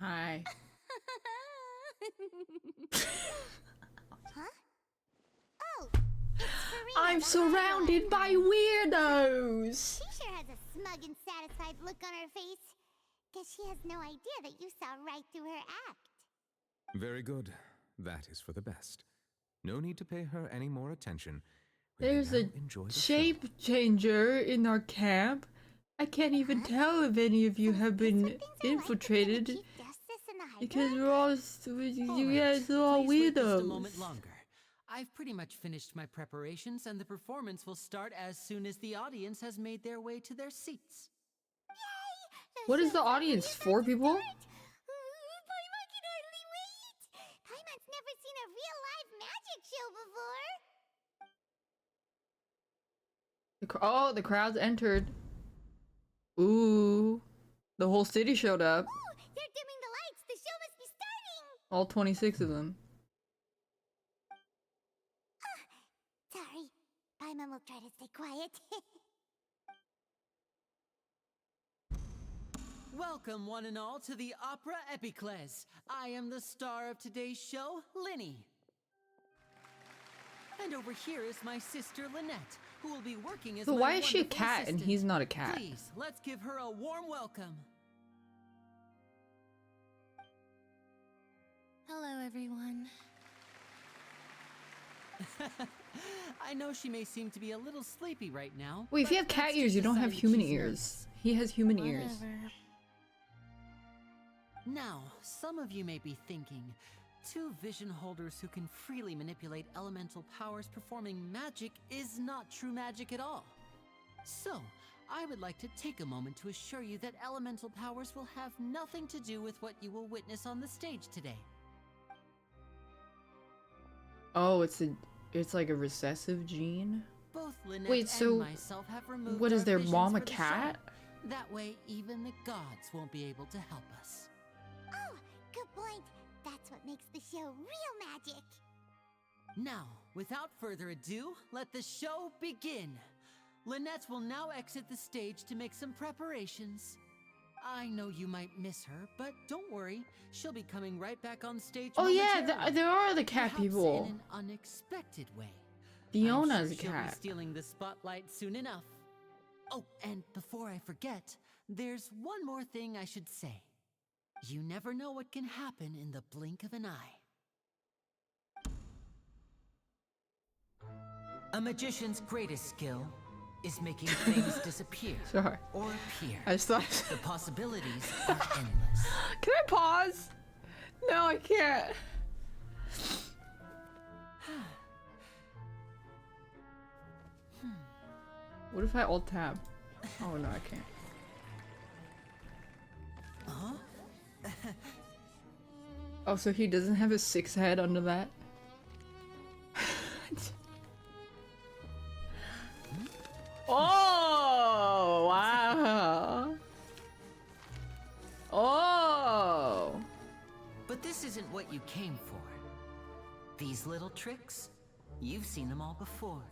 Hi. Huh? Oh, it's I'm surrounded by weirdos. She sure has a smug and satisfied look on her face. Guess she has no idea that you saw right through her act. Very good. That is for the best. No need to pay her any more attention. There's a shape changer in our camp. I can't even tell if any of you have been infiltrated because we're all you guys are all Please wait just a weirdos. moment longer. I've pretty much finished my preparations, and the performance will start as soon as the audience has made their way to their seats. What is the audience? 4 people? Paimon can hardly wait. Paimon's never seen a real live magic show before. Oh, the crowds entered. Ooh, the whole city showed up. Ooh, they're dimming the lights. The show must be starting. All 26 of them. Sorry. Paimon will try to stay quiet. Welcome, one and all, to the Opera Epiclese. I am the star of today's show, Linny. And over here is my sister, Lynette, who will be working as So my why is she a wonderful cat and assistant. he's not a cat? Please, let's give her a warm welcome. Hello, everyone. I know she may seem to be a little sleepy right now. Wait, if you have but cat that's ears, just you a don't sign have that human she's ears. nervous. He has human ears. Whatever. Now, some of you may be thinking, 2 vision holders who can freely manipulate elemental powers performing magic is not true magic at all. So, I would like to take a moment to assure you that elemental powers will have nothing to do with what you will witness on the stage today. Oh, it's like a recessive gene. Both Lynette Wait, and so myself have removed what is our their visions mom a for the cat? show. That way, even the gods won't be able to help us. Oh, good point. That's what makes the show real magic. Now, without further ado, let the show begin. Lynette will now exit the stage to make some preparations. I know you might miss her, but don't worry. She'll be coming right back on stage. Oh yeah, momentarily. there are the cat Perhaps people. in an unexpected way. Fiona's a She'll be cat. stealing the spotlight soon enough. Oh, and before I forget, there's one more thing I should say. You never know what can happen in the blink of an eye. A magician's greatest skill is making things disappear Sorry. or appear. I just thought. The possibilities are endless. Can I pause? No, I can't. What if I alt tab? Oh no, I can't. Huh? Oh, so he doesn't have a 6 head under that? Oh, wow. Oh. But this isn't what you came for. These little tricks, you've seen them all before.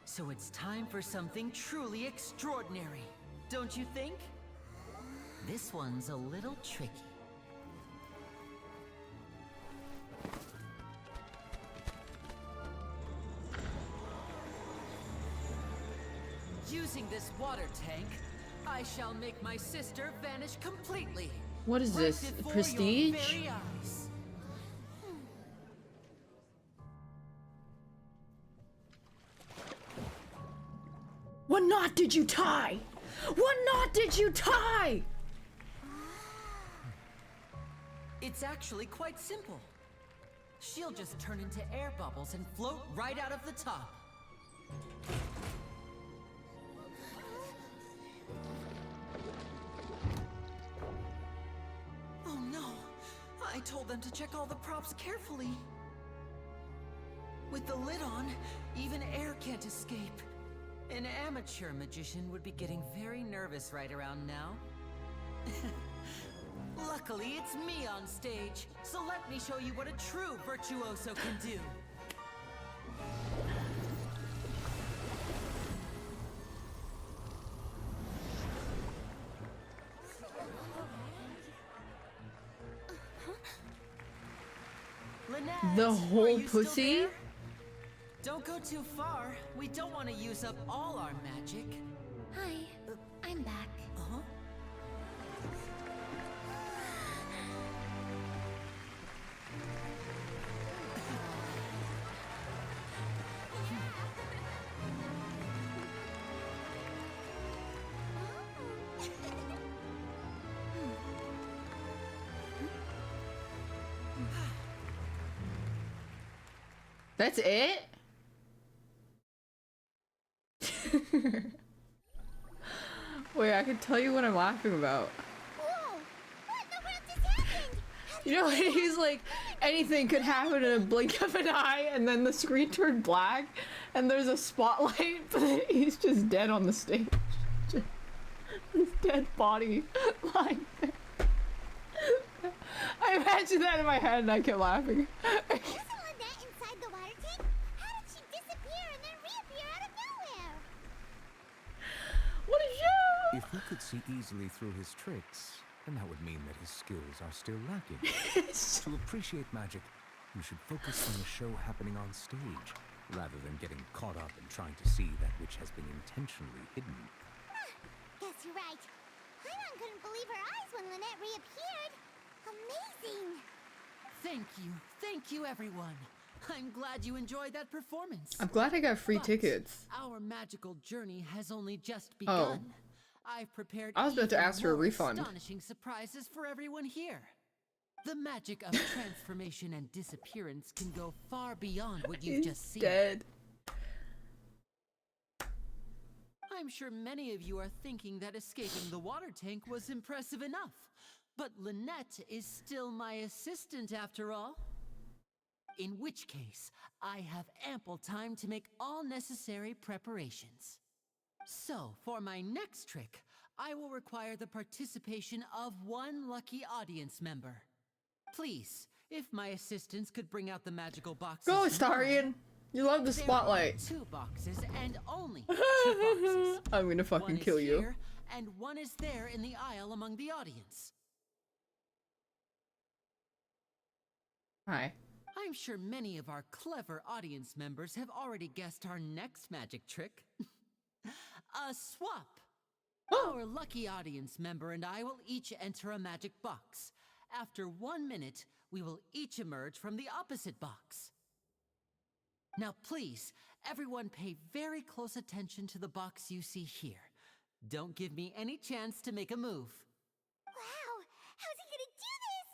So it's time for something truly extraordinary, don't you think? This one's a little tricky. Using this water tank, I shall make my sister vanish completely. What is this? Right before Prestige? your very eyes. What knot did you tie? What knot did you tie? It's actually quite simple. She'll just turn into air bubbles and float right out of the top. Oh no! I told them to check all the props carefully. With the lid on, even air can't escape. An amateur magician would be getting very nervous right around now. Luckily, it's me on stage, so let me show you what a true virtuoso can do. Lynette, The are whole you still pussy? there? Don't go too far. We don't want to use up all our magic. Hi, I'm back. Uh-huh. That's it? Wait, I can tell you what I'm laughing about. Whoa! What in the world just happened? You know, he's like, anything could happen in a blink of an eye, and then the screen turned black, and there's a spotlight, but then he's just dead on the stage. His dead body lying there. I imagined that in my head, and I kept laughing. Wasn't Lynette inside the water tank? How did she disappear and then reappear out of nowhere? What a show! If he could see easily through his tricks, then that would mean that his skills are still lacking. To appreciate magic, you should focus on the show happening on stage, rather than getting caught up in trying to see that which has been intentionally hidden. Guess you're right. Paimon couldn't believe her eyes when Lynette reappeared. Amazing! Thank you, everyone. I'm glad you enjoyed that performance. I'm glad I got free But tickets. Our magical journey has only just begun. Oh. I've prepared I was about to even ask for a more refund. astonishing surprises for everyone here. The magic of transformation and disappearance can go far beyond what you've He's just seen. dead. I'm sure many of you are thinking that escaping the water tank was impressive enough. But Lynette is still my assistant after all. In which case, I have ample time to make all necessary preparations. So, for my next trick, I will require the participation of one lucky audience member. Please, if my assistants could bring out the magical boxes. Go, Starian! You love the spotlight. There are 2 boxes and only 2 boxes. I'm gonna fucking One is kill you. here, and one is there in the aisle among the audience. Hi. I'm sure many of our clever audience members have already guessed our next magic trick. A swap! Our lucky audience member and I will each enter a magic box. After 1 minute, we will each emerge from the opposite box. Now please, everyone pay very close attention to the box you see here. Don't give me any chance to make a move. Wow! How's he gonna do this?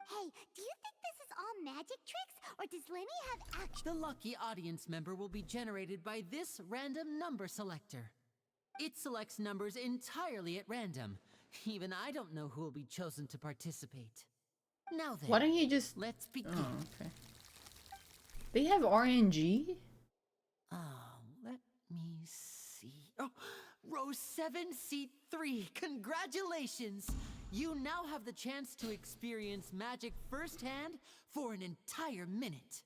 Hey, do you think this is all magic tricks, or does Lenny have actual— The lucky audience member will be generated by this random number selector. It selects numbers entirely at random. Even I don't know who will be chosen to participate. Now then, Why don't you just... let's begin. Oh, okay. They have RNG? Let me see. Oh, row 7, seat 3. Congratulations! You now have the chance to experience magic firsthand for an entire minute.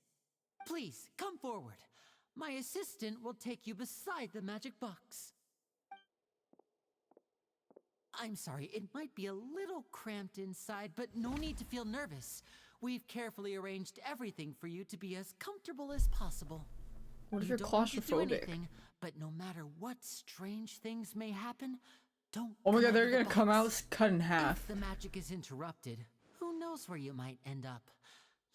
Please, come forward. My assistant will take you beside the magic box. I'm sorry, it might be a little cramped inside, but no need to feel nervous. We've carefully arranged everything for you to be as comfortable as possible. What if You you're don't need to do claustrophobic? anything, but no matter what strange things may happen, don't Oh my come god, out they're of the gonna come out box. cut in half. If the magic is interrupted, who knows where you might end up?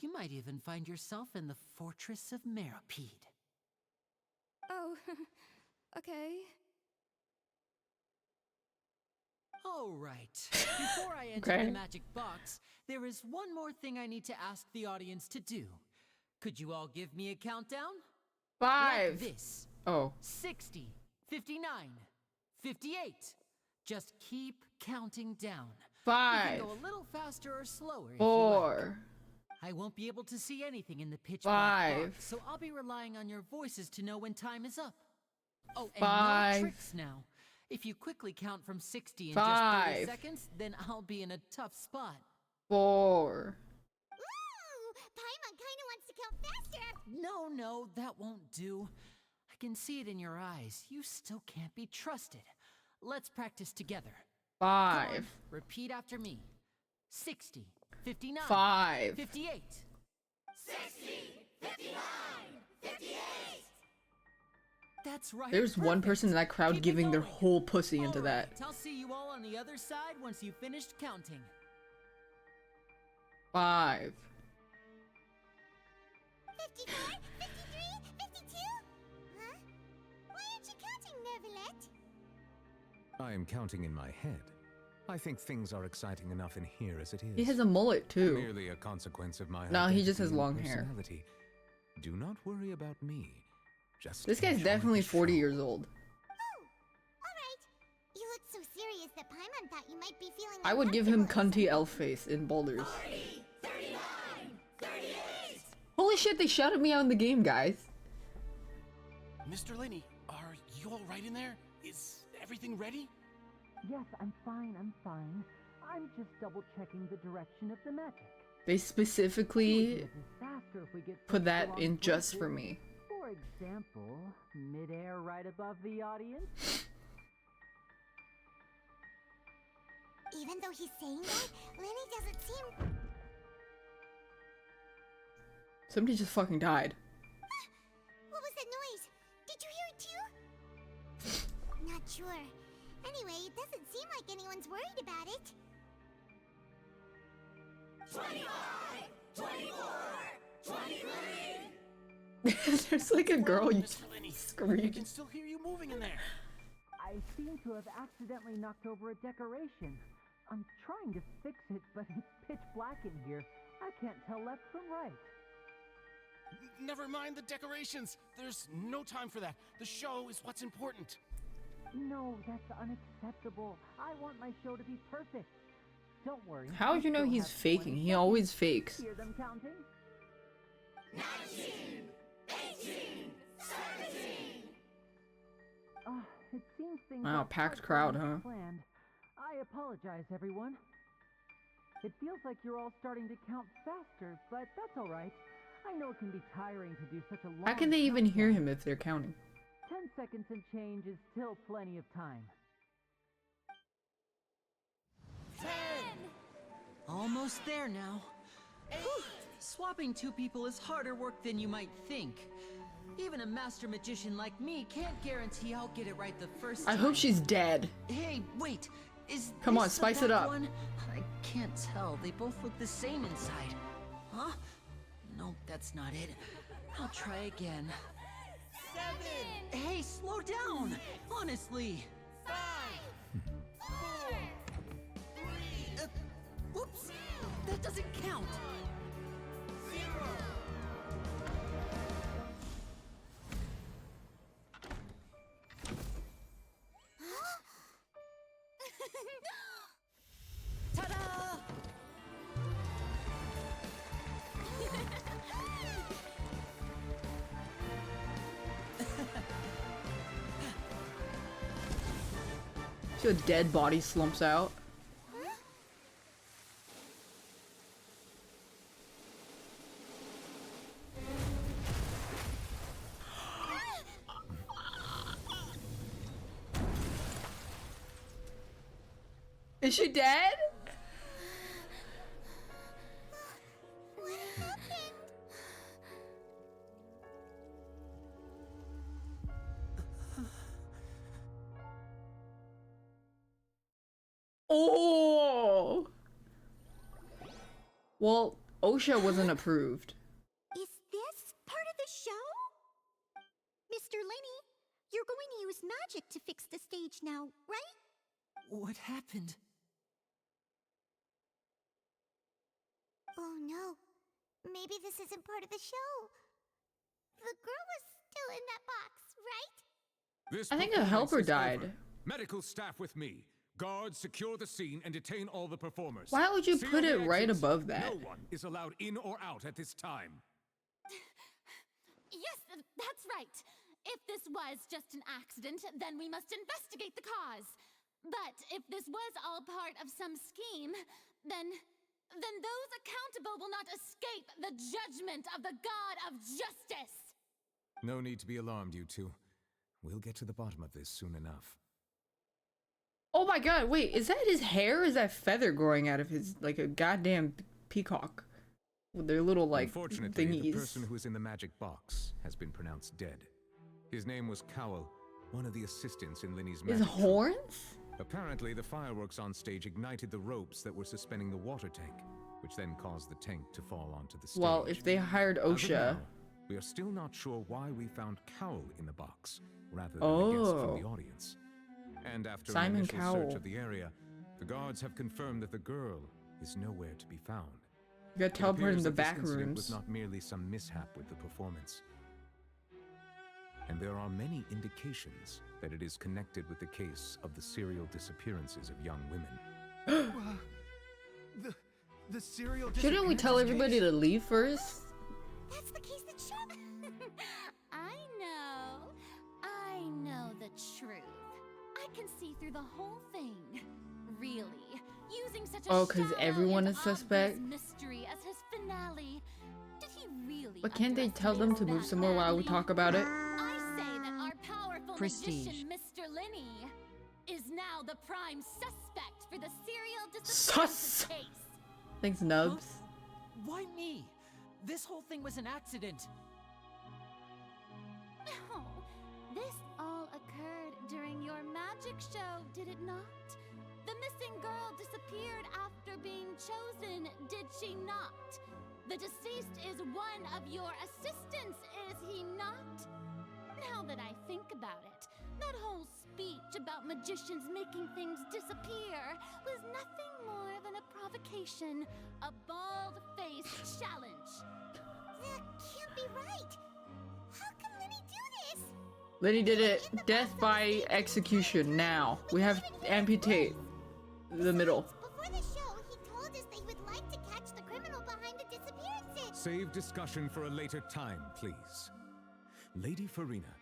You might even find yourself in the Fortress of Meropide. Oh, okay. All right. Before I enter Okay. the magic box, there is one more thing I need to ask the audience to do. Could you all give me a countdown? 5. Like this. Oh. 60, 59, 58. Just keep counting down. You 5. can go a little faster or slower if you like. 4. I won't be able to see anything in the pitch black 5. box, so I'll be relying on your voices to know when time is up. Oh, and 5. no tricks now. If you quickly count from 60 in 5. just 30 seconds, then I'll be in a tough spot. 4. Ooh! Paimon kinda wants to count faster! No, that won't do. I can see it in your eyes. You still can't be trusted. Let's practice together. 5. Come on, repeat after me. 60, 59, 5. 58. 60, 59, 58! That's right. There's one person in that crowd giving their whole pussy into that. I'll see you all on the other side once you've finished counting. 5. 54, 53, 52? Huh? Why aren't you counting, Neverlet? I am counting in my head. I think things are exciting enough in here as it is. He has a mullet too. Merely a consequence of my No, he just has identity and long hair. personality. Do not worry about me. Just This guy's enjoy definitely the 40 show. years old. Alright. You look so serious that Paimon thought you might be feeling I would give him cunty elf face in Boulders. 39, 38. Holy shit, they shouted me out in the game, guys. Mr. Lenny, are you all right in there? Is everything ready? Yes, I'm fine, I'm just double checking the direction of the magic. They specifically Disaster if we get put that wrong in just places. for me. For example, midair right above the audience. Even though he's saying that, Lenny doesn't seem... Somebody just fucking died. What was that noise? Did you hear it too? Not sure. Anyway, it doesn't seem like anyone's worried about it. 25! 24! 23! There's like a girl you Mr. Lenny, I scream. can still hear you moving in there. I seem to have accidentally knocked over a decoration. I'm trying to fix it, but it's pitch black in here. I can't tell left from right. Never mind the decorations. There's no time for that. The show is what's important. No, that's unacceptable. I want my show to be perfect. Don't worry. How do you know we still he's have faking? 20 He always fakes. Hear them counting? 19! 18! 17! It seems things Wow, are packed quite crowd, going as huh? planned. I apologize, everyone. It feels like you're all starting to count faster, but that's all right. I know it can be tiring to do such a long How can they even hear countdown. him if they're counting? 10 seconds and change is still plenty of time. 10! Almost there now. Whew. Swapping two people is harder work than you might think. Even a master magician like me can't guarantee I'll get it right the first time. I hope she's dead. Hey, wait. Is Come on, this the spice it back up. One? I can't tell. They both look the same inside. Huh? No, that's not it. I'll try again. 7! Hey, slow down! Honestly. 5! 4! 3! Whoops! That doesn't count! 0! Ta-da! See a dead body slumps out. Is she dead? What happened? Oh! Well, OSHA wasn't approved. Is this part of the show? Mr. Lenny, you're going to use magic to fix the stage now, right? What happened? Oh no. Maybe this isn't part of the show. The girl was still in that box, right? This I think a performance helper is died. over. Medical staff with me. Guards, secure the scene and detain all the performers. Why would you Seal put the it right exits. above that? No one is allowed in or out at this time. Yes, that's right. If this was just an accident, then we must investigate the cause. But if this was all part of some scheme, then those accountable will not escape the judgment of the God of Justice. No need to be alarmed, you two. We'll get to the bottom of this soon enough. Oh my god, wait, is that his hair? Or is that feather growing out of his, like a goddamn peacock? With their little, like, Unfortunately, the thingies. person who is in the magic box has been pronounced dead. His name was Cowell, one of the assistants in Linny's His magic troupe. horns? Apparently, the fireworks on stage ignited the ropes that were suspending the water tank, which then caused the tank to fall onto the stage. Well, if they hired As of OSHA. now, we are still not sure why we found Cowell in the box, rather than a guest from the audience. And after Simon an initial Cowell. search of the area, the guards have confirmed that the girl is nowhere to be found. You gotta It teleport in appears the that this back incident rooms. was not merely some mishap with the performance. And there are many indications that it is connected with the case of the serial disappearances of young women. The serial Shouldn't we tell everybody to leave first? That's the case that showed. I know the truth. I can see through the whole thing. Really, using such a Oh, 'cause shallow everyone and is suspect? obvious mystery as his finale. Did he really? But can't they tell them to move somewhere while we talk about it? I say that our powerful Prestige. magician, Mr. Linney, is now the prime suspect for the serial Sus. disappearance case. Thanks, Nubs. Why me? This whole thing was an accident. Oh, this all occurred during your magic show, did it not? The missing girl disappeared after being chosen, did she not? The deceased is one of your assistants, is he not? Now that I think about it, that whole speech about magicians making things disappear was nothing more than a provocation, a bald-faced challenge. That can't be right. How can Linny do this? Lenny did it. Death by execution now. We have to amputate the middle. Before the show, he told us they would like to catch the criminal behind the disappearances. Save discussion for a later time, please. Lady Farina,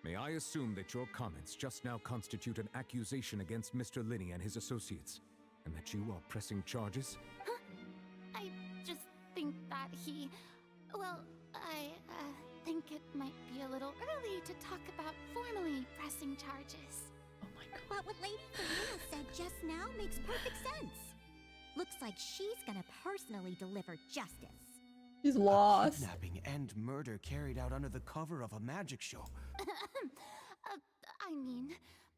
may I assume that your comments just now constitute an accusation against Mr. Linney and his associates, and that you are pressing charges? Huh? I just think that he... Well, I think it might be a little early to talk about formally pressing charges. But what Lady Farina said just now makes perfect sense. Looks like she's gonna personally deliver justice. He's lost. Kidnapping and murder carried out under the cover of a magic show. I mean,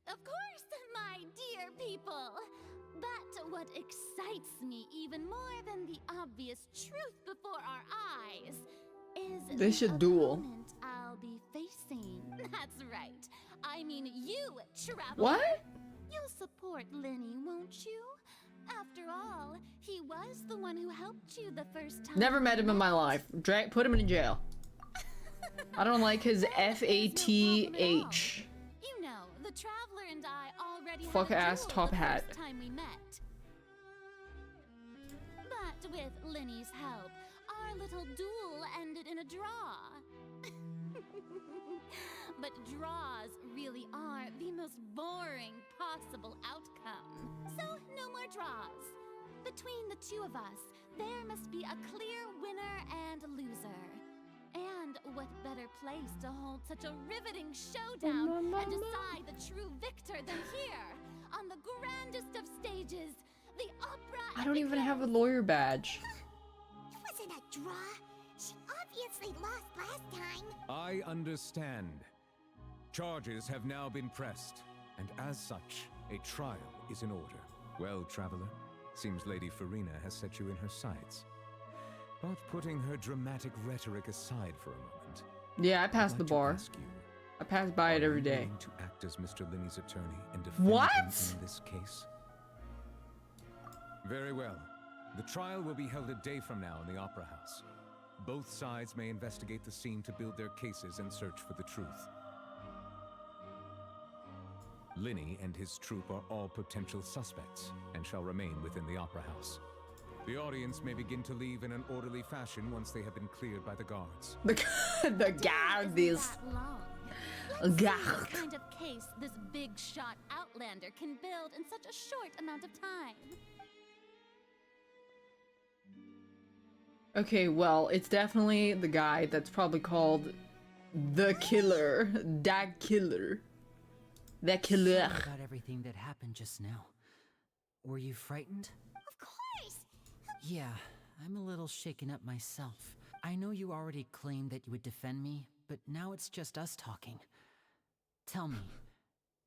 of course, my dear people. But what excites me even more than the obvious truth before our eyes is They should duel. opponent I'll be facing. That's right. I mean you, Traveler. What? You'll support Linny, won't you? After all, he was the one who helped you the first time. Never met him in my life. Put him in jail. I don't like his FATH. You know, the Traveler and I already Fuck had a ass duel top the hat. first time we met. But with Linny's help, our little duel ended in a draw. But draws really are the most boring possible outcome. So, no more draws. Between the two of us, there must be a clear winner and loser. And what better place to hold such a riveting showdown and decide the true victor than here, on the grandest of stages, the opera. I don't even have a lawyer badge. It wasn't a draw. She obviously lost last time. I understand. Charges have now been pressed, and as such, a trial is in order. Well, Traveler, seems Lady Farina has set you in her sights. But putting her dramatic rhetoric aside for a moment, Yeah, I passed the bar. I pass by it every day. to act as Mr. Linney's attorney and defend What? him in this case? Very well. The trial will be held a day from now in the Opera House. Both sides may investigate the scene to build their cases and search for the truth. Linney and his troupe are all potential suspects and shall remain within the Opera House. The audience may begin to leave in an orderly fashion once they have been cleared by the guards. The guard is. Let's see Guard. what kind of case this big shot outlander can build in such a short amount of time. Okay, well, it's definitely the guy that's probably called the killer. That killer. That killer. Sorry about everything that happened just now. Were you frightened? Of course. Yeah, I'm a little shaken up myself. I know you already claimed that you would defend me, but now it's just us talking. Tell me,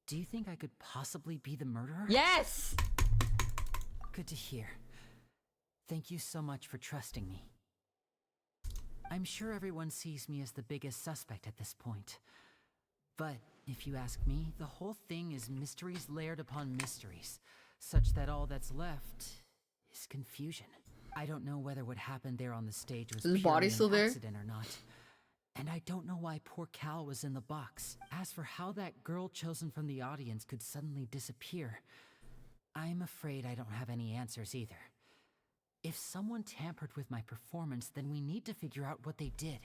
do you think I could possibly be the murderer? Yes! Good to hear. Thank you so much for trusting me. I'm sure everyone sees me as the biggest suspect at this point. But if you ask me, the whole thing is mysteries layered upon mysteries, such that all that's left is confusion. I don't know whether what happened there on the stage was Is his body still an there? accident or not. And I don't know why poor Cal was in the box. As for how that girl chosen from the audience could suddenly disappear, I'm afraid I don't have any answers either. If someone tampered with my performance, then we need to figure out what they did.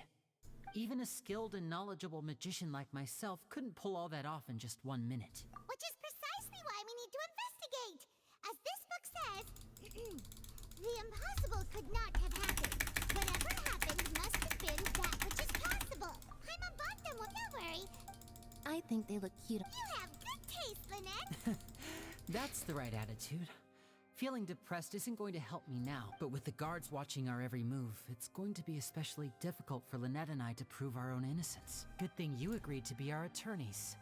Even a skilled and knowledgeable magician like myself couldn't pull all that off in just 1 minute. Which is precisely why we need to investigate. As this book says, the impossible could not have happened. Whatever happened must have been that which is possible. I'm about them, don't worry. I think they look cute. You have good taste, Lynette. That's the right attitude. Feeling depressed isn't going to help me now, but with the guards watching our every move, it's going to be especially difficult for Lynette and I to prove our own innocence. Good thing you agreed to be our attorneys.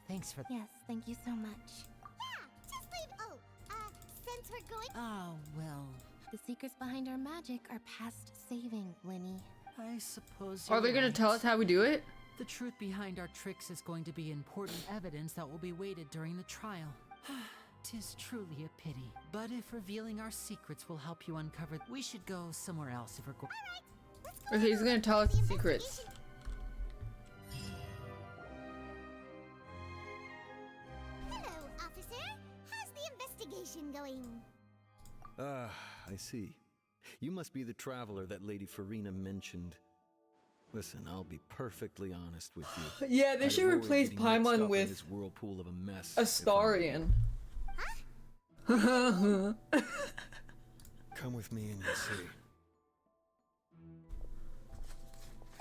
Thanks for— Yes, thank you so much. Yeah, just leave. Since we're going. Oh, well. The secrets behind our magic are past saving, Linny. I suppose Are they you're gonna right. tell us how we do it? The truth behind our tricks is going to be important evidence that will be weighted during the trial. 'Tis truly a pity. But if revealing our secrets will help you uncover— we should go somewhere else if we're going— Okay, he's gonna tell us the secrets. Hello, officer. How's the investigation going? I see. You must be the traveler that Lady Farina mentioned. Listen, I'll be perfectly honest with you. Yeah, they I'd should avoid replace getting mixed Paimon up in with this whirlpool of a mess. Astarion. Come with me and you'll see.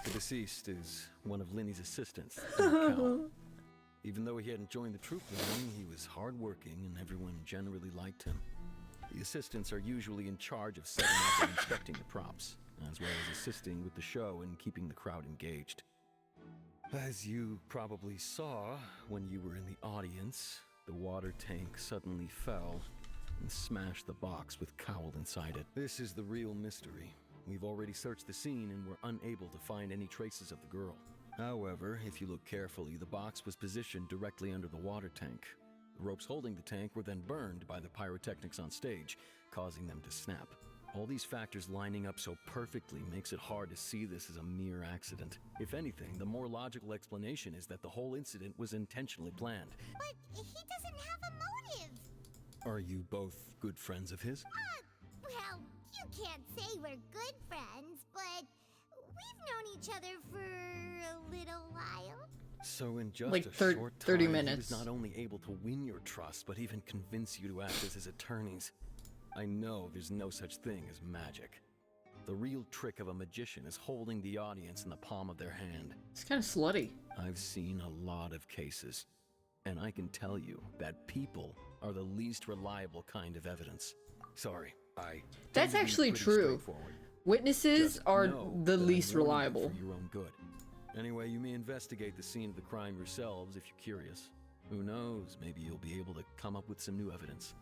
The deceased is one of Linny's assistants, Cal. Even though he hadn't joined the troop long, he was hardworking and everyone generally liked him. The assistants are usually in charge of setting up and inspecting the props, as well as assisting with the show and keeping the crowd engaged. As you probably saw when you were in the audience, the water tank suddenly fell and smashed the box with Cowl inside it. This is the real mystery. We've already searched the scene and were unable to find any traces of the girl. However, if you look carefully, the box was positioned directly under the water tank. The ropes holding the tank were then burned by the pyrotechnics on stage, causing them to snap. All these factors lining up so perfectly makes it hard to see this as a mere accident. If anything, the more logical explanation is that the whole incident was intentionally planned. But he doesn't have a motive. Are you both good friends of his? Well, you can't say we're good friends, but we've known each other for a little while. So in just Like a 30 short time, 30 he minutes. was not only able to win your trust, but even convince you to act as his attorneys. I know there's no such thing as magic. The real trick of a magician is holding the audience in the palm of their hand. It's kind of slutty. I've seen a lot of cases, and I can tell you that people are the least reliable kind of evidence. Sorry, I... That's tend to be actually pretty true. straightforward. Witnesses Just are know the that I'm least warning you reliable. for your own good. Anyway, you may investigate the scene of the crime yourselves if you're curious. Who knows, maybe you'll be able to come up with some new evidence.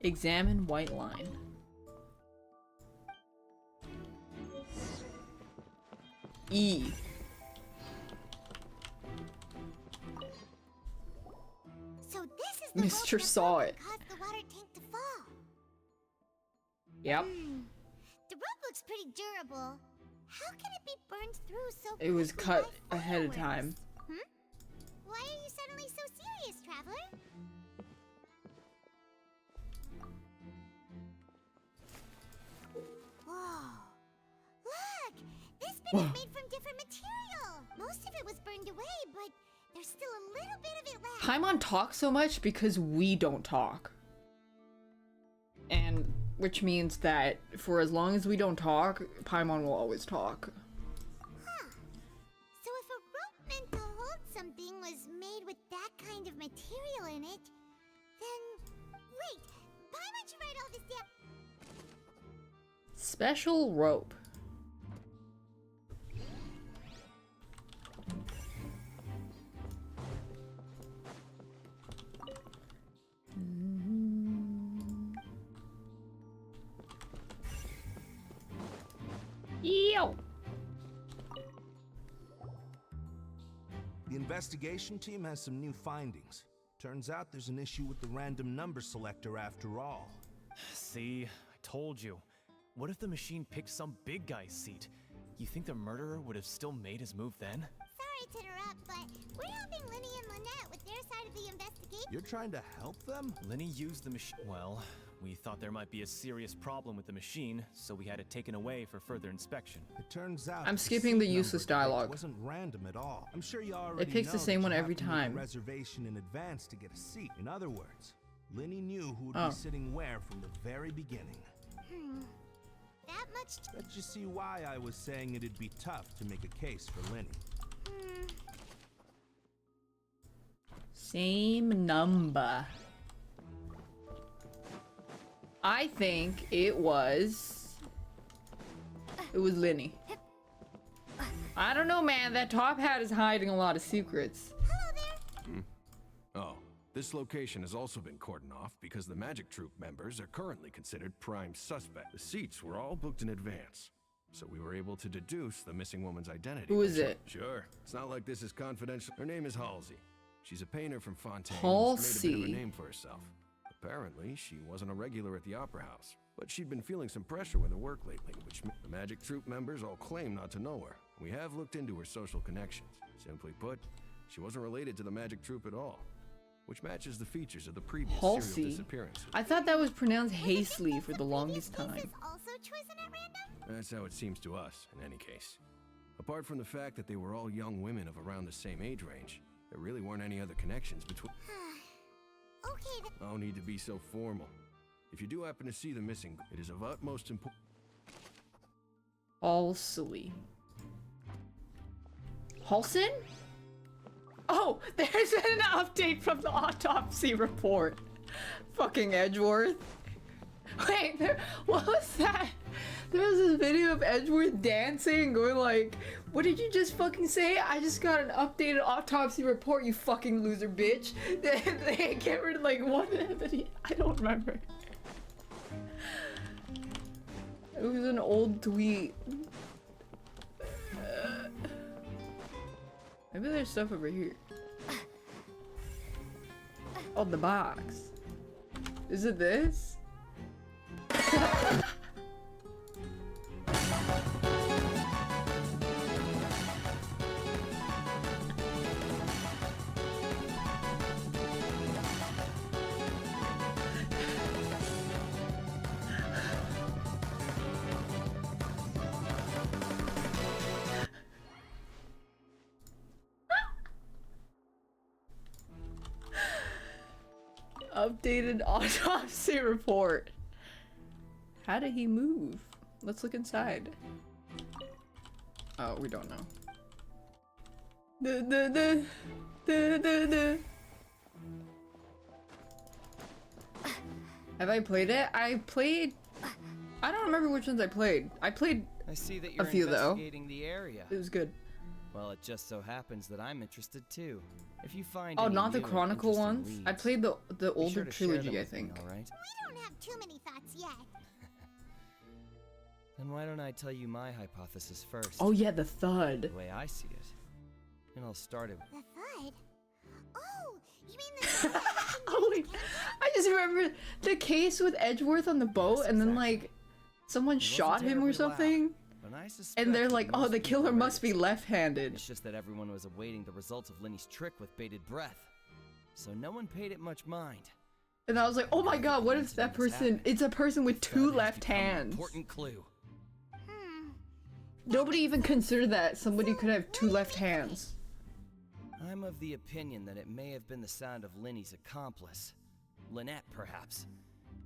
Examine white line. E. So this is the Mr. rope saw it. that caused the water tank to fall. Yep. The rope looks pretty durable. How can it be burned through so It was quickly cut by ahead of fireworks? time. Why are you suddenly so serious, traveler? Whoa. Look! This bit is made from different material. Most of it was burned away, but there's still a little bit of it left. Paimon talks so much because we don't talk. And which means that for as long as we don't talk, Paimon will always talk. Huh. So if a rope meant to hold something, was made with that kind of material in it, then... Wait! Paimon should write all this down! Special rope. Yo! The investigation team has some new findings. Turns out there's an issue with the random number selector after all. See, I told you. What if the machine picked some big guy's seat? You think the murderer would have still made his move then? Sorry to interrupt, but we're helping Linny and Lynette with their side of the investigation. You're trying to help them? Lenny used the machine. Well, we thought there might be a serious problem with the machine, so we had it taken away for further inspection. It turns out I'm skipping the useless dialogue. It wasn't random at all. I'm sure you already It picks the know same that one you every have to make a time. reservation in advance to get a seat. In other words, Linny knew who would Oh. be sitting where from the very beginning. That much... Let you see why I was saying it'd be tough to make a case for Linny. Same number. I think it was Linny. I don't know, man. That top hat is hiding a lot of secrets. Oh, this location has also been cordoned off because the Magic Troop members are currently considered prime suspect. The seats were all booked in advance, so we were able to deduce the missing woman's identity. Who is it? Sure. It's not like this is confidential. Her name is Halsey. She's a painter from Fontaine. Halsey. Who's made a bit of a name for herself. Apparently, she wasn't a regular at the Opera House, but she'd been feeling some pressure with her work lately, which the Magic Troop members all claim not to know her. We have looked into her social connections. Simply put, she wasn't related to the Magic Troop at all, which matches the features of the previous serial Halsey. disappearances. I thought that was pronounced Hastely for the longest time. Also chosen at random? That's how it seems to us, in any case. Apart from the fact that they were all young women of around the same age range, there really weren't any other connections between... Okay, then... No need to be so formal. If you do happen to see the missing, it is of utmost importance. Halsey. Halson? Oh, there's an update from the autopsy report. Fucking Edgeworth. Wait, what was that? There was this video of Edgeworth dancing, going like, what did you just fucking say? I just got an updated autopsy report, you fucking loser bitch. They get rid of like one I don't remember. It was an old tweet. Maybe there's stuff over here. Oh, the box. Is it this? Updated autopsy report. How did he move? Let's look inside. Oh, we don't know. Have I played it? I don't remember which ones I played. I played I see that a you're few though. investigating the area. It was good. Well, it just so happens that I'm interested too. If you find Oh, any not the new and Chronicle interesting ones? leads, I played the be older sure to share them trilogy, I with me, think. all right? We don't have too many thoughts yet. Then why don't I tell you my hypothesis first? Oh yeah, the thud. The way I see it. And I'll start it. The thud? Oh, you mean the... Oh wait, I just remember the case with Edgeworth on the boat, and then like someone shot him or something, But I suspect and they're that like, "Oh, most the people killer were must be left-handed." It's just that everyone was awaiting the results of Lenny's trick with bated breath, so no one paid it much mind. And I was like, "Oh my god, what if that person? It's a person with two left hands." Important clue. Nobody even considered that somebody could have two left hands. I'm of the opinion that it may have been the sound of Lenny's accomplice, Lynette perhaps,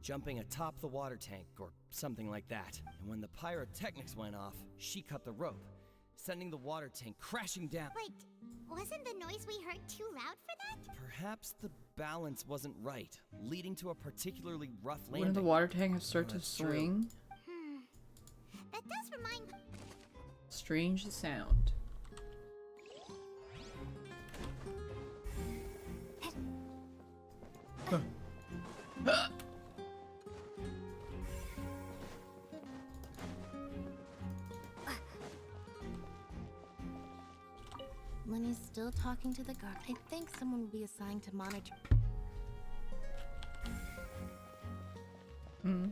jumping atop the water tank or something like that. And when the pyrotechnics went off, she cut the rope, sending the water tank crashing down. Wait, Wasn't the noise we heard too loud for that? Perhaps the balance wasn't right, leading to a particularly rough landing. Wouldn't the water tank have started to That's true. swing? That does remind. Strange sound. Lenny's still talking to the guard. I think someone will be assigned to monitor. Hmm.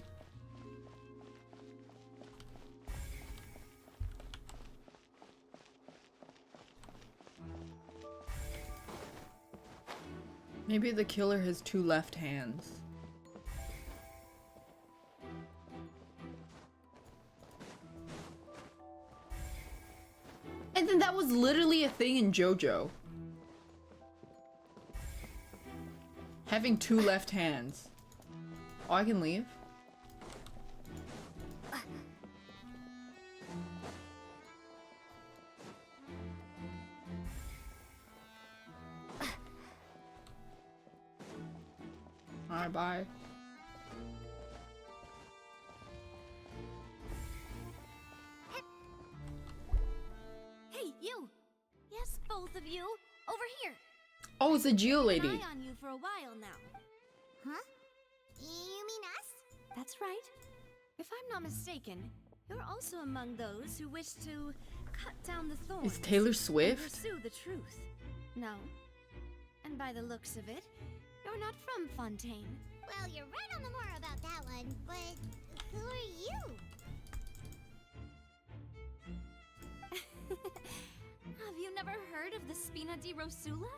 Maybe the killer has two left hands. And then that was literally a thing in JoJo. Having two left hands. Oh, I can leave? Alright, bye. Hey, you! Yes, both of you! Over here! Oh, it's a Geo lady. I've been eyeing on you for a while now. Huh? You mean us? That's right. If I'm not mistaken, you're also among those who wish to cut down the thorns. Is Taylor and Swift? pursue the truth. No. And by the looks of it, you're not from Fontaine. Well, you're right on the more about that one, but who are you? Have you never heard of the Spina di Rosula?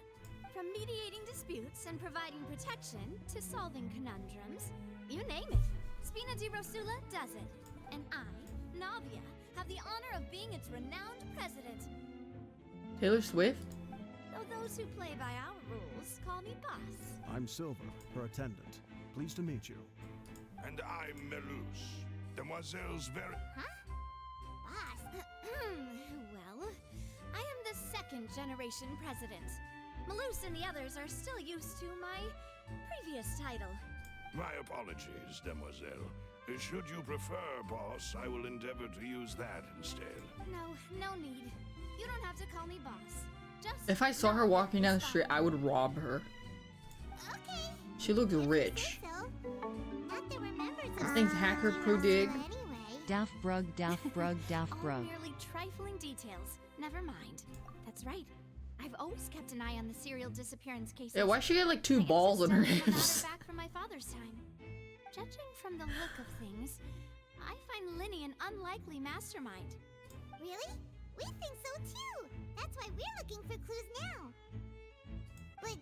From mediating disputes and providing protection to solving conundrums, you name it. Spina di Rosula does it. And I, Navia, have the honor of being its renowned president. Taylor Swift? Though those who play by our rules call me boss. I'm Silver, her attendant. Pleased to meet you. And I'm Melus, Demoiselle's very... Huh? Boss? Well, I am the second generation president. Malus and the others are still used to my previous title. My apologies, Demoiselle. Should you prefer, boss, I will endeavor to use that instead. No need. You don't have to call me boss. Just If I saw her walking down the street, I would rob her. Okay. She looks rich. Not that remembers This thing's hacker pro dig. Daph brug, daph brug, daph all brug. merely trifling details. Never mind. That's right. I've always kept an eye on the serial disappearance cases. Yeah, why she got like two balls on her hips? Back from my father's time. Judging from the look of things, I find Linny an unlikely mastermind. Really? We think so too. That's why we're looking for clues now. But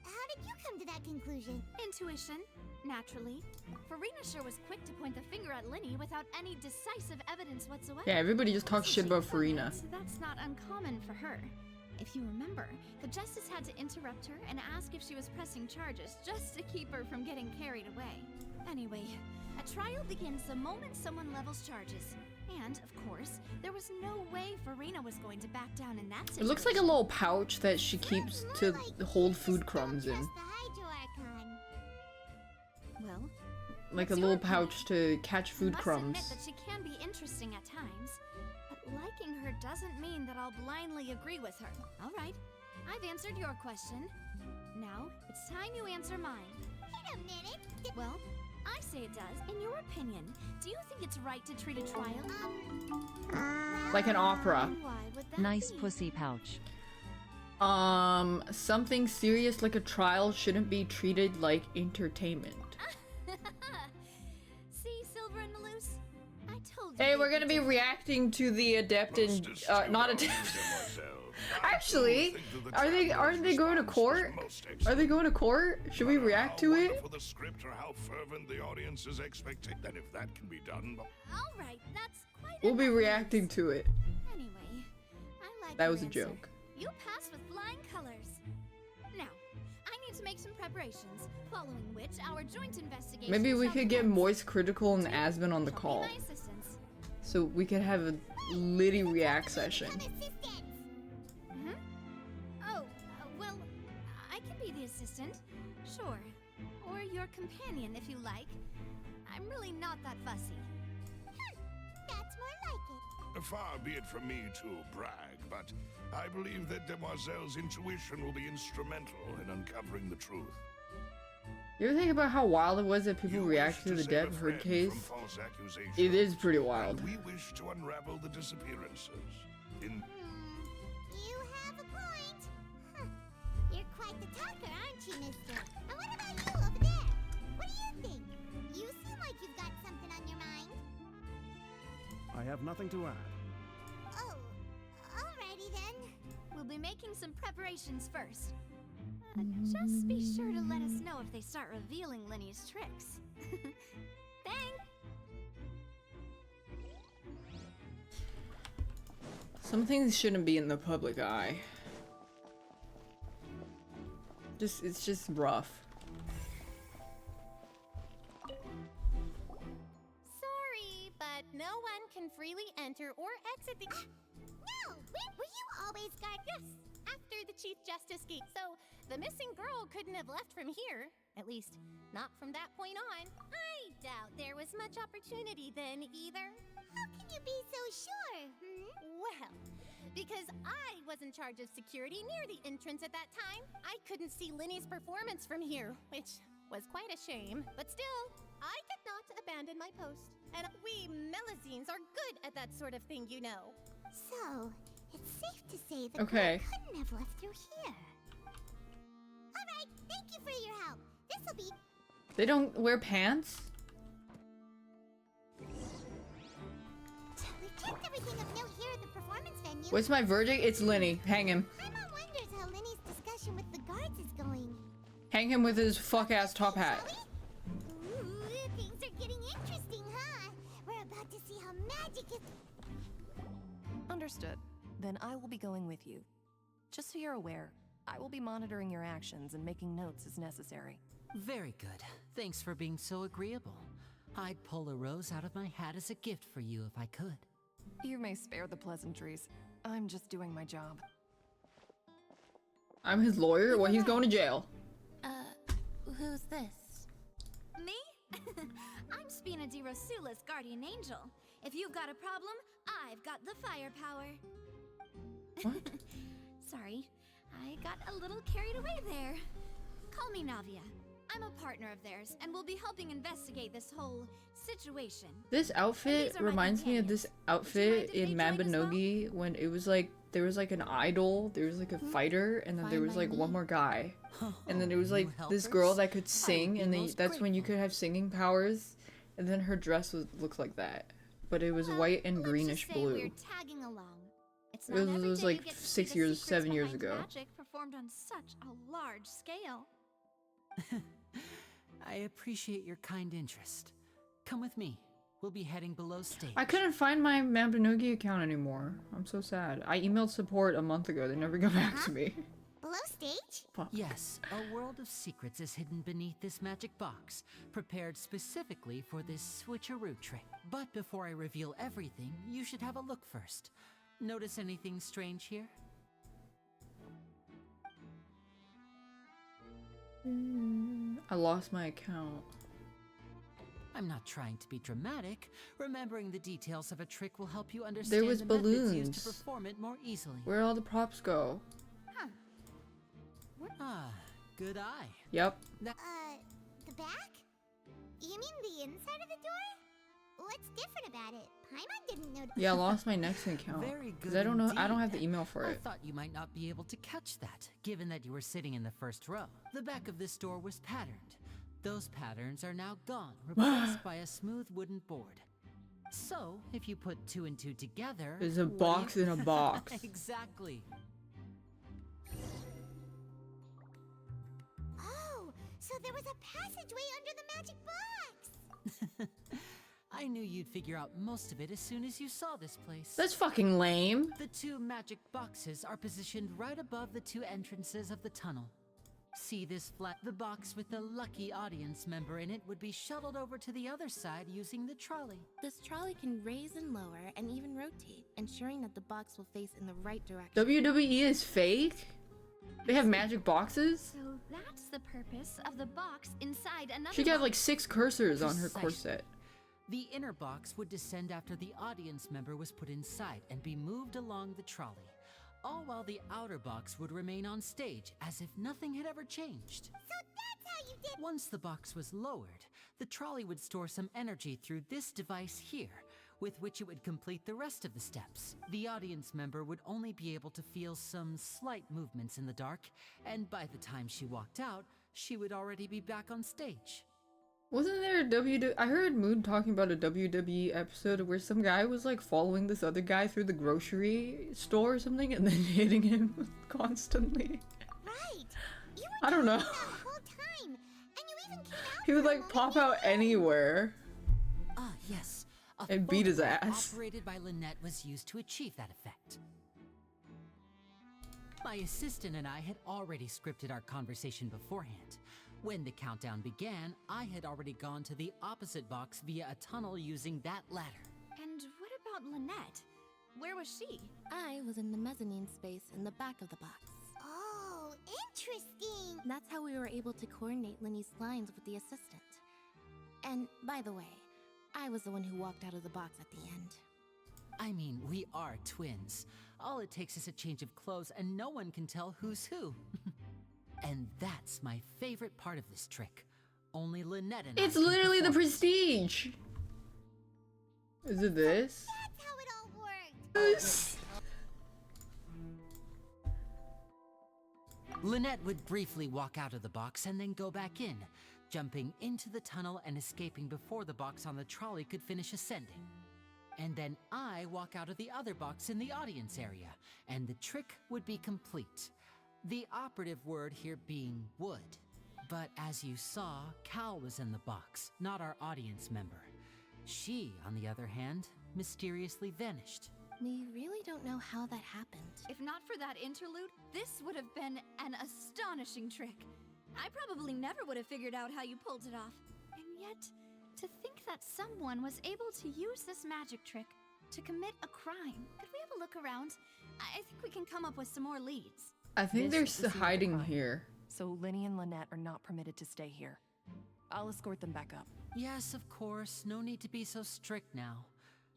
how did you come to that conclusion? Intuition, naturally. Farina sure was quick to point the finger at Linny without any decisive evidence whatsoever. Yeah, everybody just talks shit about Farina. That's not uncommon for her. If you remember, the justice had to interrupt her and ask if she was pressing charges just to keep her from getting carried away. Anyway, a trial begins the moment someone levels charges. And, of course, there was no way Farina was going to back down in that situation. It looks like a little pouch that she keeps to hold food crumbs in. Well, Like a little pouch to catch food must crumbs. admit that she can be interesting at times, but liking her doesn't mean that I'll blindly agree with her. All right, I've answered your question. Now, it's time you answer mine. Wait a minute. Well, I say it does. In your opinion, do you think it's right to treat a trial? Like an opera. And why would that Nice be? pussy pouch. Something serious like a trial shouldn't be treated like entertainment. See, Silver and Malus? I told you. Hey, we're gonna be reacting to the adept and not adept. Actually, aren't they going to court? Are they going to court? Should we react to it? For the script or how fervent the audience is expecting. Then if that can be done. All right, that's quite We'll be enough. reacting to it. Anyway, I like That your was a answer. joke. You passed with flying colors. Now, I need to make some preparations, following which our joint investigation. Maybe we shall could get commence. Moist Critical and Asmon on the Shall be call. my assistants. So we could have a litty react session. Mhm. assistant, sure. Or your companion, if you like. I'm really not that fussy. That's more like it. Far be it from me to brag, but I believe that Demoiselle's intuition will be instrumental in uncovering the truth. You ever think about how wild it was that people reacted to the Deb Heard case? It is pretty wild. We wish to unravel the disappearances. You have a point. Huh. You're quite the talker, aren't you, mister? And what about you over there? What do you think? You seem like you've got something on your mind. I have nothing to add. Oh, alrighty then. We'll be making some preparations first. Just be sure to let us know if they start revealing Linny's tricks. Thanks! Some things shouldn't be in the public eye. It's just rough. Sorry, but no one can freely enter or exit the... No! Were you always guard? Yes, after the Chief Justice gate, so the missing girl couldn't have left from here. At least, not from that point on. I doubt there was much opportunity then, either. How can you be so sure? Well, because I was in charge of security near the entrance at that time. I couldn't see Linny's performance from here, which was quite a shame. But still, I did not abandon my post. And we Melazines are good at that sort of thing, you know. So, it's safe to say that okay. I couldn't have left through here. Alright, thank you for your help. This'll be... They don't wear pants? We checked everything of note here at the performance venue. What's my verdict? It's Linny. Hang him. Paimon wonders how Linny's discussion with the guards is going. Hang him with his fuck-ass top hat. Ooh, things are getting interesting, huh? We're about to see how magic is... Understood. Then I will be going with you. Just so you're aware, I will be monitoring your actions and making notes as necessary. Very good. Thanks for being so agreeable. I'd pull a rose out of my hat as a gift for you if I could. You may spare the pleasantries. I'm just doing my job. I'm his lawyer? Well, he's going to jail. Who's this? Me? I'm Spina di Rosula's guardian angel. If you've got a problem, I've got the firepower. What? Sorry, I got a little carried away there. Call me Navia. I'm a partner of theirs, and we'll be helping investigate this whole situation. This outfit reminds me of this outfit in Mabinogi when it was like, there was like an idol, there was like a fighter, and then there was like one more guy. And then it was like this girl that could sing, and that's when you could have singing powers. And then her dress looked like that. But it was white and greenish blue. We're tagging along. It's It was like 7 years ago. Magic performed on such a large scale. I appreciate your kind interest. Come with me. We'll be heading below stage. I couldn't find my Mabinogi account anymore. I'm so sad. I emailed support a month ago. They never got back to me. Below stage? Fuck. Yes, a world of secrets is hidden beneath this magic box, prepared specifically for this switcheroo trick. But before I reveal everything, you should have a look first. Notice anything strange here? I lost my account. I'm not trying to be dramatic. Remembering the details of a trick will help you understand There was the methods used balloons. to perform it more easily. Where'd all the props go? Ah, good eye. Yep. The back? You mean the inside of the door? What's different about it? Paimon didn't notice. Yeah, I lost my next account. Very good. Because I don't know. I don't have indeed. the email for I it. thought you might not be able to catch that, given that you were sitting in the first row. The back of this door was patterned. Those patterns are now gone, replaced by a smooth wooden board. So, if you put 2 and 2 together... There's a what do box you- in a box. Exactly. Oh, so there was a passageway under the magic box. I knew you'd figure out most of it as soon as you saw this place. That's fucking lame. The 2 magic boxes are positioned right above the 2 entrances of the tunnel. See this flat? The box with the lucky audience member in it would be shuttled over to the other side using the trolley. This trolley can raise and lower and even rotate, ensuring that the box will face in the right direction. WWE is fake? They have magic boxes? So that's the purpose of the box inside another She got box. like 6 cursors on her Precisely. corset. The inner box would descend after the audience member was put inside and be moved along the trolley, all while the outer box would remain on stage as if nothing had ever changed. So that's how you did. Once the box was lowered, the trolley would store some energy through this device here, with which it would complete the rest of the steps. The audience member would only be able to feel some slight movements in the dark, and by the time she walked out, she would already be back on stage. Wasn't there a I heard Moon talking about a WWE episode where some guy was like following this other guy through the grocery store or something and then hitting him constantly. Right. You I don't know. that whole time, and you even came out He would for a like moment pop when out you- anywhere Ah, yes. A and beat his photograph ass. operated by Lynette was used to achieve that effect. My assistant and I had already scripted our conversation beforehand. When the countdown began, I had already gone to the opposite box via a tunnel using that ladder. And what about Lynette? Where was she? I was in the mezzanine space in the back of the box. Oh, interesting. That's how we were able to coordinate Linny's lines with the assistant. And by the way, I was the one who walked out of the box at the end. I mean, we are twins. All it takes is a change of clothes and no one can tell who's who. And that's my favorite part of this trick. Only Lynette and It's I can literally the perform. Prestige. Is it this? That's how it all worked. Lynette would briefly walk out of the box and then go back in, jumping into the tunnel and escaping before the box on the trolley could finish ascending. And then I walk out of the other box in the audience area, and the trick would be complete. The operative word here being would. But as you saw, Cal was in the box, not our audience member. She, on the other hand, mysteriously vanished. We really don't know how that happened. If not for that interlude, this would have been an astonishing trick. I probably never would have figured out how you pulled it off. And yet, to think that someone was able to use this magic trick to commit a crime. Could we have a look around? I think we can come up with some more leads. I think This is they're the scene of the hiding crime. here. So Linny and Lynette are not permitted to stay here. I'll escort them back up. Yes, of course. No need to be so strict now.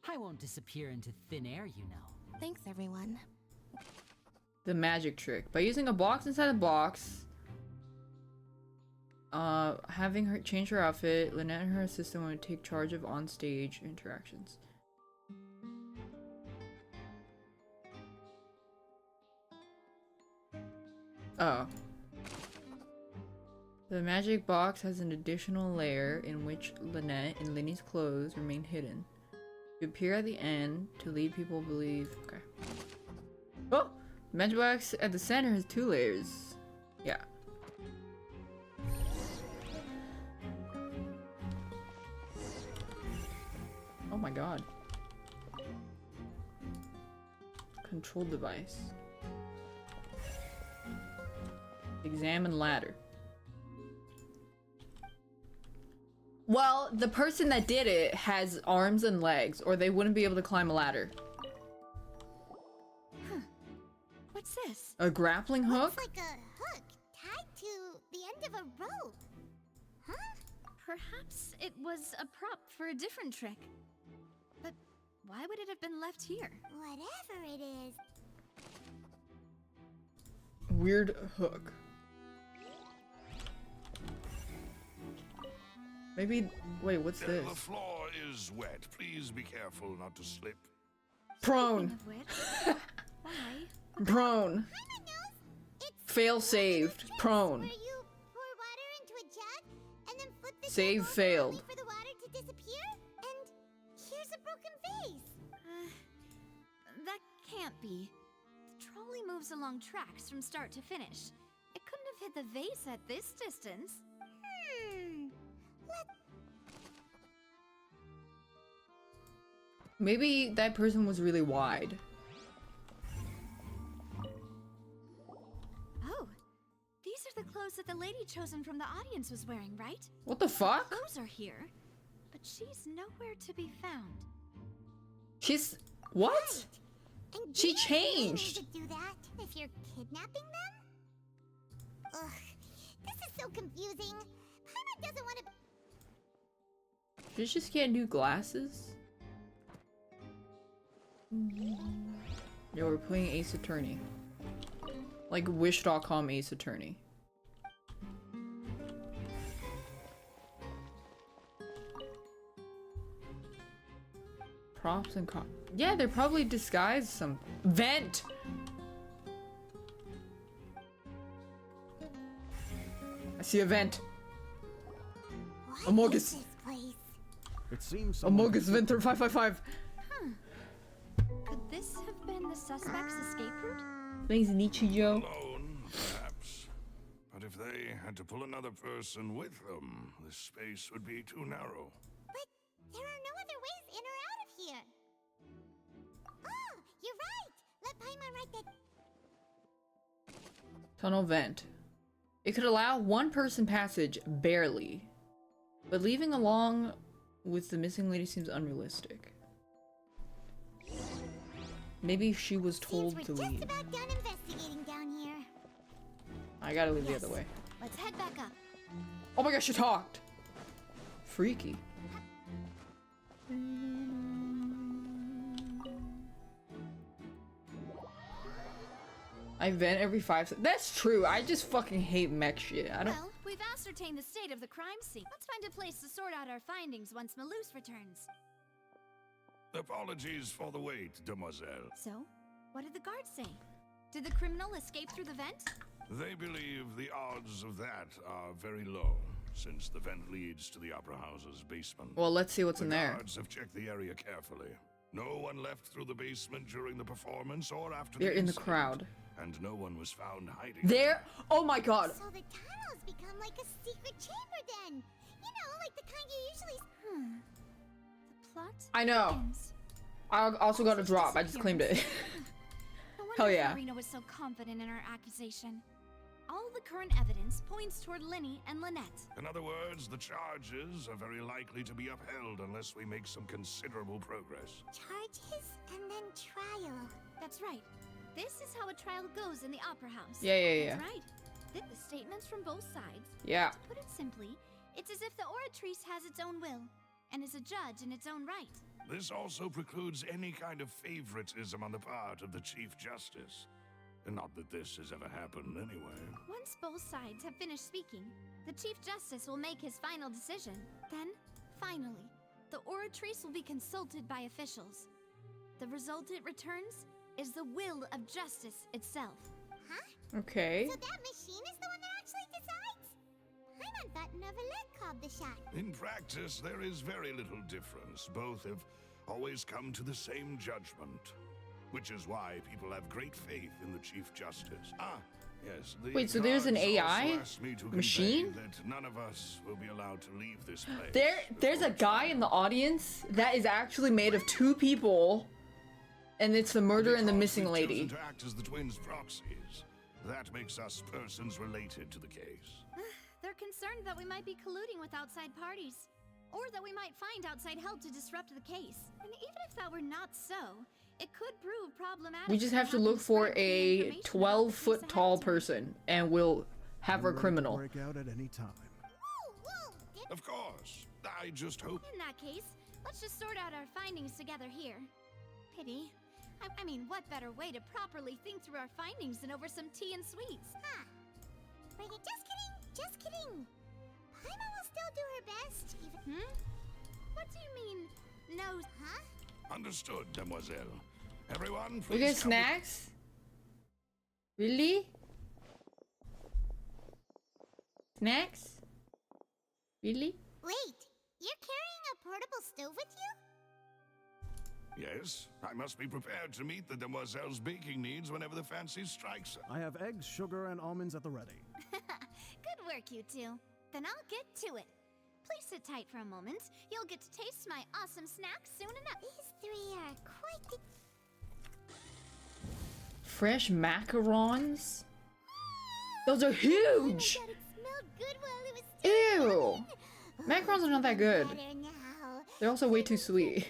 I won't disappear into thin air, you know. Thanks, everyone. The magic trick. By using a box inside a box, having her change her outfit, Lynette and her assistant would take charge of on-stage interactions. Oh. The magic box has an additional layer in which Lynette and Linny's clothes remain hidden. You appear at the end to lead people believe. Okay. Oh! The magic box at the center has 2 layers. Yeah. Oh my god. Control device. Examine ladder. Well, the person that did it has arms and legs, or they wouldn't be able to climb a ladder. Huh. What's this? A grappling hook? Looks like a hook tied to the end of a rope. Huh? Perhaps it was a prop for a different trick. But why would it have been left here? Whatever it is. Weird hook. Maybe. Wait, what's this? The floor is wet. Please be careful not to slip. Prone. Of which, why? Prone. Fail saved. Prone. Where you pour water into a jug and then flip the Save jug over failed. only for the water to disappear? And here's a broken vase. That can't be. The trolley moves along tracks from start to finish. It couldn't have hit the vase at this distance. Maybe that person was really wide. Oh, these are the clothes that the lady chosen from the audience was wearing, right? What the fuck? The clothes are here, but she's nowhere to be found. She's. What? And She you really changed. need to do that if you're kidnapping them? Ugh, this is so confusing. Paimon doesn't want to. She just can't do glasses? Yo, we're playing Ace Attorney. Like Wish.com Ace Attorney. Props and yeah, they're probably disguised some vent. I see a vent. Amogus. It seems Amogus Venter 555. Could this have been the suspect's escape route? Thanks, Nichijou. Alone, perhaps. But if they had to pull another person with them, the space would be too narrow. But there are no other ways in or out of here. Oh, you're right. Let Paimon write that. Tunnel vent. It could allow one person passage, barely. But leaving along with the missing lady seems unrealistic. Maybe she was told to leave. Just about done investigating down here. I gotta leave the other way. Let's head back up. Oh my gosh, she talked! Freaky. I vent every 5 seconds. That's true. I just fucking hate mech shit. I don't. Well, we've ascertained the state of the crime scene. Let's find a place to sort out our findings once Malus returns. Apologies for the wait, demoiselle. So, what did the guards say? Did the criminal escape through the vent? They believe the odds of that are very low, since the vent leads to the Opera House's basement. Well, let's see what's in there. The guards have checked the area carefully. No one left through the basement during the performance or after They're the in the incident, crowd. and no one was found hiding. There. Oh my god. So the tunnels become like a secret chamber then. You know, like the kind you usually. The plot. I know. Ends. I also got a drop. I just claimed it. Hell yeah. Farina was so confident in her accusation. All the current evidence points toward Linny and Lynette. In other words, the charges are very likely to be upheld unless we make some considerable progress. Charges and then trial. That's right. This is how a trial goes in the Opera House. Yeah. That's right. The statements from both sides. Yeah. To put it simply, it's as if the Oratrice has its own will and is a judge in its own right. This also precludes any kind of favoritism on the part of the Chief Justice. Not that this has ever happened anyway. Once both sides have finished speaking, the Chief Justice will make his final decision. Then, finally, the Oratrice will be consulted by officials. The result it returns is the will of justice itself. Huh? Okay. So that machine is the one that actually decides? Paimon thought Neverlet called the shot. In practice, there is very little difference. Both have always come to the same judgment. Which is why people have great faith in the Chief Justice. Yes. Wait, so there's an AI machine? That none of us will be allowed to leave this place. There's a guy in the audience that is actually made of 2 people, and it's the murderer and the missing lady. To act as the twins' proxies. That makes us persons related to the case. They're concerned that we might be colluding with outside parties, or that we might find outside help to disrupt the case. And even if that were not so, it could prove problematic. We just have to look for a 12-foot tall person, and we'll have our criminal. Break out at any time. Of course. I just hope. In that case, let's just sort out our findings together here. Pity. I mean, what better way to properly think through our findings than over some tea and sweets? Huh. Right, just kidding. Paimon will still do her best, even. What do you mean, no? Huh? Understood, demoiselle. Everyone, please. We get snacks? Really? Snacks? Really? Wait, you're carrying a portable stove with you? Yes, I must be prepared to meet the demoiselle's baking needs whenever the fancy strikes her. I have eggs, sugar, and almonds at the ready. Good work, you two. Then I'll get to it. Please sit tight for a moment. You'll get to taste my awesome snacks soon enough. These 3 are quite the... Fresh macarons? Those are huge! Oh my God, it smelled good while it was Ew! Macarons are not that good. They're also way too sweet.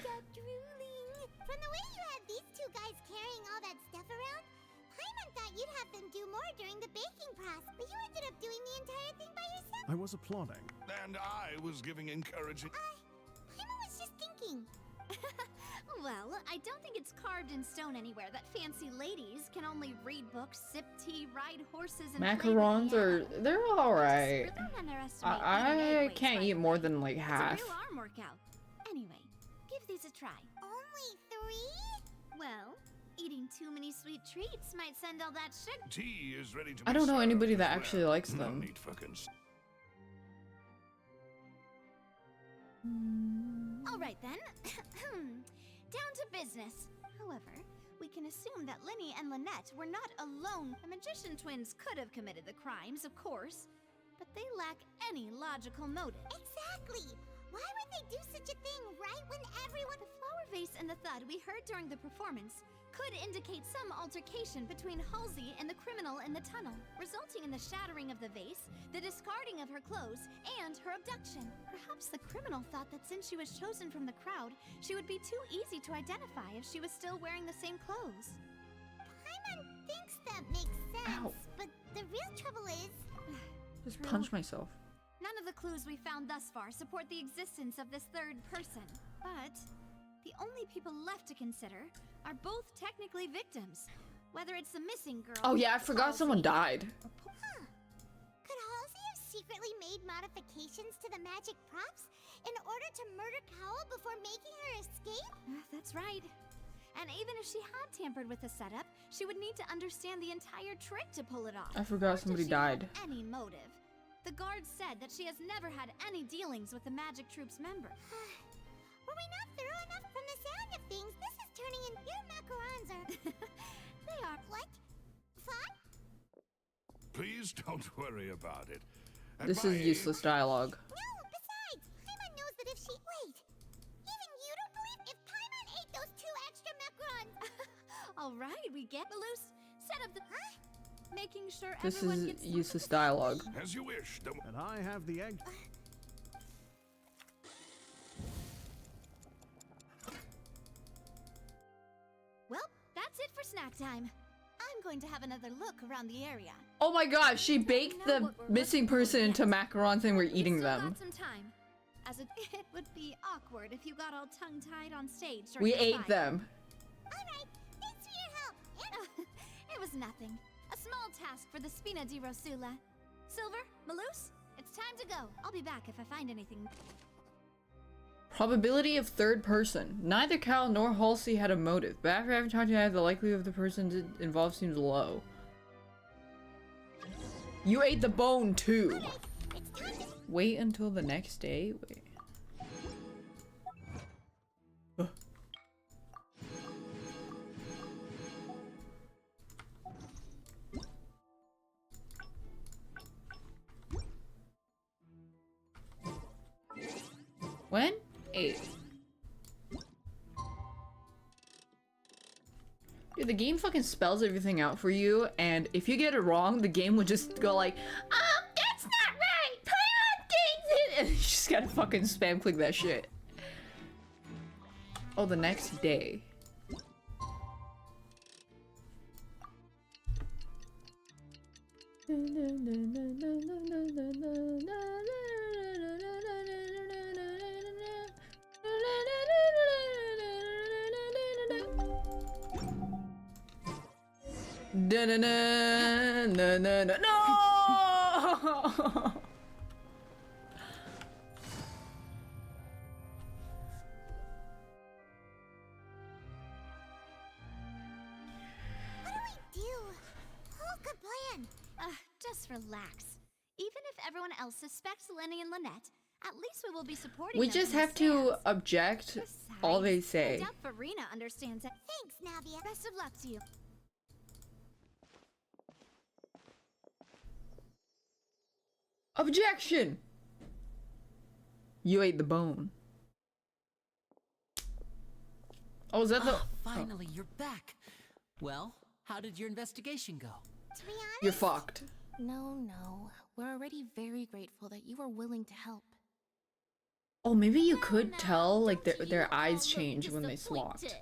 From the way you had these 2 guys carrying all that stuff around, Paimon thought you'd have them do more during the baking press, but you ended up doing the entire thing by yourself. I was applauding. And I was giving encouraging... Paimon was just thinking. Well, I don't think it's carved in stone anywhere that fancy ladies can only read books, sip tea, ride horses, and Macarons are they're alright. I can't eat more than like half. It's a real arm workout. Anyway, give these a try. Only 3? Well, eating too many sweet treats might send all that sugar. Tea is ready to I don't know anybody that actually likes them. No need for All right then. Down to business. However, we can assume that Linny and Lynette were not alone. The magician twins could have committed the crimes, of course, but they lack any logical motive. Exactly. Why would they do such a thing right when everyone... The flower vase and the thud we heard during the performance could indicate some altercation between Halsey and the criminal in the tunnel, resulting in the shattering of the vase, the discarding of her clothes, and her abduction. Perhaps the criminal thought that since she was chosen from the crowd, she would be too easy to identify if she was still wearing the same clothes. Paimon thinks that makes sense, Ow. but the real trouble is... Just punch myself. None of the clues we found thus far support the existence of this third person, but the only people left to consider are both technically victims. Whether it's the missing girl... Oh yeah, I forgot someone died. Huh. Could Halsey have secretly made modifications to the magic props in order to murder Cowell before making her escape? That's right. And even if she had tampered with the setup, she would need to understand the entire trick to pull it off. I forgot somebody died. Any motive. The guard said that she has never had any dealings with the Magic Troop's member. Were we not thorough enough? From the sound of things, this is turning in... Your macarons are... They are... What? Fun? Please don't worry about it. This is useless dialogue. No, besides, Paimon knows that if she... Wait. Even you don't believe if Paimon ate those 2 extra macarons? All right, we get Malus. Set up the... Making sure This everyone is gets... useless dialogue. As you wish. And I have the egg. Well, that's it for snack time. I'm going to have another look around the area. Oh my gosh, she baked the missing person into macarons and we're eating them. Got some time. As it would be awkward if you got all tongue-tied on stage. We ate them. All right, thanks for your help. It was nothing. A small task for the Spina di Rosula. Silver, Malus, it's time to go. I'll be back if I find anything. Probability of third person. Neither Cal nor Halsey had a motive, but after having talked to you, the likelihood of the person involved seems low. You ate the bone too. Wait until the next day. Wait. When? 8. Dude, the game fucking spells everything out for you, and if you get it wrong, the game would just go like, that's not right! Paimon thinks it! And you just gotta fucking spam click that shit. Oh, the next day. No! What do we do? Whole good plan. Just relax. Even if everyone else suspects Lenny and Lynette, at least we will be supporting We them just in the have to stands. object all they say. I doubt Farina understands it. Thanks, Navia. Best of luck to you. Objection! You ate the bone. Oh, is that the... Finally, you're back. Well, how did your investigation go? To be honest, You're fucked. No. We're already very grateful that you were willing to help. Oh, maybe you could tell, like, their eyes change when they swapped.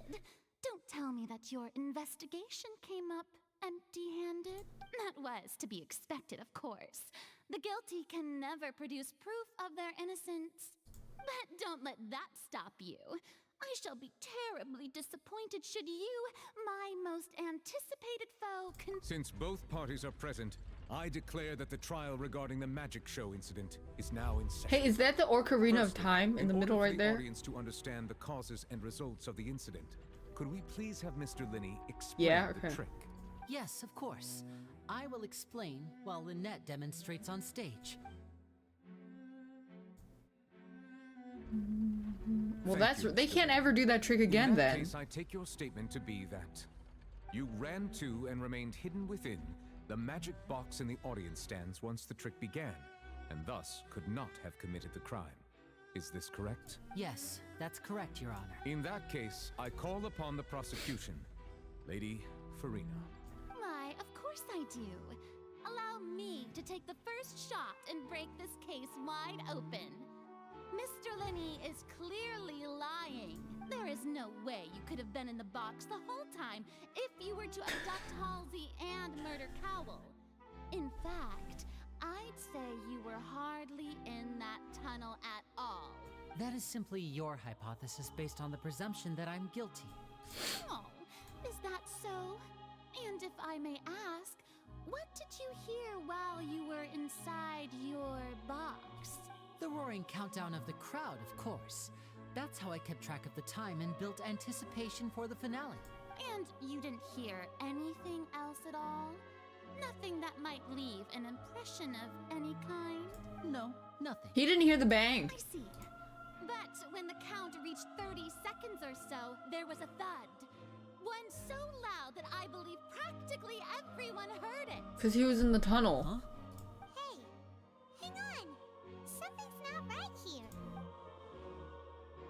Don't tell me that your investigation came up empty-handed? That was to be expected, of course. The guilty can never produce proof of their innocence. But don't let that stop you. I shall be terribly disappointed should you, my most anticipated foe, Since both parties are present, I declare that the trial regarding the magic show incident is now in session. Hey, is that the Ocarina of Time in the middle right there? For the audience to understand the causes and results of the incident, could we please have Mr. Linney explain the trick? Yes, of course. I will explain while Lynette demonstrates on stage. Well, they can't ever do that trick again in that then. case, I take your statement to be that you ran to and remained hidden within the magic box in the audience stands once the trick began, and thus could not have committed the crime. Is this correct? Yes, that's correct, Your Honor. In that case, I call upon the prosecution. Lady Farina. Why, of course I do. Allow me to take the first shot and break this case wide open. Mr. Linney is clearly lying. There is no way you could have been in the box the whole time if you were to abduct Halsey and murder Cowell. In fact, I'd say you were hardly in that tunnel at all. That is simply your hypothesis based on the presumption that I'm guilty. Oh, is that so? And if I may ask, what did you hear while you were inside your box? The roaring countdown of the crowd, of course. That's how I kept track of the time and built anticipation for the finale. And you didn't hear anything else at all? Nothing that might leave an impression of any kind? No, nothing. He didn't hear the bang. I see. But when the count reached 30 seconds or so, there was a thud. One so loud that I believe practically everyone heard it. Because he was in the tunnel. Huh? Hey, hang on. Something's not right here.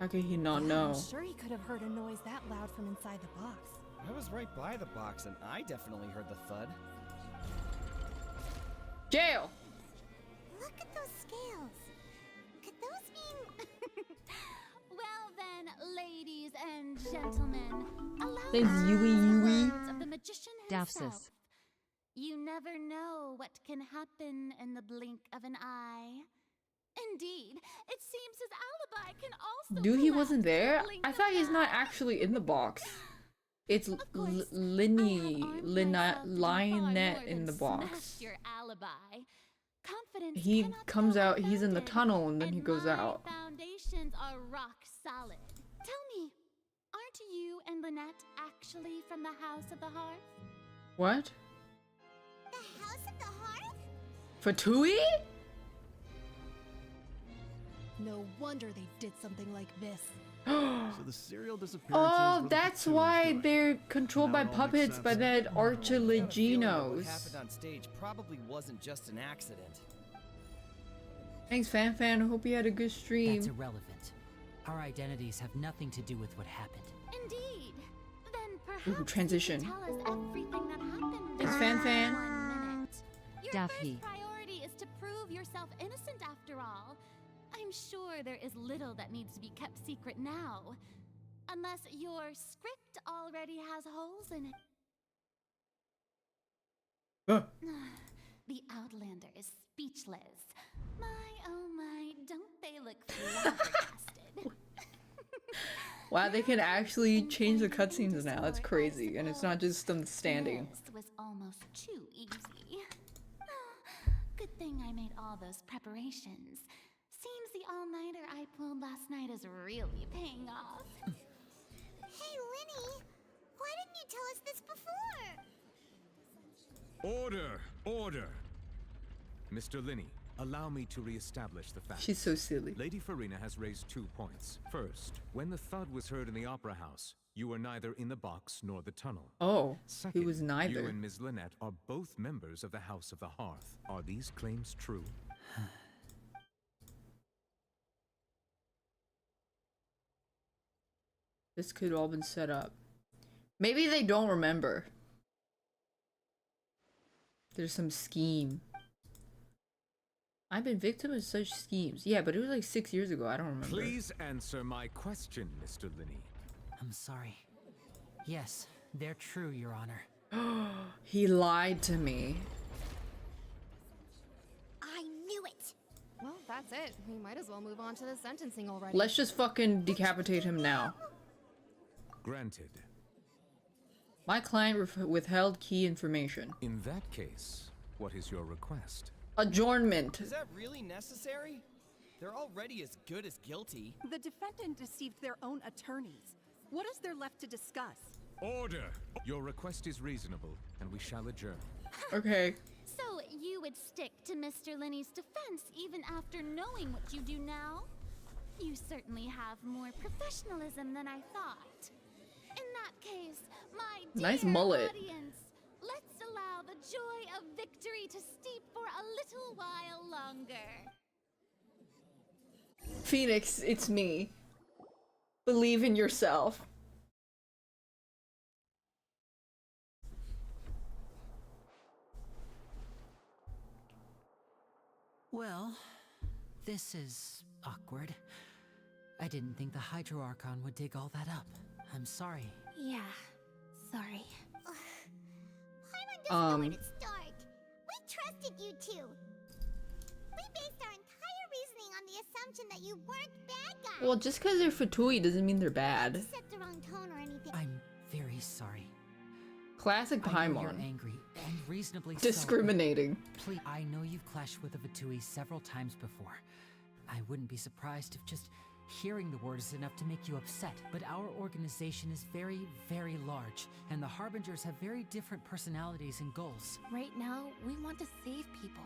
How could he not know? I'm sure he could have heard a noise that loud from inside the box. I was right by the box and I definitely heard the thud. Jail! Look at those scales. Could those mean... Well then, ladies and gentlemen, allow Thanks, me Yui to Yui. use the words of the magician Daphsis. himself. You never know what can happen in the blink of an eye. Indeed, it seems his alibi can also Dude, he collapse wasn't in the there? blink I of thought an he's not eye. actually in the box. It's Of course, Lynette myself to do far Lynette more in than the box. smash your alibi. Confidence He cannot comes go out, he's in the unfounded, tunnel, and then he and goes my out. foundations are rock solid. Tell me, aren't you and Lynette actually from the House of the Hearth? What? The House of the Hearth? Fatui? No wonder they did something like this. So the serial disappearances Oh, were the that's Fatui why story. they're controlled Now by it all makes puppets by sense. that What Archeleginos. happened on stage probably wasn't just an accident. Thanks, FanFan. Hope you had a good That's stream. irrelevant. Our identities have nothing to do with what happened. Indeed. Then perhaps Ooh, transition. you can tell us everything that happened. Thanks, in FanFan. 1 minute. Your Daphne. first priority is to prove yourself innocent after all. I'm sure there is little that needs to be kept secret now. Unless your script already has holes in it. The Outlander is speechless. My, oh my, don't they look flabbergasted? Wow, they can actually change the cutscenes now. That's crazy. And it's not just them standing. This was almost too easy. Good thing I made all those preparations. Seems the all-nighter I pulled last night is really paying off. Hey, Linny. Why didn't you tell us this before? Order! Order! Mr. Linney, allow me to reestablish the facts. She's so silly. Lady Farina has raised 2 points. First, when the thud was heard in the Opera House, you were neither in the box nor the tunnel. Oh, Second, he was neither. you and Ms. Lynette are both members of the House of the Hearth. Are these claims true? This could all been set up. Maybe they don't remember. There's some scheme. I've been victim of such schemes. Yeah, but it was like 6 years ago. I don't remember. Please answer my question, Mr. Linney. I'm sorry. Yes, they're true, Your Honor. He lied to me. I knew it. Well, that's it. We might as well move on to the sentencing already. Let's just fucking decapitate him now. Granted. My client withheld key information. In that case, what is your request? Adjournment. Is that really necessary? They're already as good as guilty. The defendant deceived their own attorneys. What is there left to discuss? Order! Your request is reasonable, and we shall adjourn. Okay. So you would stick to Mr. Linney's defense even after knowing what you do now? You certainly have more professionalism than I thought. In that case, my dear Nice mullet. audience, let's allow the joy of victory to steep for a little while longer. Phoenix, it's me. Believe in yourself. Well, this is awkward. I didn't think the Hydro Archon would dig all that up. I'm sorry. Yeah, sorry. Paimon doesn't know where to start. We trusted you two. We based our entire reasoning on the assumption that you weren't bad guys. Well, just because they're Fatui doesn't mean they're bad. Set the wrong tone or anything. I'm very sorry. Classic I know you're Paimon. angry, and reasonably so. Discriminating. Please, I know you've clashed with a Fatui several times before. I wouldn't be surprised if just hearing the word is enough to make you upset, but our organization is very, very large, and the Harbingers have very different personalities and goals. Right now, we want to save people.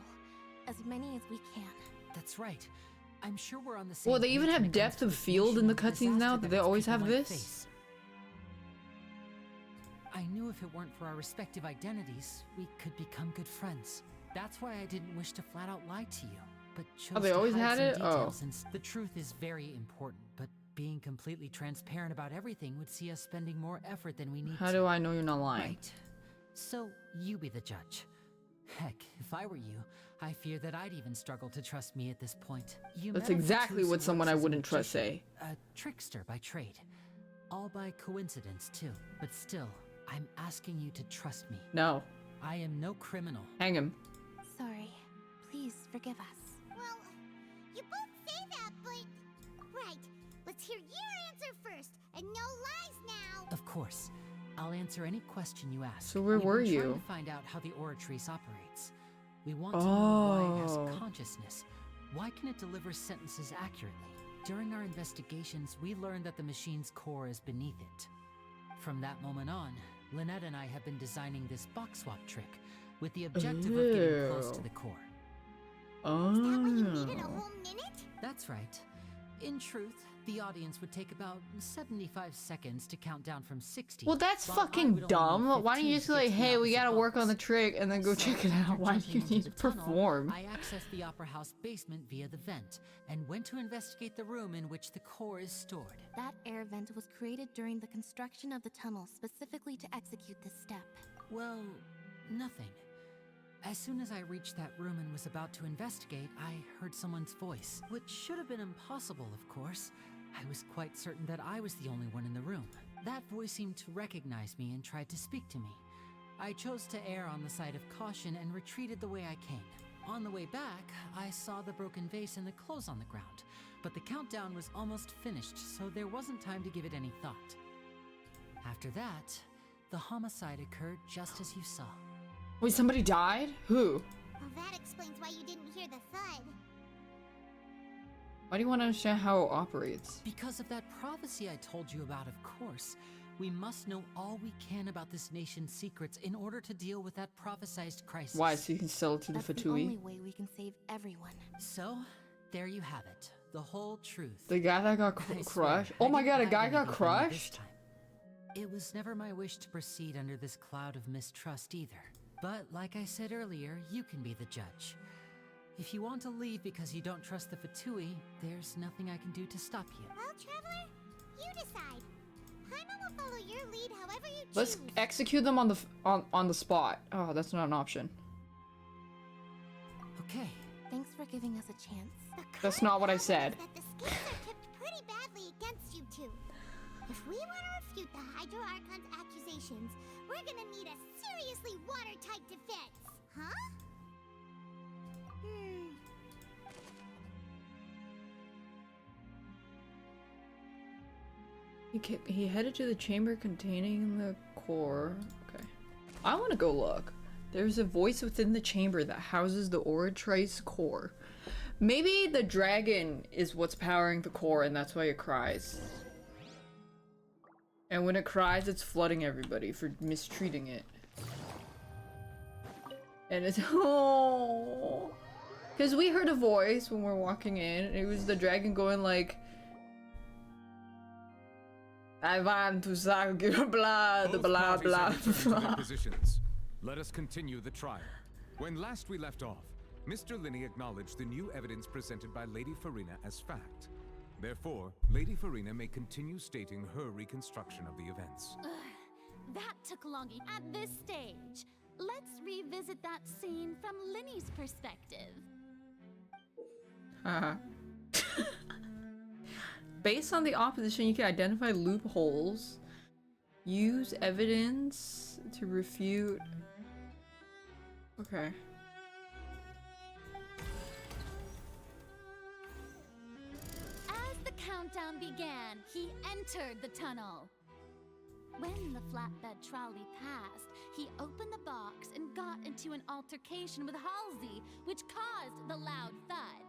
As many as we can. That's right. I'm sure we're on the same Well, they even page when have it comes depth to of this field in the national cutscenes now. disaster Do they that always people have might this? face. I knew if it weren't for our respective identities, we could become good friends. That's why I didn't wish to flat out lie to you, but chose they to always hide had some it? Oh. details since the truth is very important, but being completely transparent about everything would see us spending more effort than we need How to. do I know you're not lying? Right. So, you be the judge. Heck, if I were you, I fear that I'd even struggle to trust me at this point. You That's met a exactly Fatui what who someone works I as a wouldn't trust magician, say. A trickster by trade. All by coincidence, too. But still, I'm asking you to trust me. No. I am no criminal. Hang him. Sorry. Please forgive us. Well, you both say that, but... Right. Let's hear your answer first, and no lies now. Of course. I'll answer any question you ask. So where We've were been trying you? to find out how the Oratrice operates. We want to know why it has consciousness. Why can it deliver sentences accurately? During our investigations, we learned that the machine's core is beneath it. From that moment on, Lynette and I have been designing this box swap trick with the objective of getting close to the core. Oh. Is that why you needed a whole minute? That's right. In truth, the audience would take about 75 seconds to count down from 60. Well, that's while I fucking would only need dumb. Why don't you 15 just to like, get to the hey, we opposite gotta work on the box. trick and then go So, check it out. after Why do you jumping need into to the tunnel, perform? I accessed the Opera House basement via the vent and went to investigate the room in which the core is stored. That air vent was created during the construction of the tunnel specifically to execute this step. Well, nothing. As soon as I reached that room and was about to investigate, I heard someone's voice, which should have been impossible, of course. I was quite certain that I was the only one in the room. That voice seemed to recognize me and tried to speak to me. I chose to err on the side of caution and retreated the way I came. On the way back, I saw the broken vase and the clothes on the ground, but the countdown was almost finished, so there wasn't time to give it any thought. After that, the homicide occurred just as you saw. Wait, somebody died? Who? Well, that explains why you didn't hear the thud. Why do you want to understand how it operates? Because of that prophecy I told you about, of course. We must know all we can about this nation's secrets in order to deal with that prophesized crisis. Why? So you can sell it to That's the the only Fatui? way we can save everyone. So, there you have it. The whole truth. The guy that got I swear, crushed? I Oh my didn't god, a hide guy got anything from you this crushed? time. It was never my wish to proceed under this cloud of mistrust either. But like I said earlier, you can be the judge. If you want to leave because you don't trust the Fatui, there's nothing I can do to stop you. Well, Traveler, you decide. Paimon will follow your lead however you choose. Let's execute them on the on the spot. Oh, that's not an option. Okay. Thanks for giving us a chance. That's not what I said. That the scales are tipped pretty badly against you two. If we want to refute the Hydro Archon's accusations, we're gonna need a seriously watered watertight defense, huh? He headed to the chamber containing the core. Okay. I want to go look. There's a voice within the chamber that houses the Oratrice core. Maybe the dragon is what's powering the core and that's why it cries. And when it cries, it's flooding everybody for mistreating it. And it's oh, because we heard a voice when we're walking in. And it was the dragon going like, "I want to suck your blood, Both blah parties blah have returned to their blah." positions. Let us continue the trial. When last we left off, Mr. Linney acknowledged the new evidence presented by Lady Farina as fact. Therefore, Lady Farina may continue stating her reconstruction of the events. That took long. At this stage, let's revisit that scene from Linney's perspective. Based on the opposition, you can identify loopholes, use evidence to refute. Okay. As the countdown began, he entered the tunnel. When the flatbed trolley passed, he opened the box and got into an altercation with Halsey, which caused the loud thud.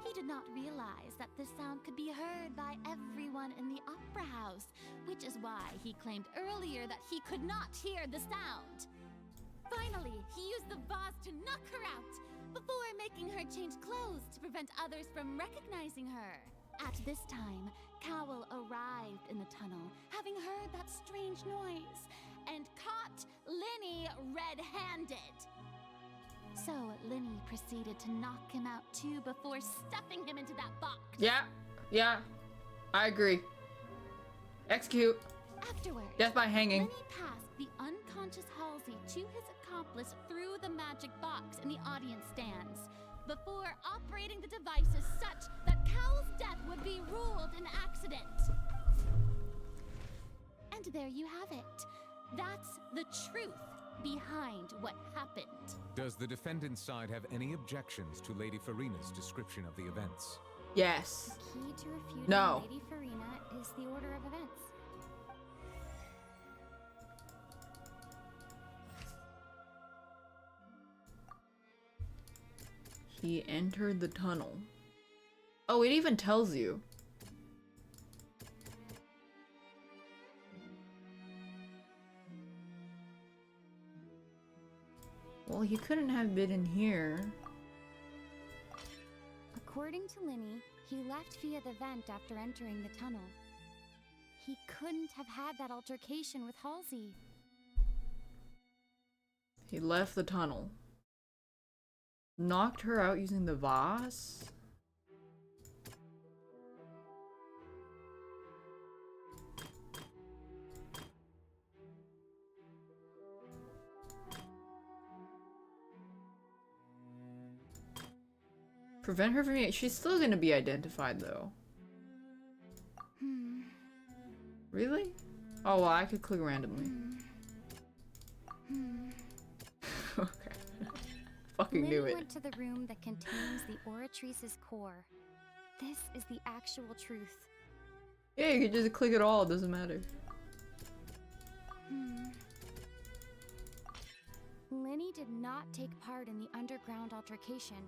He did not realize that the sound could be heard by everyone in the opera house, which is why he claimed earlier that he could not hear the sound. Finally, he used the vase to knock her out, before making her change clothes to prevent others from recognizing her. At this time, Cowell arrived in the tunnel, having heard that strange noise, and caught Linney red-handed. So Linney proceeded to knock him out too before stuffing him into that box. Yeah, I agree. Execute. Afterward, Death by hanging. Linney passed the unconscious Halsey to his accomplice through the magic box in the audience stands, before operating the devices such that Cowell's death would be ruled an accident. And there you have it. That's the truth behind what happened. Does the defendant's side have any objections to Lady Farina's description of the events? Yes. The key to refuting No. Lady Farina is the order of events. He entered the tunnel. Oh, it even tells you. Well, he couldn't have been in here. According to Linney, he left via the vent after entering the tunnel. He couldn't have had that altercation with Halsey. He left the tunnel. Knocked her out using the vase? Prevent her from... She's still gonna be identified, though. Really? Oh, well, I could click randomly. Okay. Fucking Linney knew it. went to the room that contains the Oratrice's core. This is the actual truth. Yeah, you can just click it all, it doesn't matter. Linney did not take part in the underground altercation.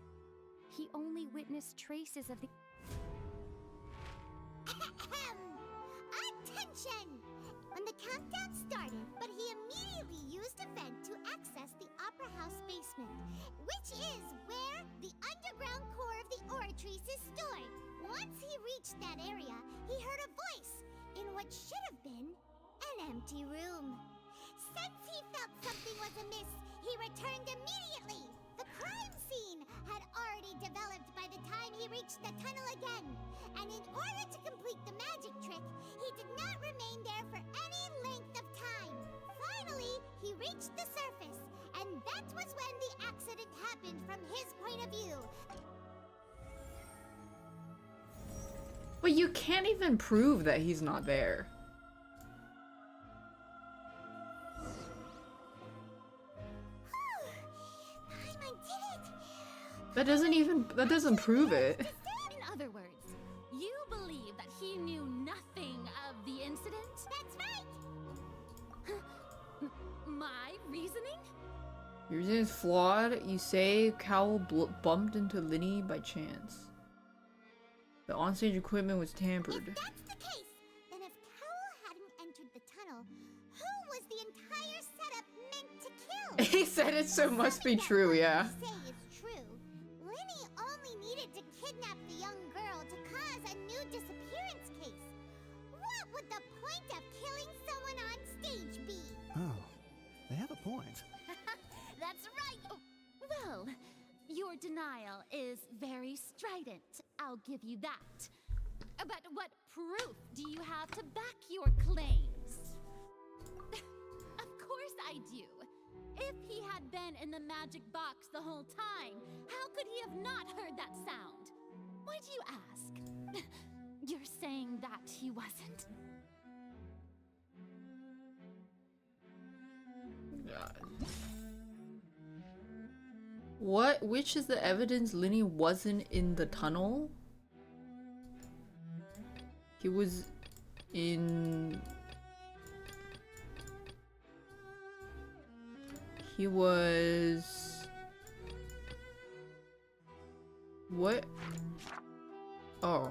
He only witnessed traces of the... Attention! When the countdown started, but he immediately used a vent to access the Opera House basement, which is where the underground core of the Oratrice is stored. Once he reached that area, he heard a voice in what should have been an empty room. Since he felt something was amiss, he returned immediately. The crime scene had already developed by the time he reached the tunnel again, and in order to complete the magic trick, he did not remain there for any length of time. Finally, he reached the surface, and that was when the accident happened from his point of view. But you can't even prove that he's not there. That doesn't prove it. In other words, you believe that he knew nothing of the incident? That's right! My reasoning? Your reasoning is flawed. You say Cowell bumped into Linny by chance. The onstage equipment was tampered. If that's the case, then if Cowell hadn't entered the tunnel, who was the entire setup meant to kill? He said it, so must be true, yeah. Say it's true. Linny only needed to kidnap the young girl to cause a new disappearance case. What would the point of killing someone on stage be? Oh, they have a point. That's right! Oh, well, your denial is very strident. I'll give you that. But what proof do you have to back your claims? Of course I do. If he had been in the magic box the whole time, how could he have not heard that sound? Why do you ask? You're saying that he wasn't. What? Which is the evidence Linny wasn't in the tunnel? He was in... He was... What? Oh.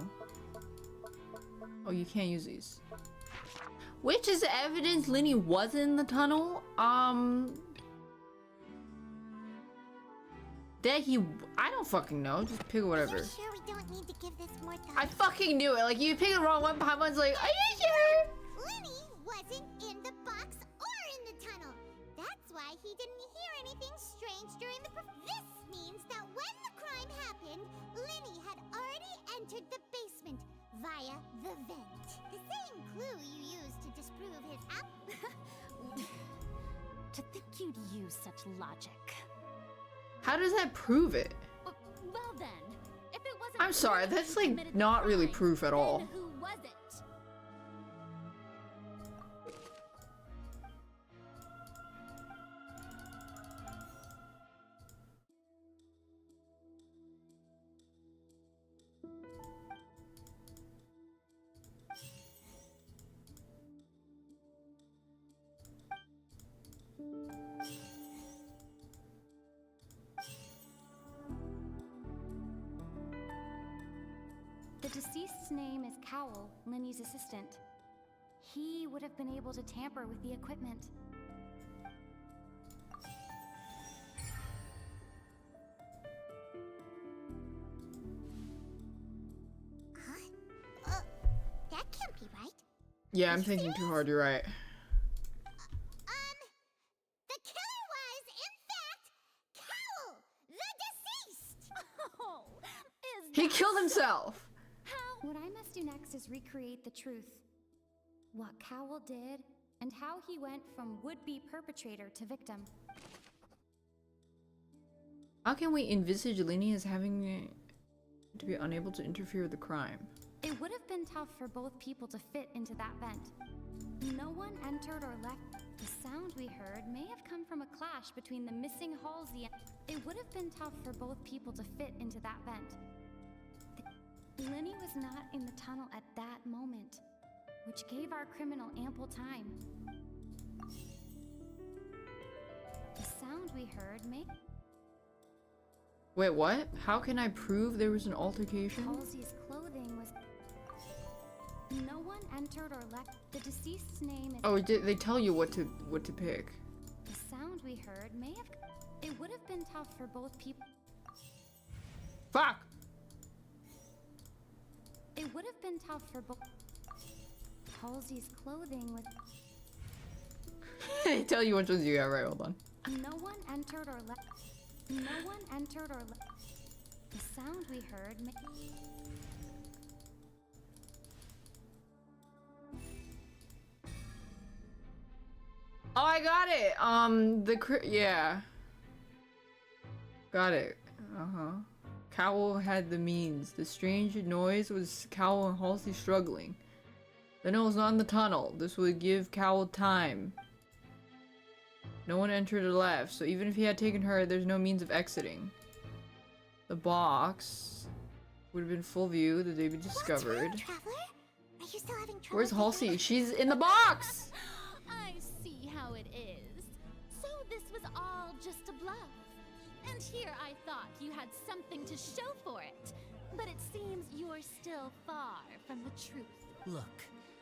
Oh, you can't use these. Which is the evidence Linny was in the tunnel? That he... I don't fucking know. Just pick whatever. Are you sure we don't need to give this more thought? I fucking knew it. Like, you pick the wrong one, Paimon's like, are you sure? Linny wasn't in the box or in the tunnel. That's why he didn't hear anything strange during the... This means that when the crime happened, Linny had already entered the basement via the vent. The same clue you used to disprove his To think you'd use such logic. How does that prove it? Well then, if it wasn't... I'm sorry, that's like not really proof at all. Then who was it? The deceased's name is Cowell, Linny's assistant. He would have been able to tamper with the equipment. That can't be right. Yeah, I'm thinking too hard, you're right. The killer was, in fact, Cowell, the deceased! Oh, He killed himself! What I must do next is recreate the truth. What Cowell did, and how he went from would-be perpetrator to victim. How can we envisage Linny as having to be unable to interfere with the crime? It would have been tough for both people to fit into that vent. No one entered or left. The sound we heard may have come from a clash between the missing Halsey and... It would have been tough for both people to fit into that vent. Linny was not in the tunnel at that moment, which gave our criminal ample time. The sound we heard may... Wait, what? How can I prove there was an altercation? Halsey's clothing was... No one entered or left. The deceased's name is... Oh, they tell you what to pick. The sound we heard may have... It would have been tough for both people... Fuck! It would have been tough for both... Halsey's clothing was... They tell you which ones you got right, hold on. No one entered or left. No one entered or left. The sound we heard may... Oh, I got it! Yeah. Got it. Uh-huh. Cowell had the means. The strange noise was Cowell and Halsey struggling. Then it was not in the tunnel. This would give Cowell time. No one entered or left, so even if he had taken her, there's no means of exiting. The box would have been full view the day we discovered. What's wrong, Traveler? Are you still having trouble? Where's Halsey? She's in the box! I see how it is. So this was all just a bluff. And here I thought you had something to show for it. But it seems you're still far from the truth. Look,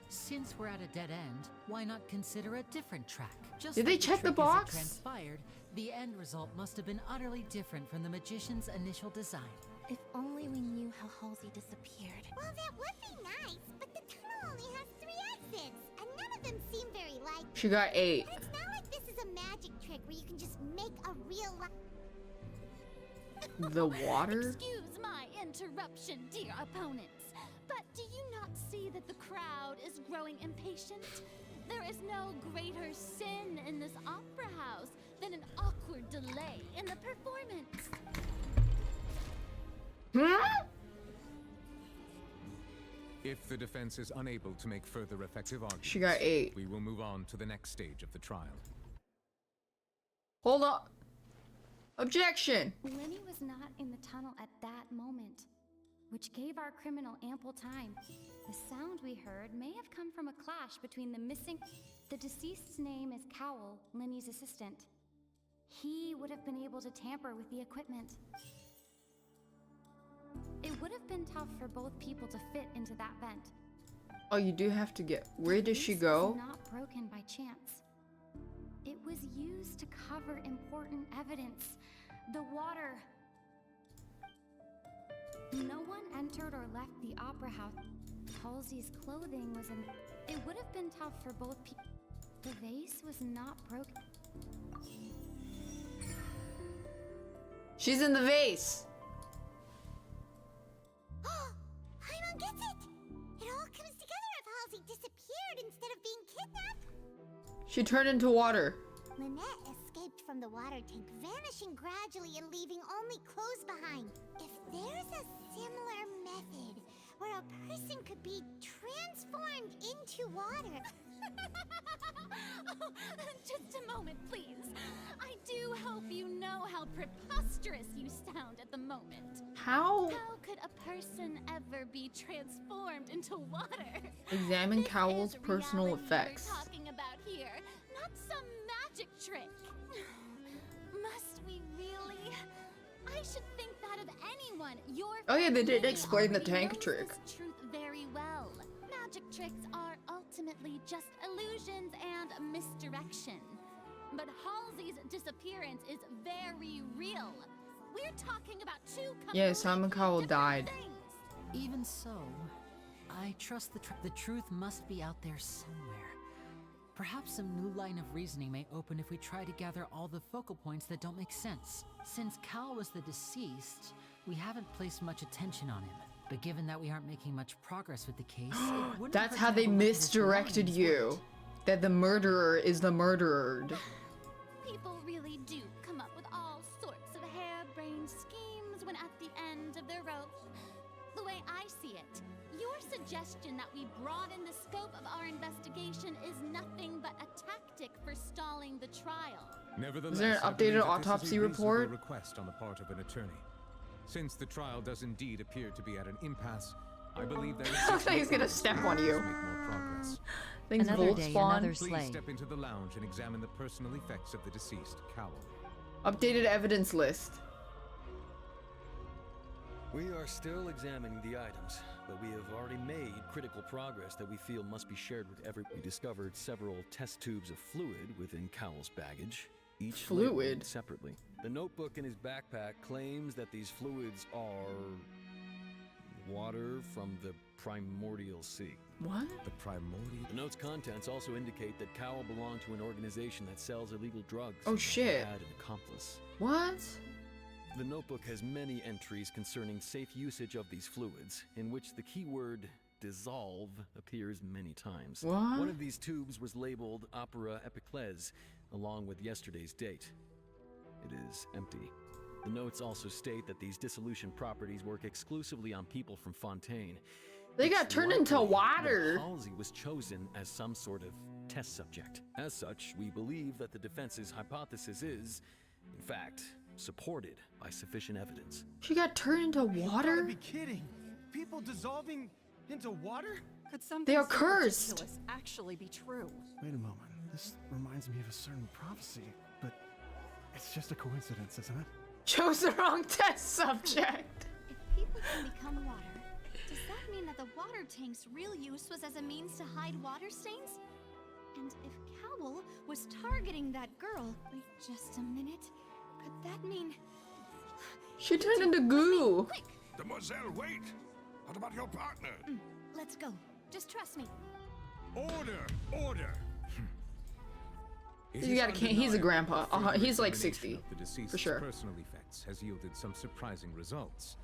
since we're at a dead end, why not consider a different track? Just Did they like check the trick as it box? transpired, the end result must have been utterly different from the magician's initial design. If only we knew how Halsey disappeared. Well, that would be nice, but the tunnel only has 3 exits, and none of them seem very likely. She got 8. And it's not like this is a magic trick where you can just make a real life. The water? Excuse my interruption, dear opponents. But do you not see that the crowd is growing impatient? There is no greater sin in this opera house than an awkward delay in the performance. If the defense is unable to make further effective arguments, She got 8. we will move on to the next stage of the trial. Hold on. Objection! Lenny was not in the tunnel at that moment, which gave our criminal ample time. The sound we heard may have come from a clash between the missing... The deceased's name is Cowell, Lenny's assistant. He would have been able to tamper with the equipment. It would have been tough for both people to fit into that vent. Oh, you do have to get... Where does she go? This was not broken by chance. It was used to cover important evidence. The water. No one entered or left the opera house. Halsey's clothing was in... It would have been tough for both people. The vase was not broken. She's in the vase! Paimon gets it! It all comes together if Halsey disappeared instead of being kidnapped. She turned into water. Lynette escaped from the water tank, vanishing gradually and leaving only clothes behind. If there's a similar method where a person could be transformed into water... Oh, just a moment, please. I do hope you know how preposterous you sound at the moment. How? How could a person ever be transformed into water? Examine This Cowell's is personal reality effects. We're talking about here, not some magic trick. Must we really? I should think that of anyone. Oh yeah, they did family explain the already tank knows trick. this truth very well. Magic tricks are ultimately just illusions and misdirection. But Halsey's disappearance is very real. We're talking about two Yeah, Simon Cowell died. Even so, I trust the truth must be out there somewhere. Perhaps some new line of reasoning may open if we try to gather all the focal points that don't make sense. Since Cal was the deceased, we haven't placed much attention on him. But given that we aren't making much progress with the case, it wouldn't That's hurt how to they have a look at his misdirected belongings, you. would it? That the murderer is the murdered. People really do come up with all sorts of harebrained schemes when at the end of their rope. The way I see it, your suggestion that we broaden the scope of our investigation is nothing but a tactic for stalling the trial. Nevertheless, Is there an I believe updated that this is a autopsy reasonable report? request on the part of an attorney. Since the trial does indeed appear to be at an impasse, I believe that I thought he was gonna step on you. make more progress. Things Another gold day, spawn. another Please slay. step into the lounge and examine the personal effects of the deceased Cowell. Updated evidence list. We are still examining the items, but we have already made critical progress that we feel must be shared with everyone. We discovered several test tubes of fluid within Cowell's baggage, each Fluid? labeled separately. The notebook in his backpack claims that these fluids are water from the primordial sea. What? The primordial... The note's contents also indicate that Cowell belonged to an organization that sells illegal drugs. Oh, and shit. had an accomplice. What? The notebook has many entries concerning safe usage of these fluids, in which the keyword dissolve appears many times. What? One of these tubes was labeled Opera Epiclese, along with yesterday's date. It is empty. The notes also state that these dissolution properties work exclusively on people from Fontaine. They got It's turned into likely that water. Halsey was chosen as some sort of test subject. As such, we believe that the defense's hypothesis is, in fact, supported by sufficient evidence. She got turned into You water? gotta be kidding. People dissolving into water? Could something They are so cursed. ridiculous actually be true? Wait a moment. This reminds me of a certain prophecy, but it's just a coincidence, isn't it? Chose the wrong test subject. If people can become water, does that mean that the water tank's real use was as a means to hide water stains? And if Cowl was targeting that girl, wait just a minute, could that mean... She turned into goo. Quick! Demoiselle, wait! What about your partner? Let's go. Just trust me. Order! Order! You gotta can't. He's a grandpa. He's like 60 the deceased's for sure. personal effects has yielded some surprising results,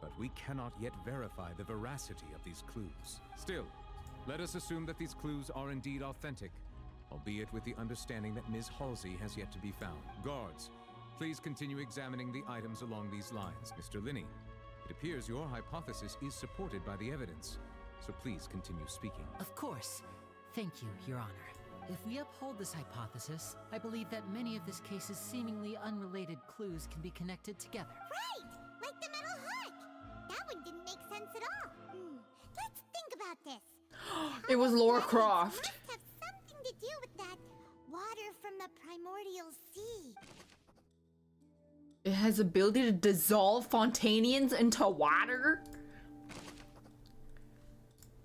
but we cannot yet verify the veracity of these clues. Still, let us assume that these clues are indeed authentic, albeit with the understanding that Ms. Halsey has yet to be found. Guards, please continue examining the items along these lines. Mr. Linney, it appears your hypothesis is supported by the evidence, so please continue speaking. Of course. Thank you, Your Honor. If we uphold this hypothesis, I believe that many of this case's seemingly unrelated clues can be connected together. Right! Like the metal hook! That one didn't make sense at all. Let's think about this. It was Laura Croft. Must have something to do with that water from the primordial sea. It has ability to dissolve Fontanians into water?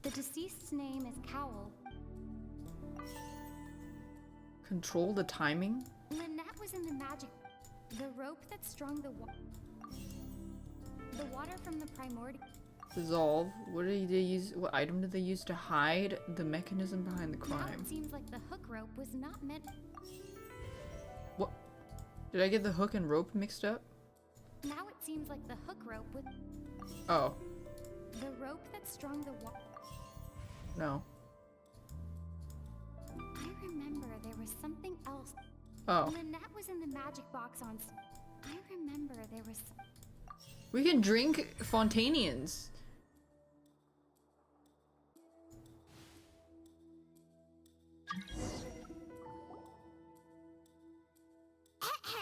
The deceased's name is Cowl. Control the timing? Lynette was in the magic. The rope that strung the water from the primordial. Dissolve. What did they use? What item did they use to hide the mechanism behind the Now crime? it seems like the hook rope was not meant. What? Did I get the hook and rope mixed up? Now it seems like the hook rope was Oh, the rope that strung the water. no. I remember there was something else. Oh. Lynette was in the magic box on. I remember there was. We can drink Fontanians.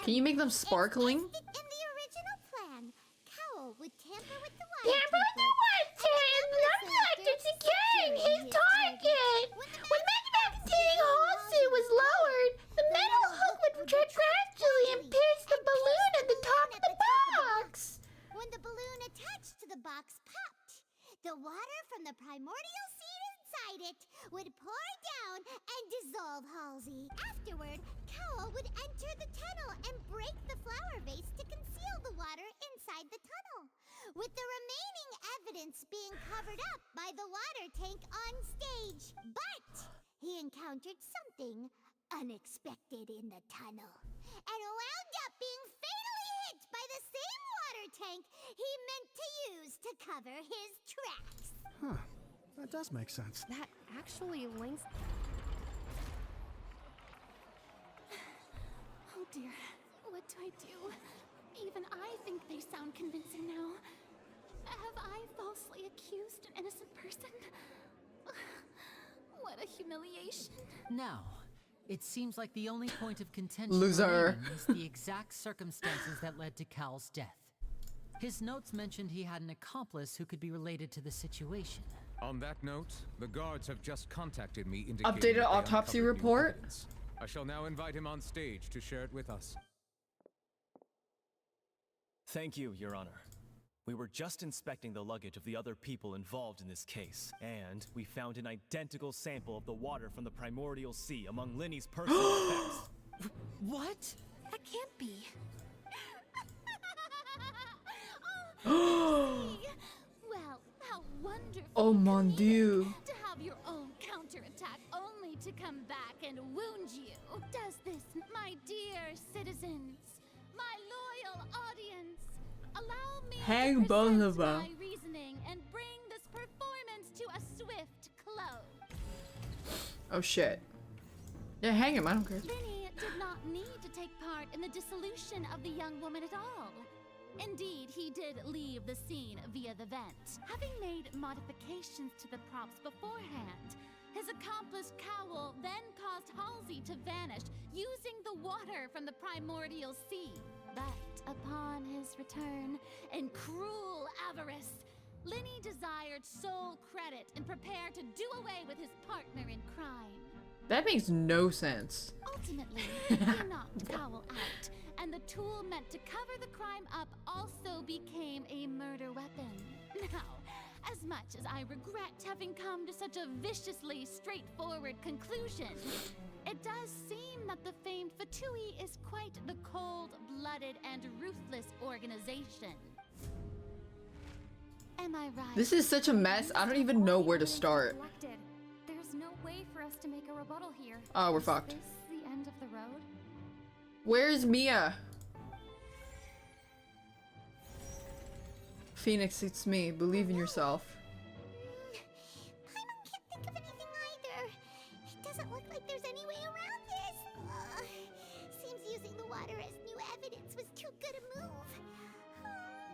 Can you make them sparkling? In the original plan, Cowl would tamper with the water. Tamper with the water tank! Not to the king! His target! When magnetic Halsey was lowered, the metal hook would retract gradually and pierce the balloon at the top of the box! When the balloon attached to the box popped, the water from the primordial seed inside it would pour down and dissolve Halsey. Afterward, Cowl would enter the tunnel and break the flower vase to conceal the water inside the tunnel, with the remaining evidence being covered up by the water tank on stage. But he encountered something unexpected in the tunnel and wound up being fatally hit by the same water tank he meant to use to cover his tracks. Huh. That does make sense. That actually links. Oh dear, what do I do? Even I think they sound convincing now. Have I falsely accused an innocent person? What a humiliation. Now, it seems like the only point of contention Loser. remaining is the exact circumstances that led to Cal's death. His notes mentioned he had an accomplice who could be related to the situation. On that note, the guards have just contacted me indicating Updated that they autopsy uncovered new report? evidence. I shall now invite him on stage to share it with us. Thank you, Your Honor. We were just inspecting the luggage of the other people involved in this case, and we found an identical sample of the water from the primordial sea among Linny's personal effects. What? That can't be. Well, how wonderful. Oh mon dieu. To have your own counterattack only to come back and wound you. Does this, my dear citizens, my loyal audience, allow me Hang to both present of them. my reasoning and bring this performance to a swift close. Oh shit. Yeah, hang him, I don't care. Linny did not need to take part in the dissolution of the young woman at all. Indeed, he did leave the scene via the vent, having made modifications to the props beforehand. His accomplice Cowl then caused Halsey to vanish using the water from the primordial sea. But return and cruel avarice, Linny desired sole credit and prepared to do away with his partner in crime. That makes no sense. Ultimately, he knocked Cowell out, and the tool meant to cover the crime up also became a murder weapon. Now, as much as I regret having come to such a viciously straightforward conclusion, it does seem that the famed Fatui is quite the cold-blooded and ruthless organization. Am I right? This is such a mess. I don't even know where to start. There's no way for us to make a rebuttal here. Oh, we're fucked. Is this the end of the road? Where's Mia? Phoenix, it's me. Believe in yourself. Paimon can't think of anything either. It doesn't look like there's any way around this. Seems using the water as new evidence was too good a move.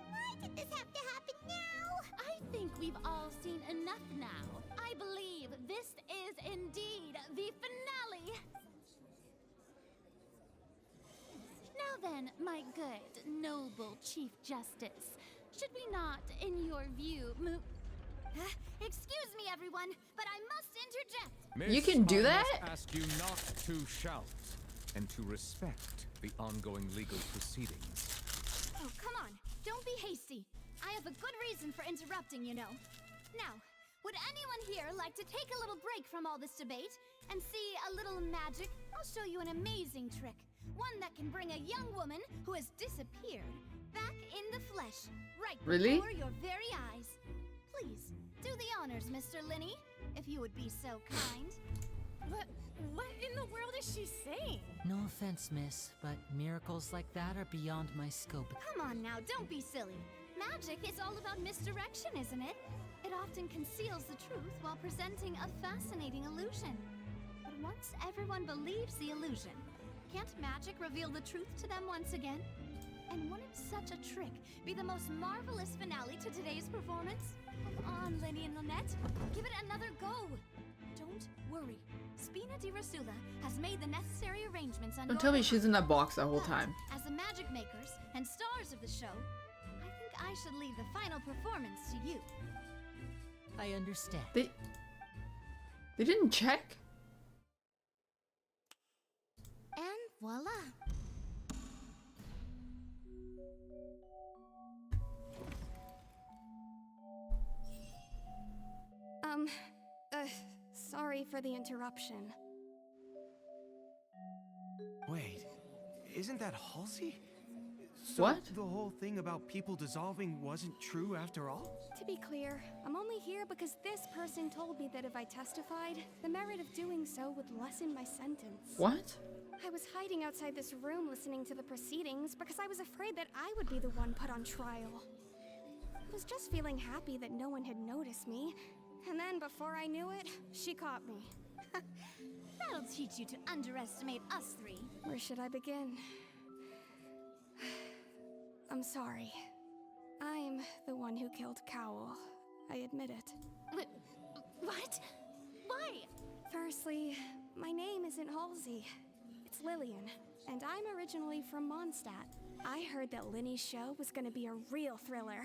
Why did this have to happen now? I think we've all seen enough now. I believe this is indeed the finale. Now then, my good, noble Chief Justice, should we not, in your view, move... Excuse me, everyone, but I must interject. Miss, You can do that? I must ask you not to shout and to respect the ongoing legal proceedings. Oh, come on. Don't be hasty. I have a good reason for interrupting, you know. Now, would anyone here like to take a little break from all this debate and see a little magic? I'll show you an amazing trick. One that can bring a young woman who has disappeared back in the flesh, right before your very eyes. Please, do the honors, Mr. Linny, if you would be so kind. What in the world is she saying? No offense, miss, but miracles like that are beyond my scope. Come on now, don't be silly. Magic is all about misdirection, isn't it? It often conceals the truth while presenting a fascinating illusion. But once everyone believes the illusion, can't magic reveal the truth to them once again? And wouldn't such a trick be the most marvelous finale to today's performance? Come on, Linny and Lynette, give it another go. Don't worry. Spina di Rasula has made the necessary arrangements on Don't your tell me behalf. she's in that box that whole time. As the magic makers and stars of the show, I think I should leave the final performance to you. I understand. They didn't check? And voila. Sorry for the interruption. Wait, isn't that Halsey? So What? the whole thing about people dissolving wasn't true after all? To be clear, I'm only here because this person told me that if I testified, the merit of doing so would lessen my sentence. What? I was hiding outside this room listening to the proceedings because I was afraid that I would be the one put on trial. I was just feeling happy that no one had noticed me, and then before I knew it, she caught me. That'll teach you to underestimate us three. Where should I begin? I'm sorry. I'm the one who killed Cowell. I admit it. What? Why? Firstly, my name isn't Halsey. It's Lillian, and I'm originally from Mondstadt. I heard that Linny's show was gonna be a real thriller,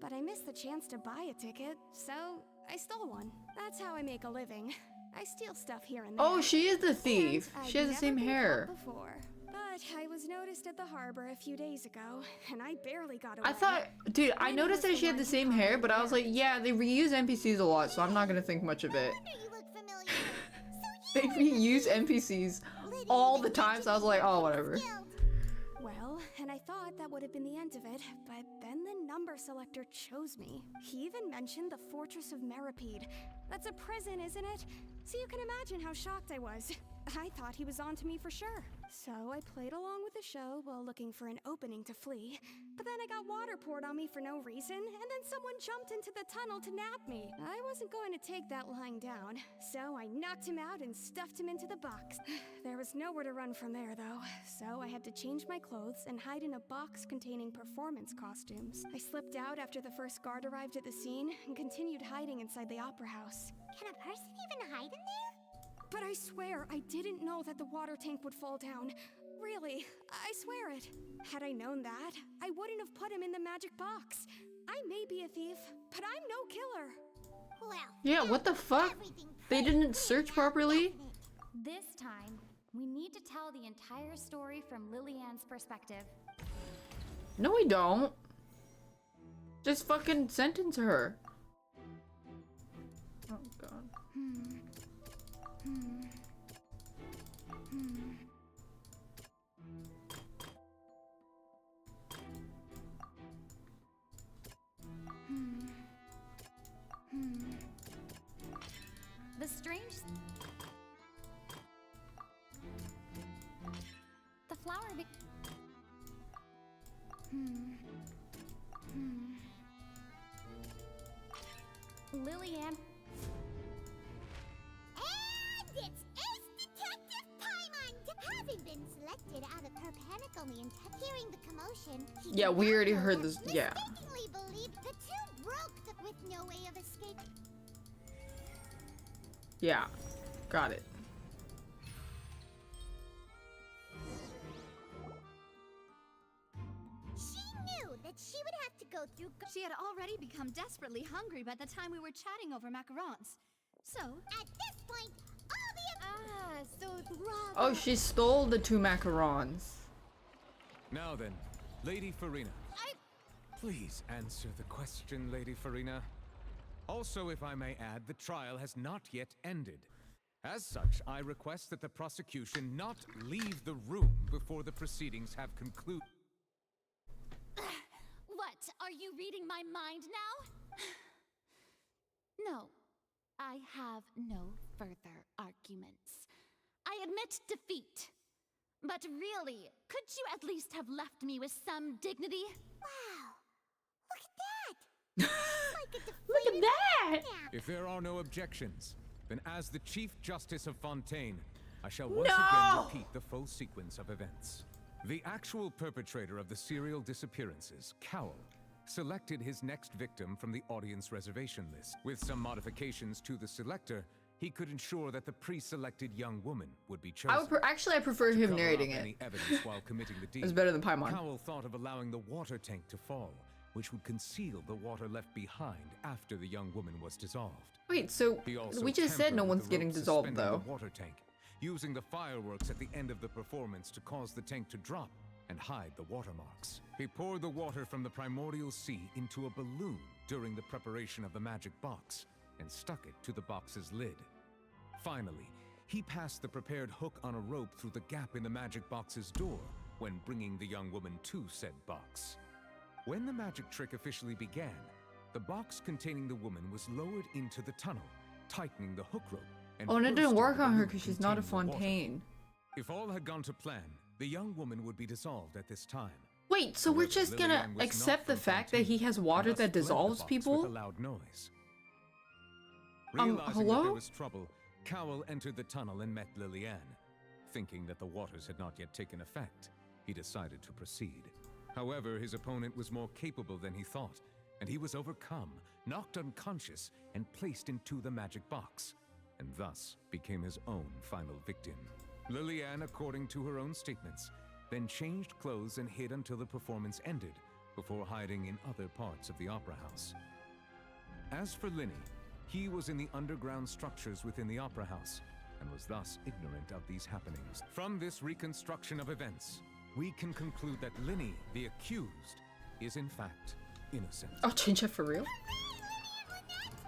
but I missed the chance to buy a ticket, so I stole one. That's how I make a living. I steal stuff here and there. Oh, she is the thief. And She has the I'd same never been hair. caught before. But I was noticed at the harbor a few days ago, and I barely got away. I thought, dude, I noticed that she had the same hair, but I was like, yeah, they reuse NPCs a lot, so I'm not gonna think much of it. They reuse NPCs all the time, so I was like, oh, whatever. Well, and I thought that would have been the end of it, but then the number selector chose me. He even mentioned the Fortress of Meripede. That's a prison, isn't it? So you can imagine how shocked I was. I thought he was on to me for sure. So I played along with the show while looking for an opening to flee. But then I got water poured on me for no reason, and then someone jumped into the tunnel to nab me. I wasn't going to take that lying down, so I knocked him out and stuffed him into the box. There was nowhere to run from there, though, so I had to change my clothes and hide in a box containing performance costumes. I slipped out after the first guard arrived at the scene and continued hiding inside the opera house. Can a person even hide in there? But I swear, I didn't know that the water tank would fall down. Really, I swear it. Had I known that, I wouldn't have put him in the magic box. I may be a thief, but I'm no killer. Well, Yeah, what the fuck? They didn't search properly? This time, we need to tell the entire story from Lillian's perspective. No, we don't. Just fucking sentence her. Oh god. The strange... The flower be... Lillian... And it's Ace Detective Paimon! Having been selected out of her panic on the hearing the commotion, he Yeah, we already heard this. this. Yeah. Mistakenly believed the two broke with no way of escape. Yeah. Got it. She knew that she would have to go through. She had already become desperately hungry by the time we were chatting over macarons. So, at this point, all the so bravo. Oh, she stole the 2 macarons. Now then, Lady Farina. Please answer the question, Lady Farina. Also, if I may add, the trial has not yet ended. As such, I request that the prosecution not leave the room before the proceedings have concluded. What? Are you reading my mind now? No. I have no further arguments. I admit defeat. But really, could you at least have left me with some dignity? Wow. Look at that. Like a Look at that. If there are no objections, then as the Chief Justice of Fontaine, I shall once again repeat the full sequence of events. The actual perpetrator of the serial disappearances, Cowell, selected his next victim from the audience reservation list. With some modifications to the selector, he could ensure that the pre-selected young woman would be chosen. I prefer him narrating it. Any evidence while committing the deed. It's better than Paimon. Cowell thought of allowing the water tank to fall, which would conceal the water left behind after the young woman was dissolved. Wait, so we just said no one's getting dissolved though. The water tank, using the fireworks at the end of the performance to cause the tank to drop and hide the watermarks. He poured the water from the primordial sea into a balloon during the preparation of the magic box and stuck it to the box's lid. Finally, he passed the prepared hook on a rope through the gap in the magic box's door when bringing the young woman to said box. When the magic trick officially began, the box containing the woman was lowered into the tunnel, tightening the hook rope. And it didn't work on her because she's not a Fontaine. If all had gone to plan, the young woman would be dissolved at this time. Wait, so we're just gonna accept the fact that he has water that dissolves people? With a loud noise. Realizing hello? that there was trouble, Cowell entered the tunnel and met Lillian. Thinking that the waters had not yet taken effect, he decided to proceed. However, his opponent was more capable than he thought, and he was overcome, knocked unconscious, and placed into the magic box, and thus became his own final victim. Lillian, according to her own statements, then changed clothes and hid until the performance ended, before hiding in other parts of the opera house. As for Linny, he was in the underground structures within the opera house, and was thus ignorant of these happenings. From this reconstruction of events, we can conclude that Linny, the accused, is in fact innocent. I'll change it for real.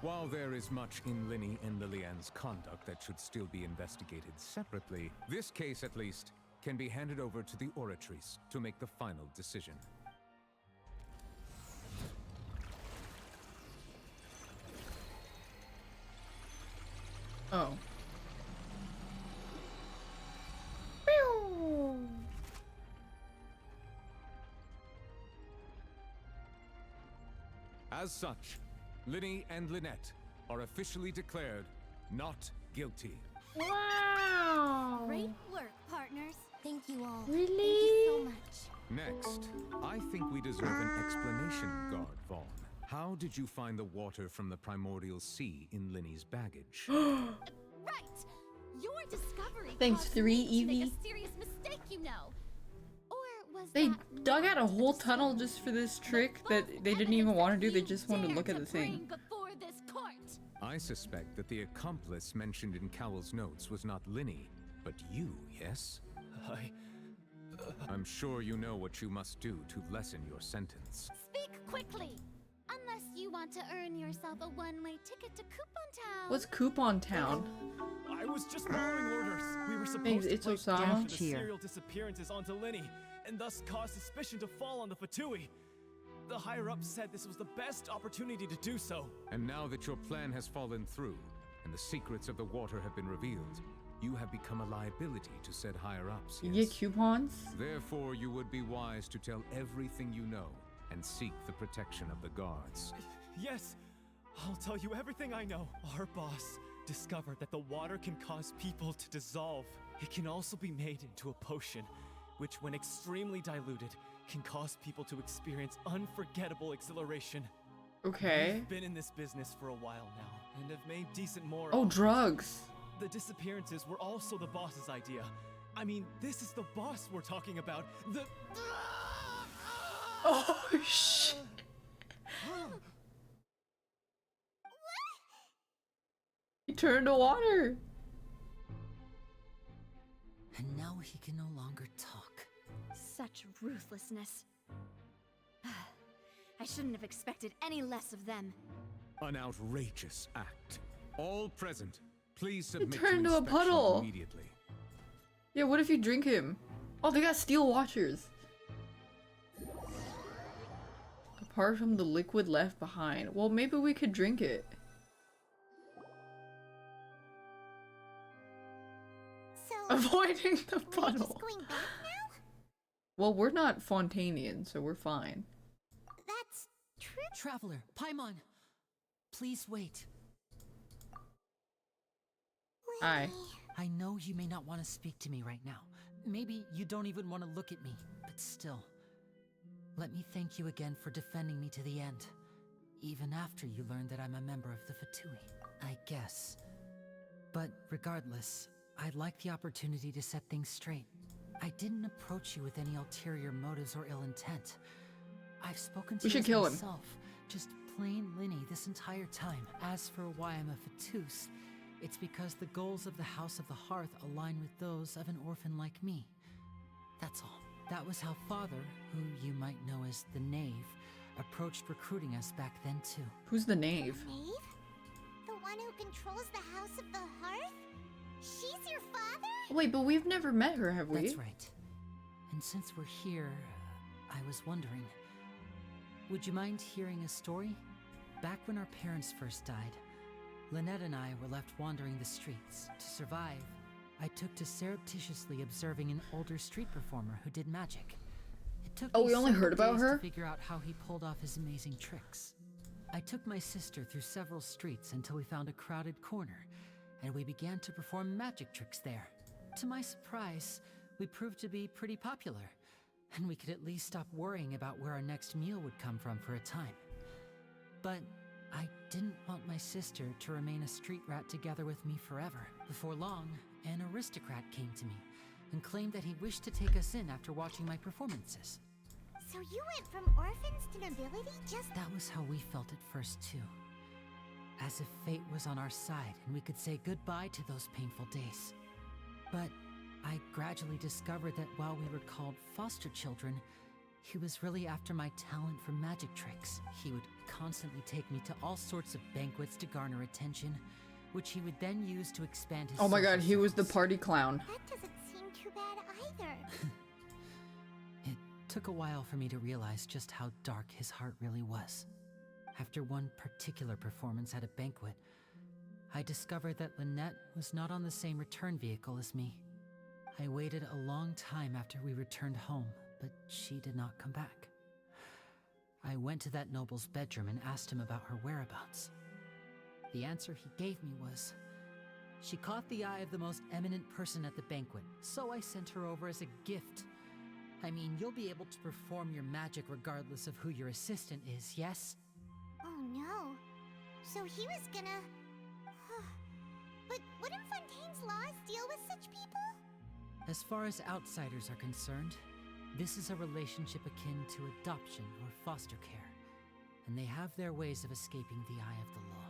While there is much in Linny and Lillian's conduct that should still be investigated separately, this case at least can be handed over to the Oratrice to make the final decision. Oh. As such, Linny and Lynette are officially declared not guilty. Wow! Great work, partners. Thank you all. Really? Thank you so much. Next, I think we deserve an explanation, Guard Vaughn. How did you find the water from the primordial sea in Linny's baggage? Right! Your discovery Thanks, caused 3 me to make Evie. a serious mistake, you know. They dug out a whole tunnel just for this trick that they didn't even want to do. They just wanted to look at the thing. I suspect that the accomplice mentioned in Cowell's notes was not Linny, but you, yes? I'm sure you know what you must do to lessen your sentence. Speak quickly! Unless you want to earn yourself a one-way ticket to Coupon Town. What's Coupon Town? I was just following orders. We were supposed to place Osama. the serial disappearances onto Linny, and thus cause suspicion to fall on the Fatui. The higher-ups said this was the best opportunity to do so. And now that your plan has fallen through, and the secrets of the water have been revealed, you have become a liability to said higher-ups, yes? You get coupons? Therefore, you would be wise to tell everything you know, and seek the protection of the guards. Yes, I'll tell you everything I know. Our boss discovered that the water can cause people to dissolve. It can also be made into a potion, which when extremely diluted, can cause people to experience unforgettable exhilaration. Okay. We've been in this business for a while now, and have made decent morale. Oh, drugs. The disappearances were also the boss's idea. I mean, this is the boss we're talking about. The... Oh, shit. He turned to water. And now he can no longer talk. Such ruthlessness. I shouldn't have expected any less of them. An outrageous act. All present, please submit turned to a inspection puddle. immediately. Yeah, what if you drink him? Oh, they got steel watchers. Apart from the liquid left behind. Well, maybe we could drink it. So, avoiding the we're puddle. just going back now? Well, we're not Fontainian, so we're fine. That's true. Traveler, Paimon, please wait. Hi. I know you may not want to speak to me right now. Maybe you don't even want to look at me, but still. Let me thank you again for defending me to the end. Even after you learned that I'm a member of the Fatui, I guess. But regardless, I'd like the opportunity to set things straight. I didn't approach you with any ulterior motives or ill intent. I've spoken to We you should as kill him. myself, just plain Linny this entire time. As for why I'm a Fatus, it's because the goals of the House of the Hearth align with those of an orphan like me. That's all. That was how Father, who you might know as the Knave, approached recruiting us back then too. Who's the Knave? Knave? The one who controls the House of the Hearth? She's your father? Wait, but we've never met her, have we? That's right. And since we're here, I was wondering, would you mind hearing a story? Back when our parents first died, Lynette and I were left wandering the streets. To survive, I took to surreptitiously observing an older street performer who did magic. It took Oh, me we only several heard about days her? to figure out how he pulled off his amazing tricks. I took my sister through several streets until we found a crowded corner, and we began to perform magic tricks there. To my surprise, we proved to be pretty popular, and we could at least stop worrying about where our next meal would come from for a time. But I didn't want my sister to remain a street rat together with me forever. Before long, an aristocrat came to me and claimed that he wished to take us in after watching my performances. So you went from orphans to nobility just— That was how we felt at first too. As if fate was on our side and we could say goodbye to those painful days. But I gradually discovered that while we were called foster children, he was really after my talent for magic tricks. He would constantly take me to all sorts of banquets to garner attention, which he would then use to expand his— Oh my god, social he was the circles. party clown. That doesn't seem too bad either. It took a while for me to realize just how dark his heart really was. After one particular performance at a banquet, I discovered that Lynette was not on the same return vehicle as me. I waited a long time after we returned home, but she did not come back. I went to that noble's bedroom and asked him about her whereabouts. The answer he gave me was, she caught the eye of the most eminent person at the banquet, so I sent her over as a gift. I mean, you'll be able to perform your magic regardless of who your assistant is, yes? Oh no. So he was gonna... But wouldn't Fontaine's laws deal with such people? As far as outsiders are concerned, This is a relationship akin to adoption or foster care, and they have their ways of escaping the eye of the law.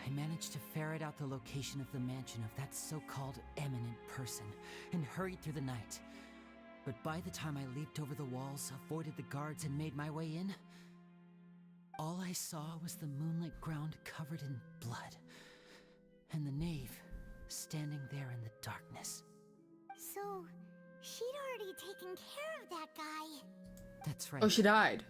I managed to ferret out the location of the mansion of that so-called eminent person and hurried through the night. But by the time I leaped over the walls, avoided the guards, and made my way in, all I saw was the moonlit ground covered in blood, and the knave standing there in the darkness. So, she'd already taken care of that guy. That's right. Oh, she died.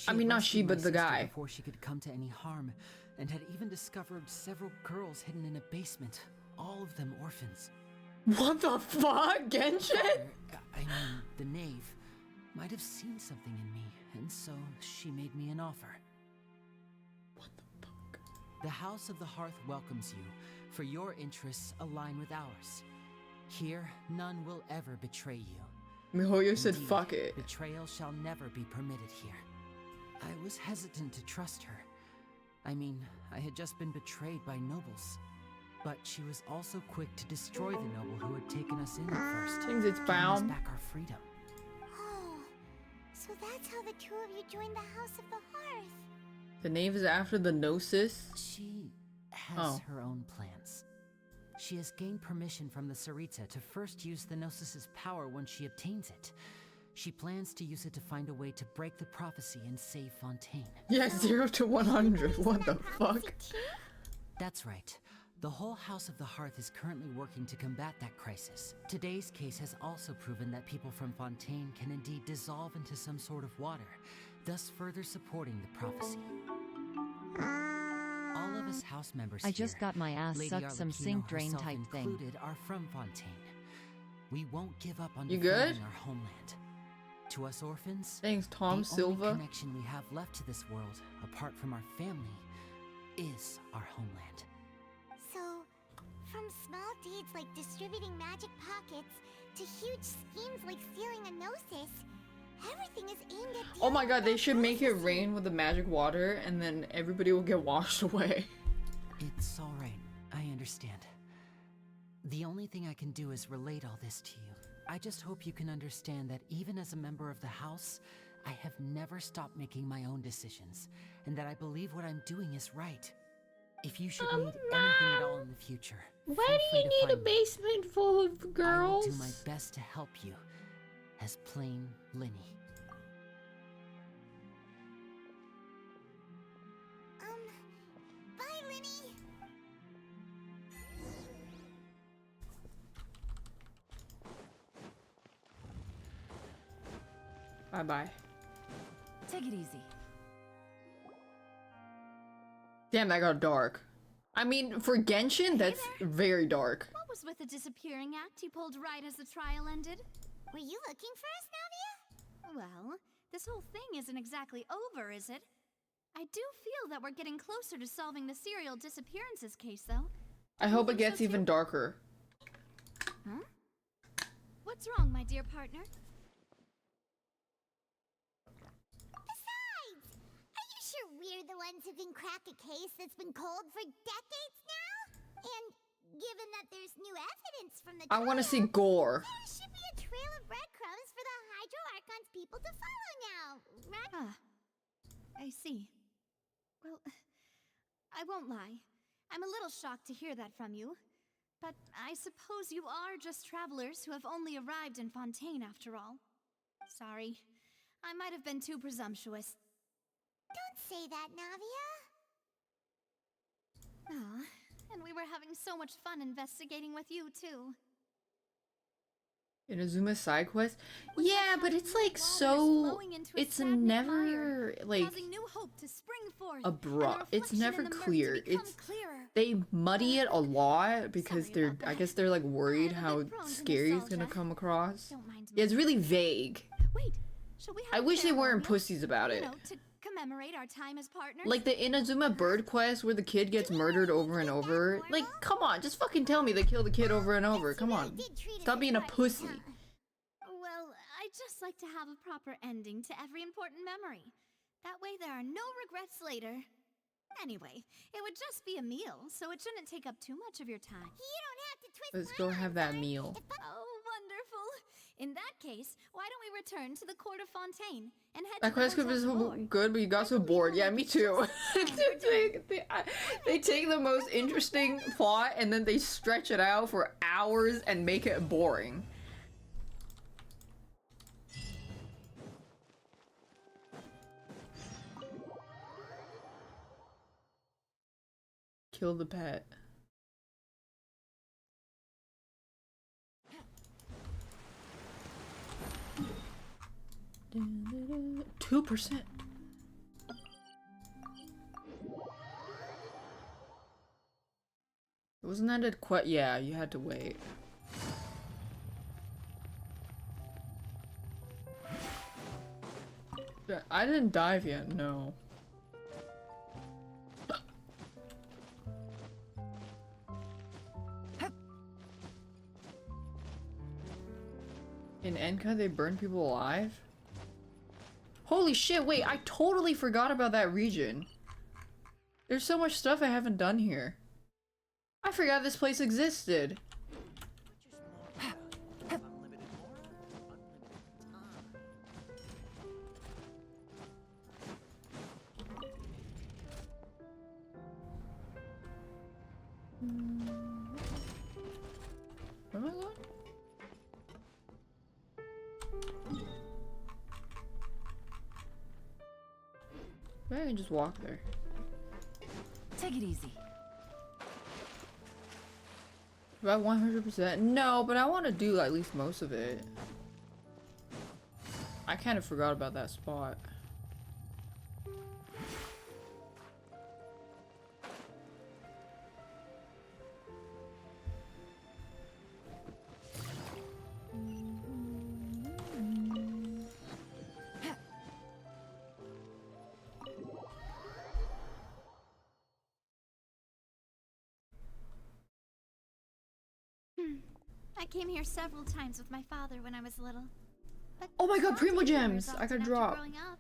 I mean, not she, but the guy. Before she could come to any harm, and had even discovered several girls hidden in a basement, all of them orphans. What the fuck, Genshin? I mean, the knave might have seen something in me, and so she made me an offer. What the fuck? The House of the Hearth welcomes you, for your interests align with ours. Here, none will ever betray you. Mihoyo said Indeed, fuck it. Betrayal shall never be permitted here. I was hesitant to trust her. I mean, I had just been betrayed by nobles. But she was also quick to destroy the noble who had taken us in first. Things it's giving us bound. back our freedom. Oh, so that's how the two of you joined the House of the Hearth. The knave is after the Gnosis? She has her own plans. She has gained permission from the Sarita to first use the Gnosis's power when she obtains it. She plans to use it to find a way to break the prophecy and save Fontaine. Yeah, 0 to 100. What the fuck? That's right. The whole House of the Hearth is currently working to combat that crisis. Today's case has also proven that people from Fontaine can indeed dissolve into some sort of water, thus further supporting the prophecy. All of us house members I just got my ass Lady sucked some Arlecchino sink drain herself type thing. included, are from Fontaine. We won't give up on You defending good? our homeland. To us orphans, Thanks, Tom the Silva. only connection we have left to this world, apart from our family, is our homeland. So, from small deeds like distributing magic pockets to huge schemes like stealing a Gnosis, everything is aimed at Oh my god, they should make it rain with the magic water and then everybody will get washed away. It's alright, I understand. The only thing I can do is relate all this to you. I just hope you can understand that even as a member of the House, I have never stopped making my own decisions, and that I believe what I'm doing is right. If you should need anything at all in the future, Why feel do free you to need a find me. basement full of girls? I will do my best to help you, as plain Linny. Bye, Linny. Bye-bye. Take it easy. Damn, that got dark. I mean, for Genshin, that's very dark. What was with the disappearing act you pulled right as the trial ended? Were you looking for us, Navia? Well, this whole thing isn't exactly over, is it? I do feel that we're getting closer to solving the serial disappearances case, though. I hope it gets even darker. Huh? What's wrong, my dear partner? Besides, are you sure we're the ones who can crack a case that's been cold for decades now? And given that there's new evidence from the I want to see trial, gore. there should be a trail of breadcrumbs for the Hydro Archon's people to follow now, right? Ah, I see. Well, I won't lie. I'm a little shocked to hear that from you. But I suppose you are just travelers who have only arrived in Fontaine after all. Sorry. I might have been too presumptuous. Don't say that, Navia. Ah, and we were having so much fun investigating with you, too. Inazuma side quest? Yeah, but it's like so... It's never, like, causing new hope to spring forth, abrupt. It's and the never reflection in the murk to clear. become It's... clearer. They muddy it a lot because they're... I guess they're, like, worried how scary it's gonna come across. Don't mind Yeah, it's really vague. Wait, shall we have I a wish they weren't ceremony? pussies about You it. know, to commemorate our time as partners? Like the Inazuma bird quest where the kid gets murdered over and over. Like, come on, just fucking tell me they kill the kid over and over. Come on. Stop being a pussy. Well, I'd just like to have a proper ending to every important memory. That way there are no regrets later. Anyway, it would just be a meal, so it shouldn't take up too much of your time. You don't have to twist Let's go have that meal. Oh, Wonderful. In that case, why don't we return to the court of Fontaine and head That to the quest could be hotel so Savoy? good, but you got so bored. Yeah, me too. They take the most interesting plot and then they stretch it out for hours and make it boring. Kill the pet. 2%. Wasn't that a quest? Yeah, you had to wait. I didn't dive yet, no. In Enka, they burn people alive? Holy shit, wait, I totally forgot about that region. There's so much stuff I haven't done here. I forgot this place existed. Where am I going? Maybe I can just walk there. Take it easy. About 100%? No, but I want to do at least most of it. I kind of forgot about that spot. I came here several times with my father when I was little. But Oh my god, not Primo to hear Gems! results I got after dropped. growing up.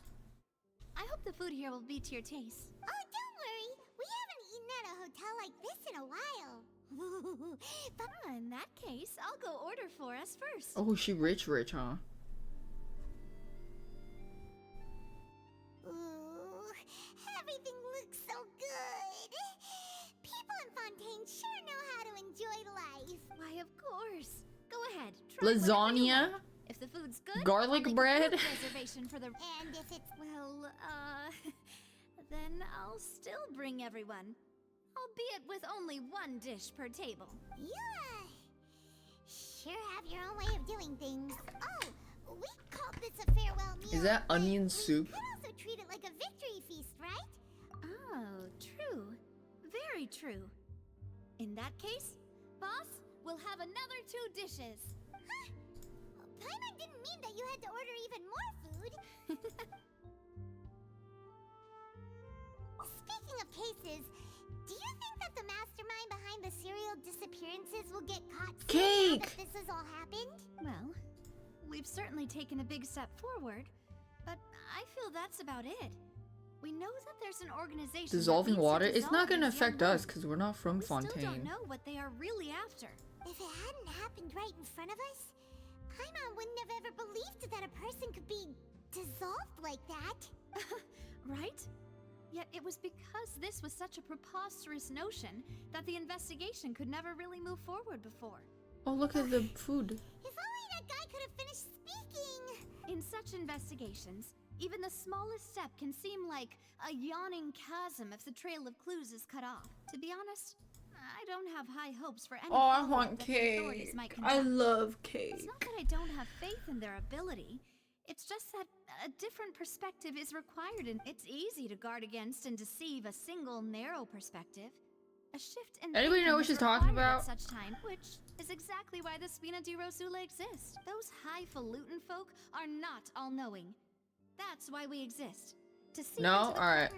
I hope the food here will be to your taste. Oh, don't worry. We haven't eaten at a hotel like this in a while. In that case, I'll go order for us first. Oh, she rich, huh? Ooh, everything looks so good. People in Fontaine sure know how to enjoy life. Why, of course. Go ahead. Try Lasagna? if the food's good, Garlic I'll make bread? A food reservation for the. And if it's well, then I'll still bring everyone, albeit with only one dish per table. you sure have your own way of doing things. Oh, we called this a farewell meal. Is that onion soup? We could also treat it like a victory feast, right? Oh, true. Very true. In that case, boss, we'll have another 2 dishes. Huh? Paimon didn't mean that you had to order even more food. Speaking of cases, do you think that the mastermind behind the serial disappearances will get caught soon now that this has all happened? Well, we've certainly taken a big step forward, but I feel that's about it. We know that there's an organization Dissolving that needs to water? It's not dissolve gonna these young affect us men. because we're not from We still don't Fontaine. know what they are really after. If it hadn't happened right in front of us, Paimon wouldn't have ever believed that a person could be dissolved like that. Right? Yet it was because this was such a preposterous notion that the investigation could never really move forward before. Oh, look at the food. If only that guy could have finished speaking. In such investigations, even the smallest step can seem like a yawning chasm if the trail of clues is cut off. To be honest, I don't have high hopes for any Oh, I follow-up want that the authorities cake. might I conduct. love cake. It's not that I don't have faith in their ability. It's just that a different perspective is required, and it's easy to guard against and deceive a single narrow perspective. A shift in Anybody thinking know what is she's talking required about? at such time, which is exactly why the Spina di Rosula exists. Those highfalutin folk are not all-knowing. That's why we exist. To see No? into the Alright.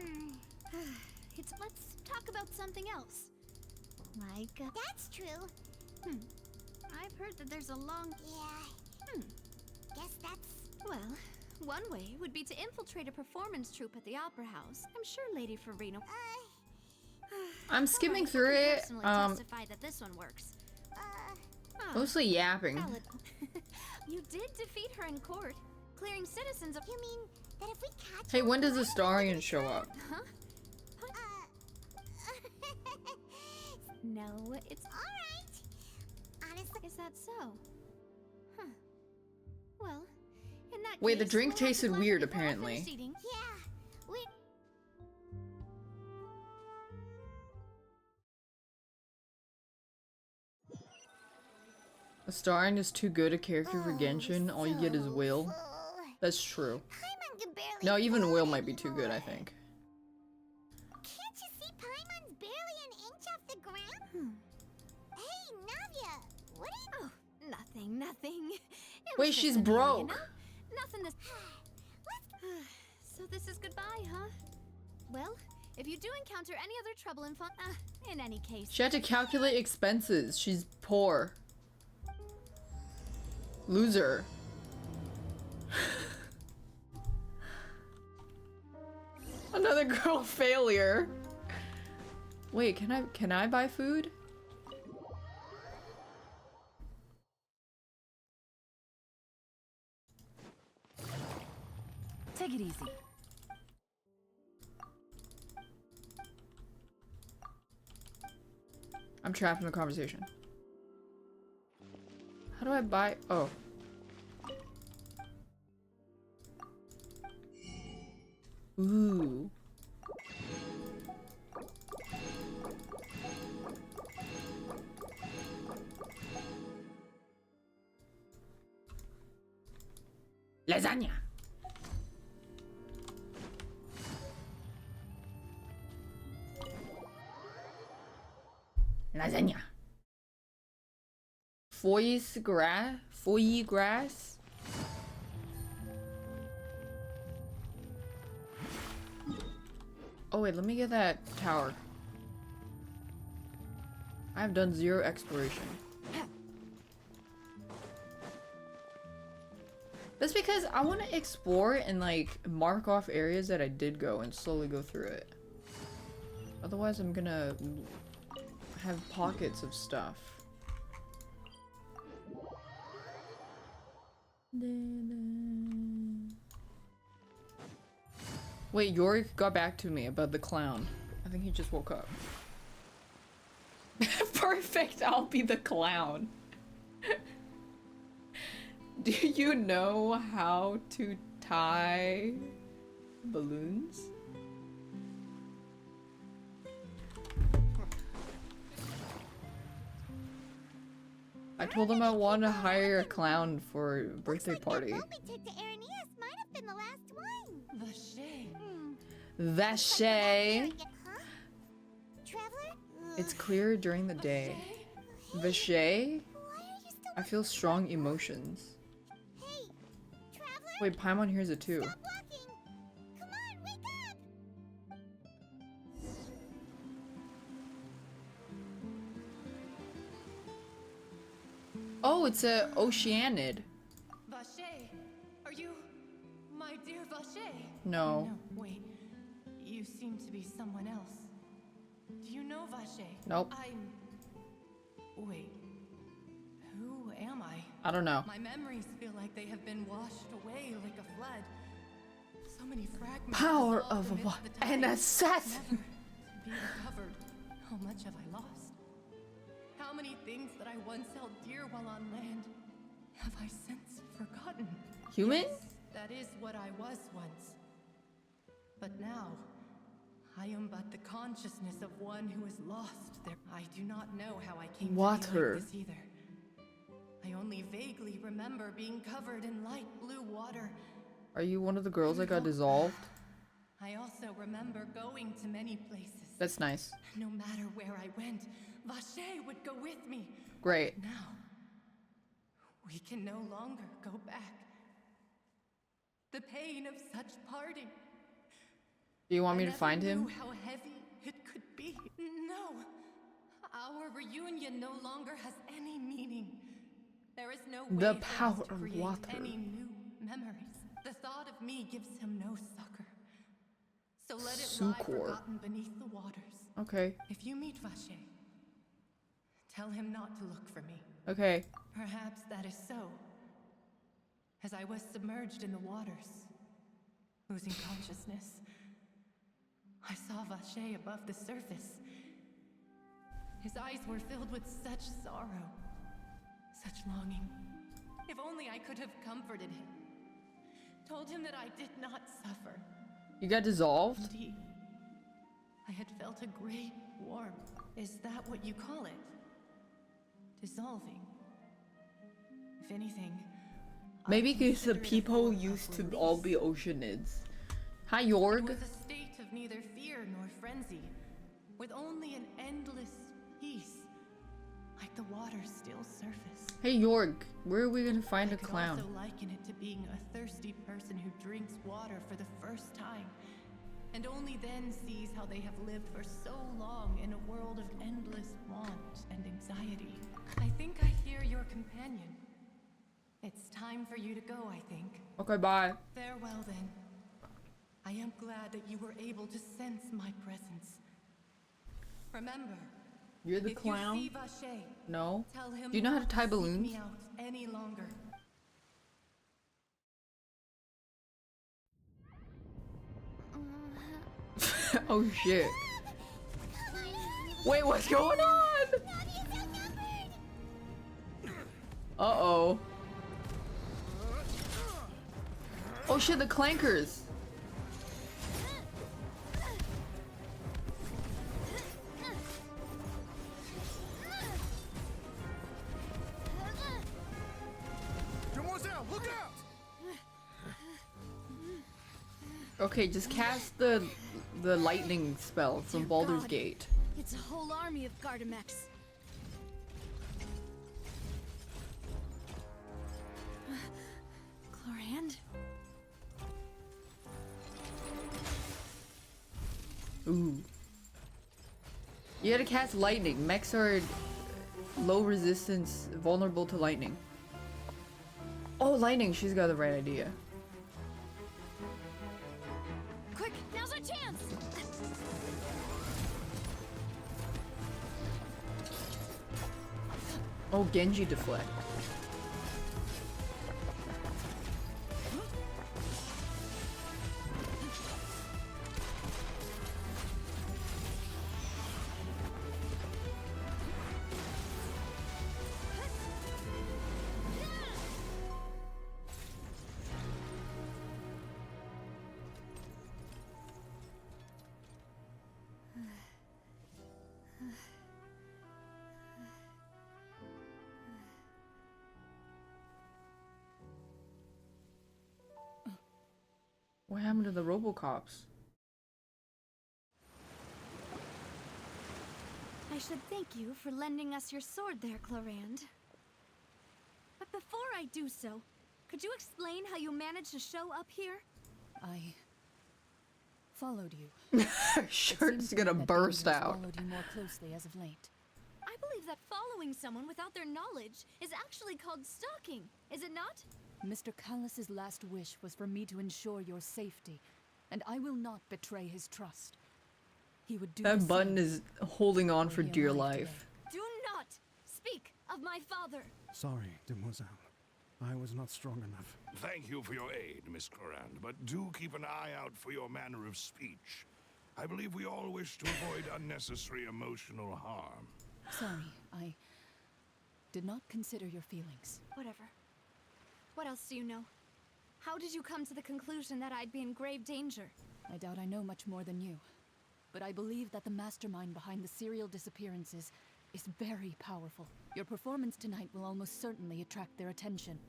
Let's talk about something else. Like That's true. I've heard that there's a long. Yeah. Guess that's. Well, one way would be to infiltrate a performance troupe at the Opera House. I'm sure Lady Farino. I'm skimming Alright, through I can it. personally testify that this one works. Mostly yapping. You did defeat her in court, clearing citizens of— You mean that if we catch Hey, her, when does the we're Starian show up? Huh? No, it's— Alright. Honestly, Is that so? Huh. Well, in that Wait, the case, drink we'll have to tasted climb weird, before we're apparently. finished eating. yeah. We A Starian is too good a character for Genshin. All you get is Will. full. That's true. Paimon can barely No, even hold Will might be too good, I anymore. think. Can't you see Paimon's barely an inch off the ground? Hey, Navia, what are you— Oh, nothing. It was Wait, just she's a meal, you broke. know? Nothing to— So this is goodbye, huh? Well, if you do encounter any other trouble in any case— She had to calculate expenses. She's poor. Loser. Another girl failure. Wait, can I buy food? Take it easy. I'm trapped in a conversation. How do I buy? Oh. Ooh. Lasagna. Lasagna. Foie grass. Oh wait, let me get that tower. I've done 0 exploration. That's because I want to explore and like mark off areas that I did go and slowly go through it. Otherwise I'm gonna have pockets of stuff. Wait, Yorick got back to me about the clown. I think he just woke up. Perfect, I'll be the clown. Do you know how to tie balloons? I told him I want to hire a clown for a birthday party. The boat we took to Araneas might have been the last one. Vache. Huh? Traveler? It's clear during the day. Vache? Why are you still— I feel strong emotions. Hey, Traveler? Wait, Paimon hears it too. Stop walking! Come on, wake up! Oh, it's a Oceanid. Vache, are you my dear Vache? No. No, wait. You seem to be someone else. Do you know Vache? Nope. Wait. Who am I? I don't know. My memories feel like they have been washed away like a flood. So many fragments. Power dissolved of amidst what? the tide. An assassin! Never to be recovered. How much have I lost? How many things that I once held dear while on land have I since forgotten? Human? Yes, that is what I was once. But now, I am but the consciousness of one who is lost there. I do not know how I came to be Water. like this either. I only vaguely remember being covered in light blue water. Are you one of the girls that got dissolved? I also remember going to many places. That's nice. No matter where I went, Vache would go with me. Great. Now, we can no longer go back. The pain of such parting. Do you want me I to never find knew him? how heavy it could be. No, our reunion no longer has any meaning. There is no way The for us power to of create water. any new memories. The thought of me gives him no succor. So let it lie Succor. forgotten beneath the waters. Okay. If you meet Vache, tell him not to look for me. Okay. Perhaps that is so. As I was submerged in the waters, losing consciousness, I saw Vache above the surface. His eyes were filled with such sorrow, such longing. If only I could have comforted him, told him that I did not suffer. You got dissolved? Indeed, I had felt a great warmth. Is that what you call it? Dissolving? If anything, Maybe because the people used to all be oceanids. Hi, Yorg. it was a state of neither fear nor frenzy, with only an endless peace, like the water's still surface. Hey, Yorg. Where are we gonna find a I could clown? also liken it to being a thirsty person who drinks water for the first time, and only then sees how they have lived for so long in a world of endless want and anxiety. I think I hear your companion. It's time for you to go, I think. Okay, bye. Farewell, then. I am glad that you were able to sense my presence. Remember, You're the if clown? you see Vache, No. tell him Do you know how to not tie seek balloons? me out any longer. Oh shit. Wait, what's going on? Uh-oh. Oh shit, the clankers. Demoiselle, look out! Okay, just cast the lightning spell from Dear Baldur's God. Gate. It's a whole army of Gardamex. Chlorand? Ooh. You gotta cast lightning. Mechs are low resistance, vulnerable to lightning. Oh, lightning. She's got the right idea. Quick, now's our chance! Oh, Genji deflect. What happened to the Robocops? I should thank you for lending us your sword there, Chlorand. But before I do so, could you explain how you managed to show up here? I followed you. Her shirt's gonna burst out. Followed you more closely as of late. I believe that following someone without their knowledge is actually called stalking, is it not? Mr. Callus's last wish was for me to ensure your safety, and I will not betray his trust. He would do the That button same is holding on for he dear arrived life. Do not speak of my father. Sorry, demoiselle. I was not strong enough. Thank you for your aid, Miss Chlorand, but do keep an eye out for your manner of speech. I believe we all wish to avoid unnecessary emotional harm. Sorry, I did not consider your feelings. Whatever. What else do you know? How did you come to the conclusion that I'd be in grave danger? I doubt I know much more than you, but I believe that the mastermind behind the serial disappearances is very powerful. Your performance tonight will almost certainly attract their attention.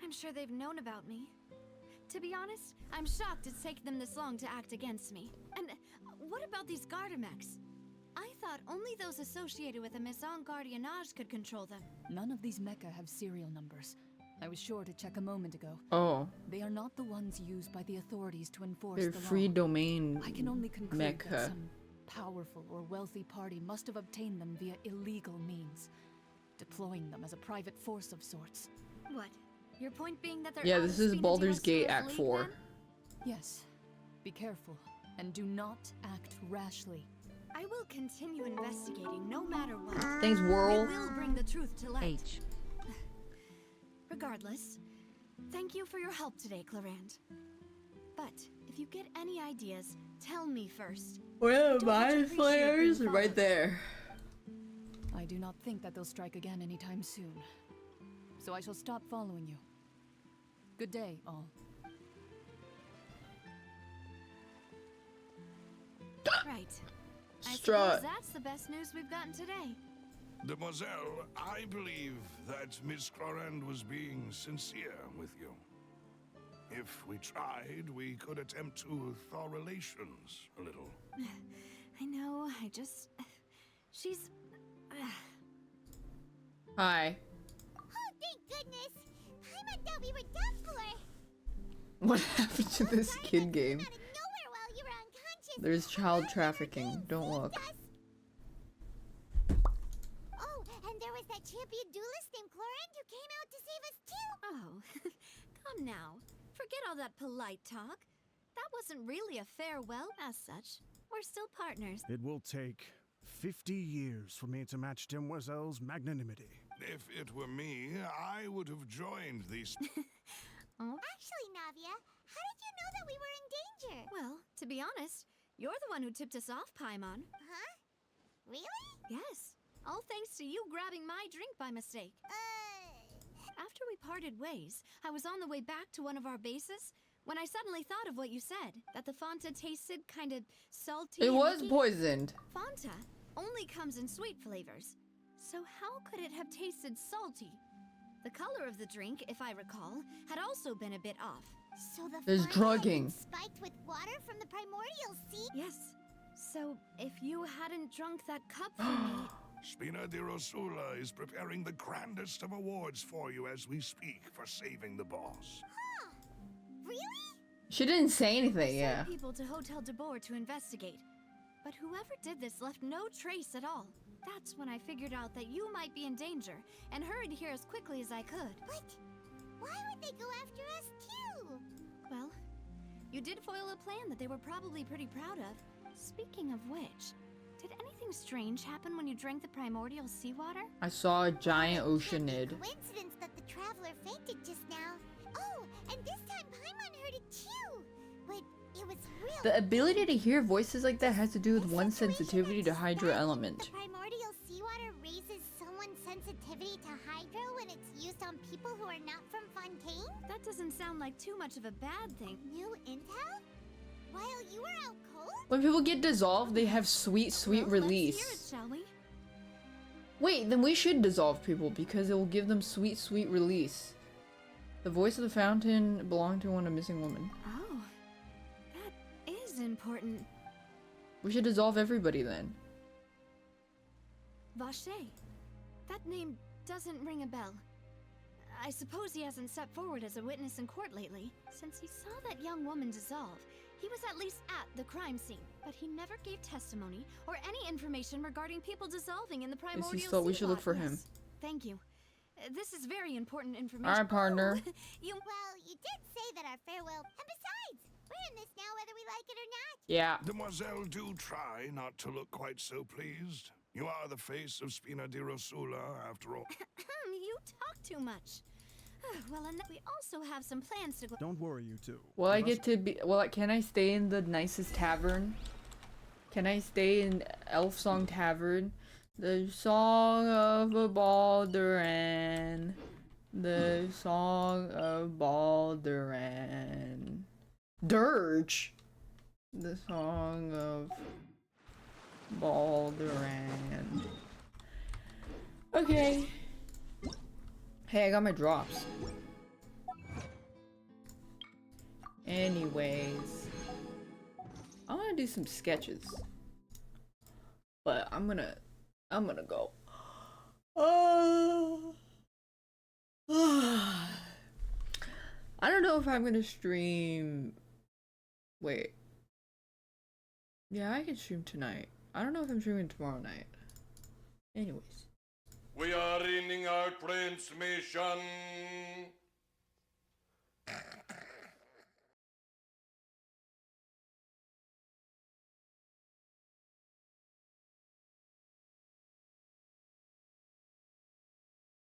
I'm sure they've known about me. To be honest, I'm shocked it's taken them this long to act against me. And what about these Gardamex? I thought only those associated with a Maison Gardiennage could control them. None of these mecha have serial numbers. I was sure to check a moment ago. Oh. They are not the ones used by the authorities to enforce They're the free law. domain I can only conclude that mecha. some powerful or wealthy party must have obtained them via illegal means, deploying them as a private force of sorts. What? Your point being that they're Yeah, out this to is speed Baldur's into us Gate as Act League 4. men? Yes. Be careful, and do not act rashly. I will continue investigating no matter what. Thanks, Whirl. We will bring the truth to light. H. Regardless, thank you for your help today, Clarand. But if you get any ideas, tell me first. Where are my flares? Right there. I do not think that they'll strike again anytime soon. So I shall stop following you. Good day, all. Right. I Strut. suppose that's the best news we've gotten today. Demoiselle, I believe that Miss Clarand was being sincere with you. If we tried, we could attempt to thaw relations a little. I know, she's... Hi. Oh, thank goodness! Paimon thought we were done for. What happened to this kid game? Out of nowhere while you were unconscious. There's child trafficking. Don't look. Oh, and there was that champion duelist named Clarand who came out to save us too. Oh, come now. Forget all that polite talk. That wasn't really a farewell as such. We're still partners. It will take 50 years for me to match Demoiselle's magnanimity. If it were me, I would have joined these. Oh. Actually, Navia, how did you know that we were in danger? Well, to be honest, you're the one who tipped us off, Paimon. Huh? Really? Yes. All thanks to you grabbing my drink by mistake. After we parted ways, I was on the way back to one of our bases when I suddenly thought of what you said, that the Fanta tasted kind of salty. It was poisoned. Fanta only comes in sweet flavors. So how could it have tasted salty? The color of the drink, if I recall, had also been a bit off. So the There's Fanta had drugging. been spiked with water from the primordial sea? Yes. So if you hadn't drunk that cup for me... Spina di Rosula is preparing the grandest of awards for you as we speak for saving the boss. Huh. Really? She didn't say anything, yeah. Sent people to Hotel de Boer to investigate. But whoever did this left no trace at all. That's when I figured out that you might be in danger and hurried here as quickly as I could. But why would they go after us too? Well, you did foil a plan that they were probably pretty proud of. Speaking of which, did anything strange happen when you drank the primordial seawater? I saw a giant oceanid. Coincidence that the traveler fainted just now. Oh, and this time Paimon heard it too. But it was real. The ability to hear voices like that has to do with one's sensitivity to hydro element. The primordial seawater raises someone's sensitivity to hydro when it's used on people who are not from Fontaine? That doesn't sound like too much of a bad thing. New intel? While you were out cold? When people get dissolved, they have sweet, sweet release. Let's hear it, shall we? Wait, then we should dissolve people because it will give them sweet, sweet release. The voice of the fountain belonged to one a missing woman. Oh, that is important. We should dissolve everybody then. Vache. That name doesn't ring a bell. I suppose he hasn't stepped forward as a witness in court lately. Since he saw that young woman dissolve, he was at least at the crime scene, but he never gave testimony or any information regarding people dissolving in the primordial sea. We should look for him. Thank you. This is very important information. Alright, partner. Oh, Well, you did say that our farewell... And besides, we're in this now whether we like it or not. Yeah. Demoiselle, do try not to look quite so pleased. You are the face of Spina di Rosula, after all. You talk too much. Well, and we also have some plans to go. Don't worry, you two. Will I get to be... Well, can I stay in the nicest tavern? Can I stay in Elf Song Tavern? The Song of Balduran. The Song of Balduran. Dirge. The Song of Balduran. Okay. Hey, I got my drops. Anyways, I want to do some sketches, but I'm gonna go. I don't know if I'm gonna stream. Wait. Yeah, I can stream tonight. I don't know if I'm streaming tomorrow night. Anyways. We are ending our transmission.